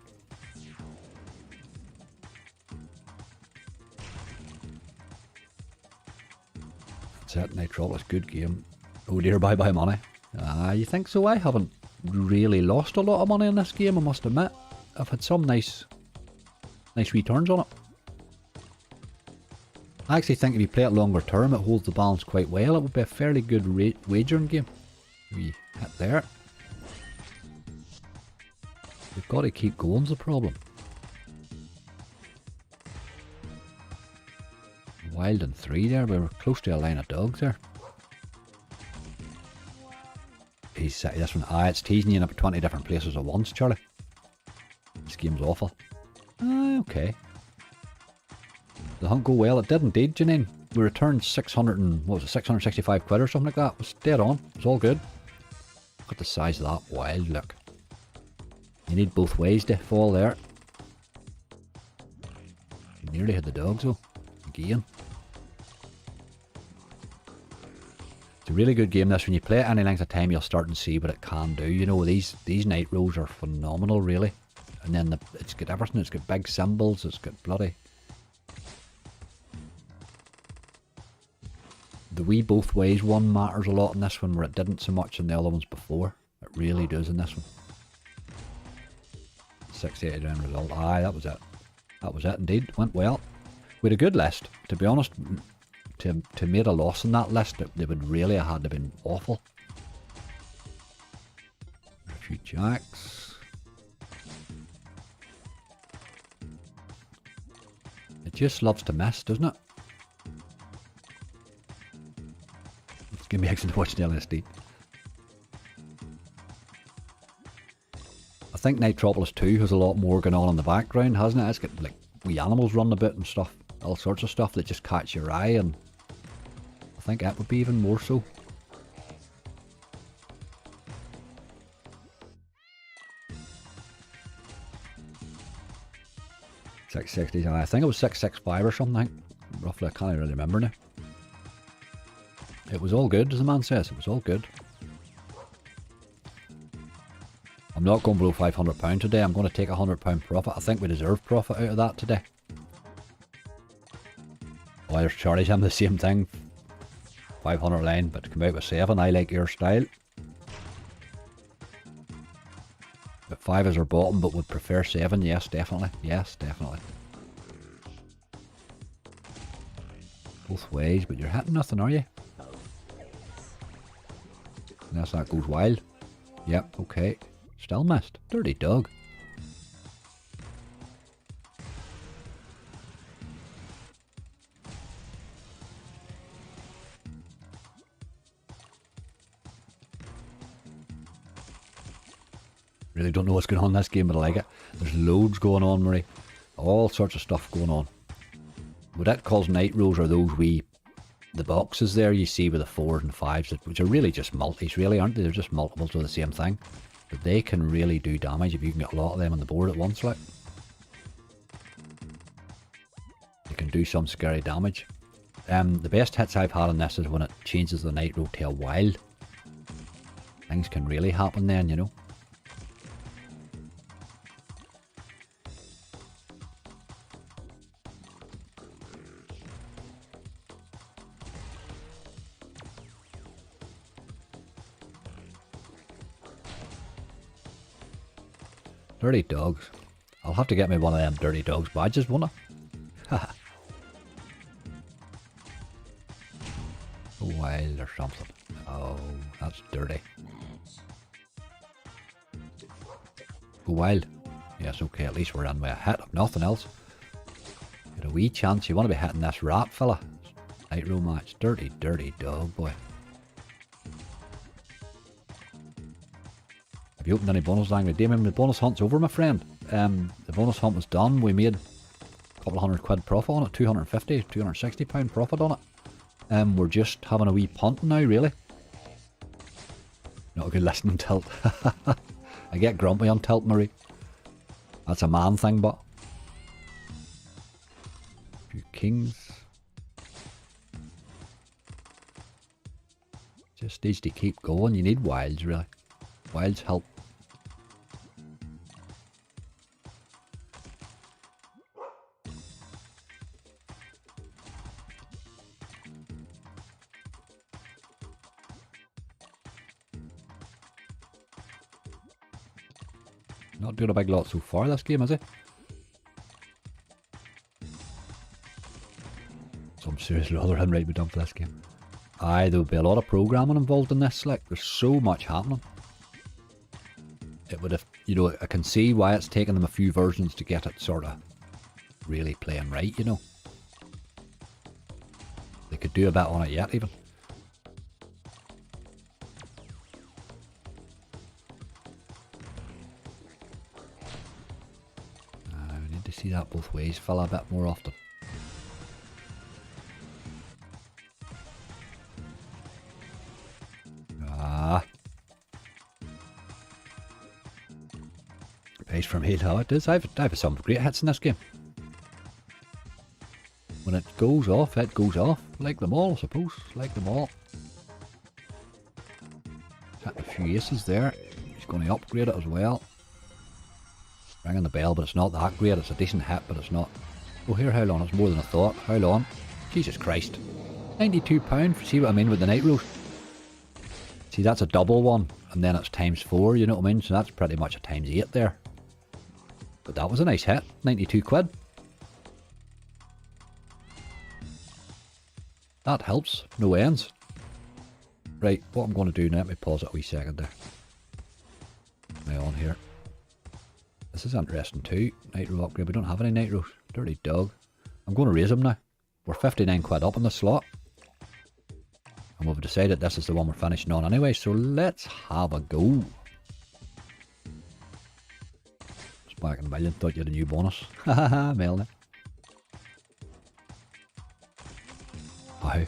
That's it. Nitropolis, good game. Oh dear, bye bye money. You think so? I haven't really lost a lot of money in this game, I must admit. I've had some nice returns on it. I actually think if you play it longer term, it holds the balance quite well. It would be a fairly good wagering game. We hit there. We've got to keep going's the problem. Wild and 3 there, we were close to a line of dogs there. This one, it's teasing you in about 20 different places at once, Charlie. This game's awful. Okay. The hunt go well. It did indeed, Janine. We returned 665 quid or something like that. It was dead on. It was all good. Look at the size of that wild, look. You need both ways to fall there. You nearly had the dogs though. Again. It's a really good game this. When you play it any length of time, you'll start and see what it can do. You know, these Nitros are phenomenal, really. And then it's got everything. It's got big symbols. It's got bloody... The wee both ways one matters a lot in this one, where it didn't so much in the other ones before. It really does in this one. 68 round result. That was it. That was it indeed. Went well. We had a good list, to be honest. to make a loss in that list, they would really have had to been awful. A few jacks. It just loves to miss, doesn't it? Let's give me extra to watch the LSD. I think Nitropolis 2 has a lot more going on in the background, hasn't it? It's got like wee animals running about and stuff. All sorts of stuff that just catch your eye, and I think that would be even more so. $6.60, I think it was $6.65 or something. Roughly, I can't really remember now. It was all good, as the man says. It was all good. I'm not going below £500 today. I'm going to take £100 profit. I think we deserve profit out of that today. Oh, there's Charlie's him, the same thing. 500 line, but to come out with 7. I like your style. But 5 is our bottom, but would prefer 7. Yes, definitely. Yes, definitely. Both ways, but you're hitting nothing, are you? Unless that goes wild. Yep, okay. Still missed. Dirty dog. Really don't know what's going on in this game, but I like it. There's loads going on, Marie. All sorts of stuff going on. What that calls night rolls are those the boxes there you see with the 4s and 5s, which are really just multis, really, aren't they? They're just multiples of the same thing. But they can really do damage if you can get a lot of them on the board at once, like. They can do some scary damage. The best hits I've had on this is when it changes the night roll to a wild. Things can really happen then, you know. Dirty dogs. I'll have to get me one of them dirty dogs badges, won't I? Go wild or something. Oh, that's dirty. Go wild. Yes, okay, at least we're in with a hit, if nothing else. Get a wee chance. You want to be hitting this rat fella. Night roll match. Dirty, dirty dog, boy. Have you opened any bonus angry? Damien, the bonus hunt's over, my friend. The bonus hunt was done. We made a couple of £100 profit on it. £250, £260 profit on it. We're just having a wee punt now, really. Not a good listening tilt. I get grumpy on tilt, Marie. That's a man thing, but. A few kings. Just needs to keep going. You need wilds, really. Wilds help. Not doing a big lot so far this game, is it? Some serious other hand right be done for this game. Aye, there would be a lot of programming involved in this, like, there's so much happening. It would have, you know, I can see why it's taken them a few versions to get it sort of really playing right, you know. They could do a bit on it yet, even. We need to see that both ways, fella, a bit more often. Pays for me how it is. I've had some great hits in this game. When it goes off, it goes off. Like them all, I suppose. Like them all. Got a few aces there. He's going to upgrade it as well. Ringing the bell, but it's not that great. It's a decent hit, but it's not. Oh, here, how long? It's more than I thought. How long? Jesus Christ. £92. See what I mean with the night rolls? See, that's a double one, and then it's times 4, you know what I mean? So that's pretty much a times 8 there. But that was a nice hit. 92 quid. That helps. No ends. Right, what I'm going to do now, let me pause it a wee second there. Am I on here? This is interesting too. Nitro upgrade. We don't have any nitros. Dirty dog. I'm going to raise them now. We're 59 quid up in the slot. And we've decided this is the one we're finishing on anyway, so let's have a go. It's back in a million. Thought you had a new bonus. Hahaha, Melanie. Wow.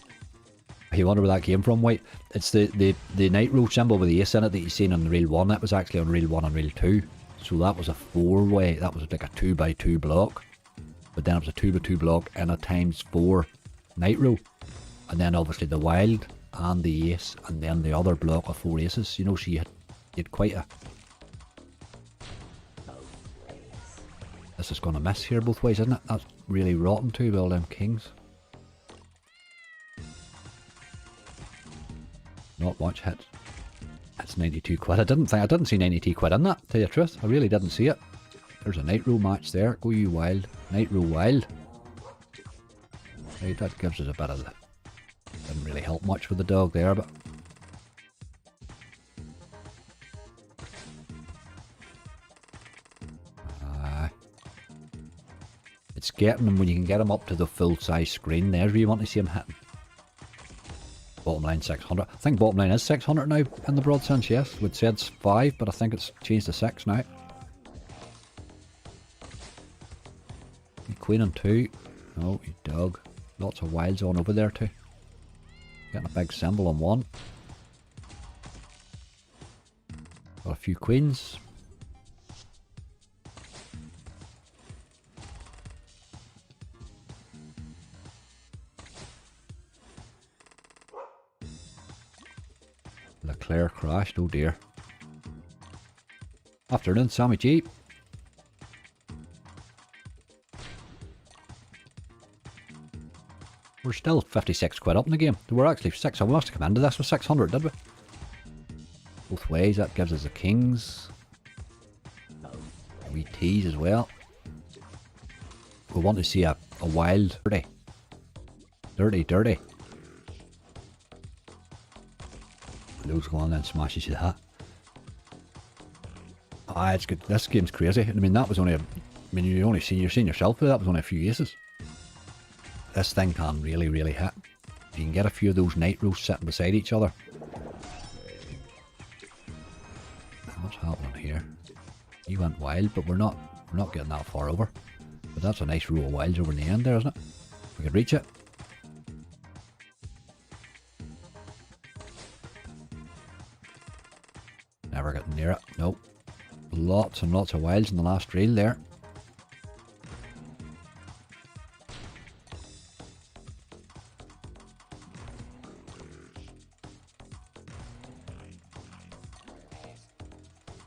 You wonder where that came from, White? It's the nitro symbol with the ace in it that you've seen on reel 1. That was actually on reel 1 and reel 2. So that was a 4-way. That was like a 2x2 block. But then it was a 2x2 block and a ×4 nitro. And then obviously the wild and the ace, and then the other block of 4 aces. You know, so you had quite a... This is going to miss here both ways, isn't it? That's really rotten too with all them kings. Not much hits. That's 92 quid. I didn't see 92 quid in that, to tell you the truth. I really didn't see it. There's a nitro match there. Go you wild. Nitro wild. Right, that gives us a bit of the... Didn't really help much with the dog there, but... It's getting them when you can get them up to the full size screen. There's where you want to see them hitting. Bottom line 600. I think bottom line is 600 now in the broad sense, yes. We'd said it's 5, but I think it's changed to 6 now. Queen and 2. Oh, you dog. Lots of wilds on over there too. Getting a big symbol on 1. Got a few queens. Leclerc crashed, oh dear. Afternoon, Sammy G. We're still 56 quid up in the game. We're actually 6. We must have come into this with 600, did we? Both ways, that gives us the kings. We tease as well. We want to see a wild dirty. Dirty. Loads going on then smashes you that. Ah, it's good. This game's crazy. I mean, that was only you're seeing yourself there. That was only a few aces. This thing can really, really hit. If you can get a few of those nitros sitting beside each other. What's happening here? He went wild, but we're not getting that far over. But that's a nice row of wilds over in the end there, isn't it? We could reach it. Never getting near it. Nope. Lots and lots of wilds in the last reel there.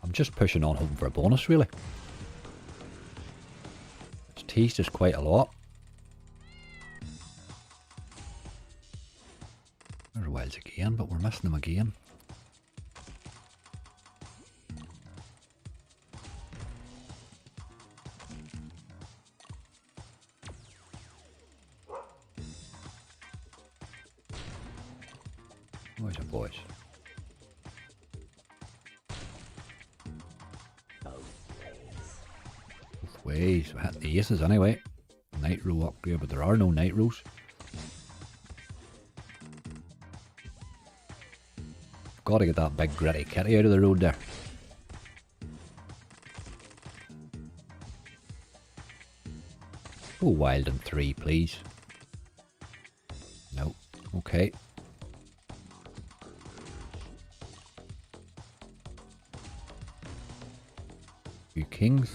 I'm just pushing on hoping for a bonus, really. It's teased us quite a lot. There's wilds again, but we're missing them again. Boys and boys. Both ways. We hit the aces anyway. Nitro upgrade, but there are no nitros. Got to get that big gritty kitty out of the road there. Go wild in 3, please. No. Okay. Few kings.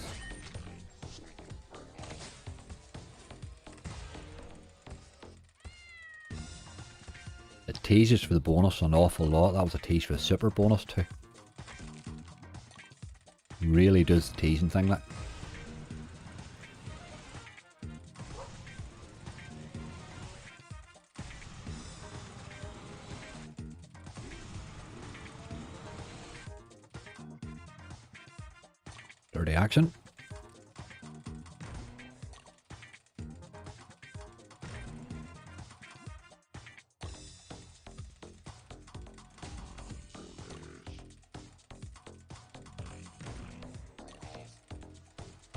It teases for the bonus an awful lot. That was a tease for the super bonus too. Really does the teasing thing that. Dirty action.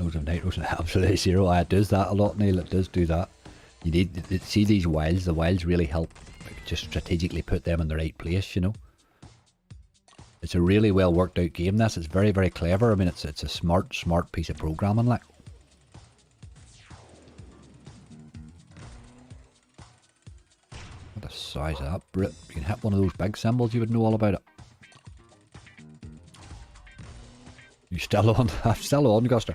Loads of nitros and absolutely zero. It does that a lot, Neil. It does do that. You need to see these wilds. The wilds really help. Like, just strategically put them in the right place, you know. It's a really well worked out game. This. It's very, very clever. I mean, it's a smart piece of programming, like. What the size of that Brit? You can hit one of those big symbols, you would know all about it. You still on? I'm still on, Guster.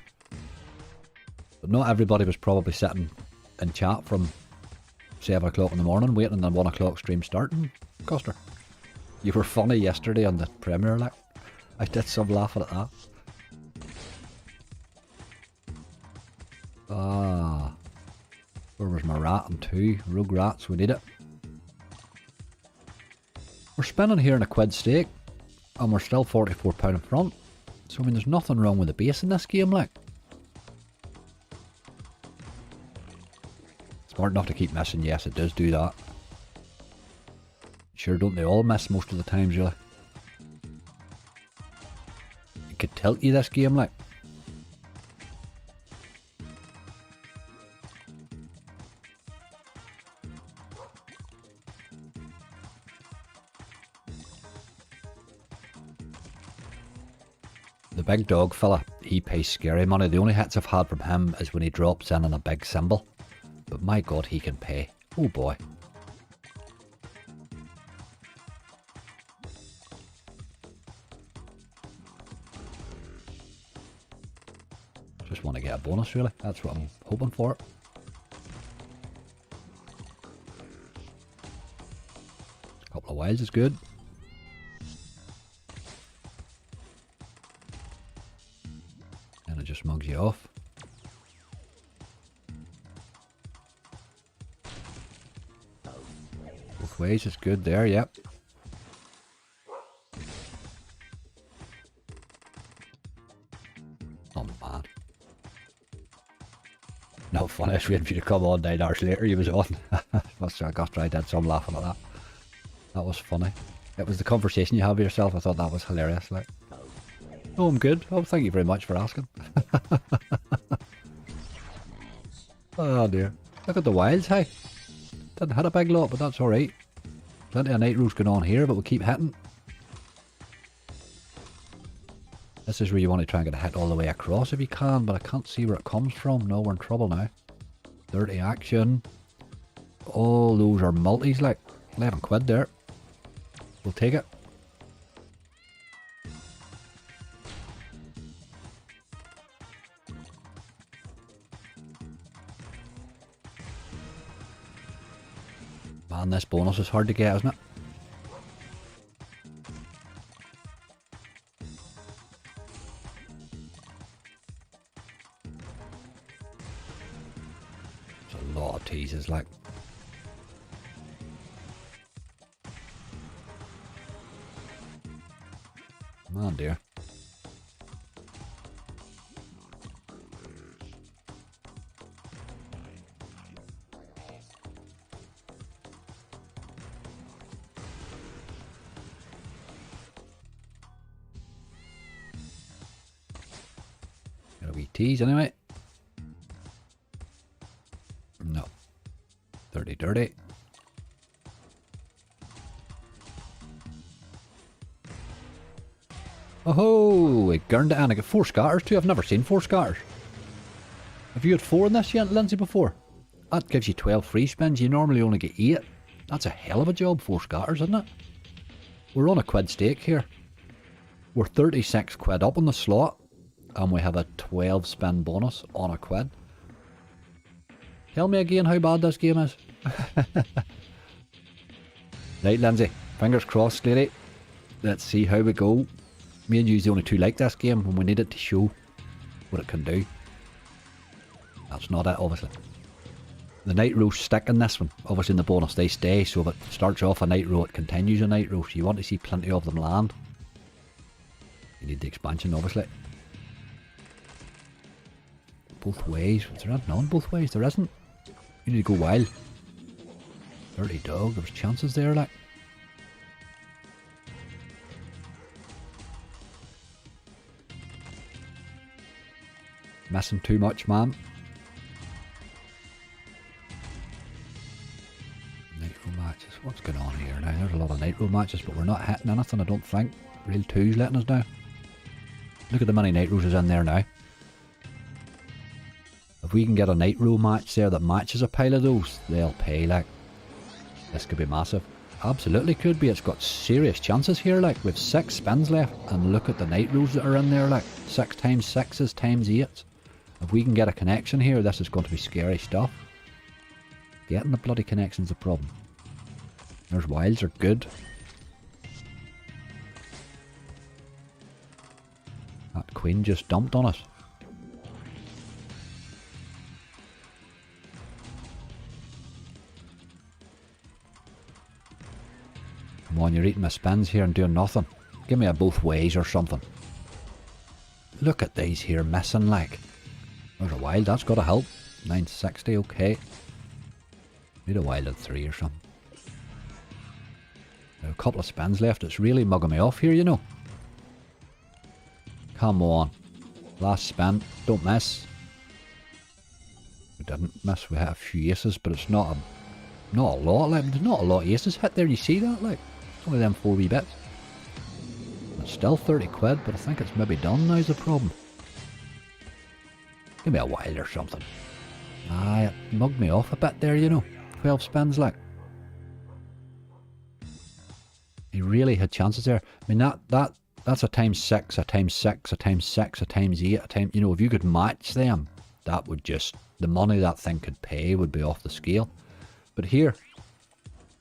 But not everybody was probably sitting in chat from 7 o'clock in the morning waiting on the 1 o'clock stream starting, Guster. You were funny yesterday on the premiere, like. I did some laughing at that. Ah. Where was my rat and 2? Rogue rats, we need it. We're spinning here in a quid stake, and we're still £44 in front. So I mean, there's nothing wrong with the base in this game, like. Smart enough to keep missing, yes, it does do that. Sure, don't they all miss most of the times, really? It could tilt you, this game, like. The big dog fella, he pays scary money. The only hits I've had from him is when he drops in on a big symbol. But my god, he can pay. Oh boy. Just want to get a bonus, really. That's what I'm hoping for. A couple of wilds is good. And it just mugs you off. Both ways is good there, yep. Oh man. No fun, I was waiting for you to come on 9 hours later, you was on. I got tried, I did some laughing at that. That was funny. It was the conversation you have with yourself, I thought that was hilarious, like. Oh, I'm good. Oh, thank you very much for asking. Oh dear. Look at the wilds, hey. Didn't hit a big lot, but that's alright. Plenty of nitros going on here, but we'll keep hitting. This is where you want to try and get a hit all the way across if you can, but I can't see where it comes from. No, we're in trouble now. Dirty action. All those are multis, like. 11 quid there. We'll take it. Man, this bonus is hard to get, isn't it? There's a lot of teases, like. Oh dear. Got a wee tease anyway. No. Dirty. Oh, we gurned it and I got 4 scatters too. I've never seen 4 scatters. Have you had 4 in this yet, Lindsay, before? That gives you 12 free spins. You normally only get 8. That's a hell of a job, 4 scatters, isn't it? We're on a quid stake here. We're 36 quid up on the slot. And we have a 12 spin bonus on a quid. Tell me again how bad this game is. Right, Lindsay. Fingers crossed, lady. Let's see how we go. Me and you's the only 2 like this game, and we need it to show what it can do. That's not it, obviously. The nitros stick in this one. Obviously in the bonus they stay, so if it starts off a nitro, it continues a nitro. So you want to see plenty of them land. You need the expansion, obviously. Both ways. Is there none both ways? There isn't. You need to go wild. Dirty dog. There was chances there, like. missing too much, man. Nitro matches. What's going on here now? There's a lot of Nitro matches, but we're not hitting anything, I don't think. Real 2's letting us down. Look at the many Nitros is in there now. If we can get a Nitro match there that matches a pile of those, they'll pay, like. This could be massive. Absolutely could be. It's got serious chances here, like. We've 6 spins left, and look at the Nitros that are in there, like. 6 times 6s times 8s. If we can get a connection here, this is going to be scary stuff. Getting the bloody connection's a problem. There's wilds are good. That queen just dumped on us. Come on, you're eating my spins here and doing nothing. Give me a both ways or something. Look at these here missing, like. There's a wild, that's got to help. 960, okay. Need a wild at 3 or something. Now, a couple of spins left. It's really mugging me off here, you know. Come on. Last spin. Don't miss. We didn't miss. We had a few aces, but it's not a lot. Like, there's not a lot of aces hit there. You see that? Like, it's only them 4 wee bits. It's still 30 quid, but I think it's maybe done now is the problem. Give me a wild or something. Ah, it mugged me off a bit there, you know. 12 spins, like. He really had chances there. I mean, that's a times 6, a times 6, a times 6, a times 8, a time. You know, if you could match them, that would just, the money that thing could pay would be off the scale. But here,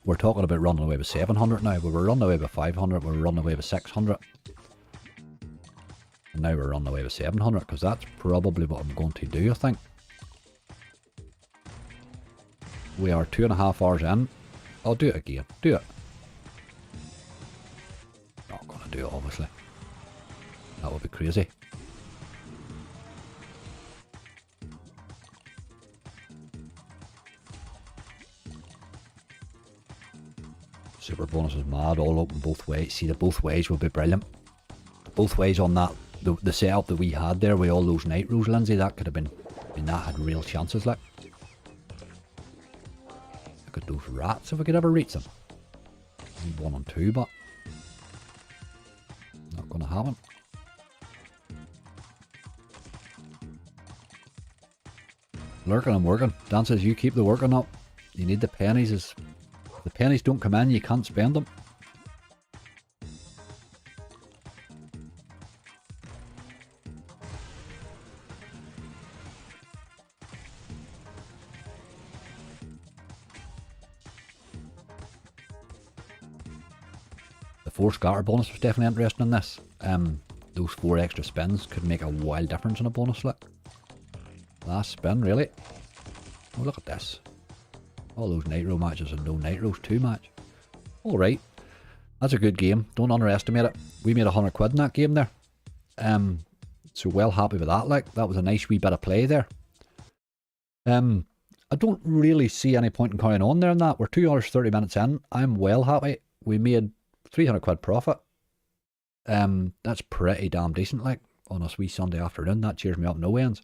we're talking about running away with 700 now. We were running away with 500, we were running away with 600. And now we're running away with 700, because that's probably what I'm going to do, I think. We are 2.5 hours in. I'll do it again. Do it. Not going to do it, obviously. That would be crazy. Super bonus is mad, all open both ways. See, the both ways will be brilliant. Both ways on that, the setup that we had there with all those Nitros, Lindsay, that could have been, I mean, that had real chances, like. Look at those rats, if we could ever reach them. 1 and 2, but not going to happen. Lurking and working. Dan says you keep the working up. You need the pennies. If the pennies don't come in, you can't spend them. The 4 scatter bonus was definitely interesting in this. Those 4 extra spins could make a wild difference in a bonus slip. Last spin, really. Oh, look at this. All those Nitro matches and no Nitros 2 match. Alright. That's a good game. Don't underestimate it. We made 100 quid in that game there. So well happy with that, like. That was a nice wee bit of play there. I don't really see any point in carrying on there in that. We're 2 hours 30 minutes in. I'm well happy. We made 300 quid profit. That's pretty damn decent, like, on a wee Sunday afternoon. That cheers me up no ends.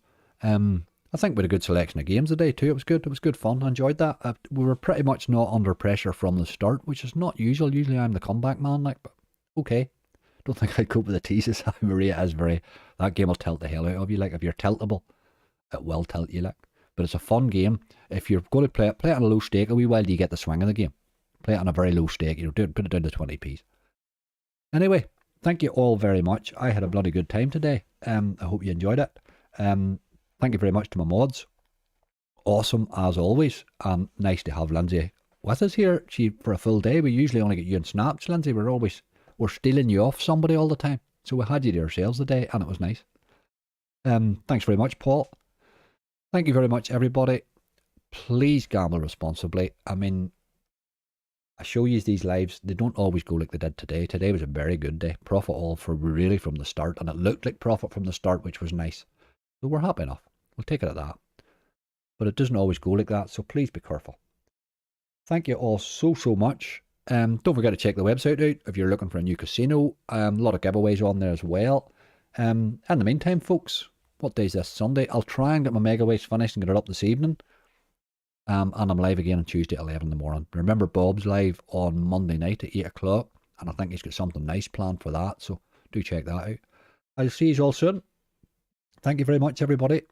I think we had a good selection of games today too. It was good. It was good fun. I enjoyed that. We were pretty much not under pressure from the start, which is not usual. Usually I'm the comeback man, like, but okay. Don't think I'd cope with the teases. Maria is very, that game will tilt the hell out of you. Like, if you're tiltable, it will tilt you, like. But it's a fun game. If you're going to play it on a low stake a wee while, do you get the swing of the game? Play it on a very low stake. You know, put it down to 20p's. Anyway, thank you all very much. I had a bloody good time today. I hope you enjoyed it. Thank you very much to my mods. Awesome as always. And nice to have Lindsay with us here. For a full day. We usually only get you in snaps, Lindsay. We're stealing you off somebody all the time. So we had you to ourselves today, and it was nice. Thanks very much, Paul. Thank you very much, everybody. Please gamble responsibly. I mean, I show you these lives. They don't always go like they did today. Today was a very good day. Profit all for really from the start. And it looked like profit from the start, which was nice. So we're happy enough. We'll take it at that. But it doesn't always go like that, so please be careful. Thank you all so much. Don't forget to check the website out if you're looking for a new casino. A lot of giveaways on there as well. In the meantime, folks, what day is this? Sunday. I'll try and get my mega waste finished and get it up this evening. And I'm live again on Tuesday at 11 in the morning. Remember, Bob's live on Monday night at 8 o'clock. And I think he's got something nice planned for that. So do check that out. I'll see you all soon. Thank you very much, everybody.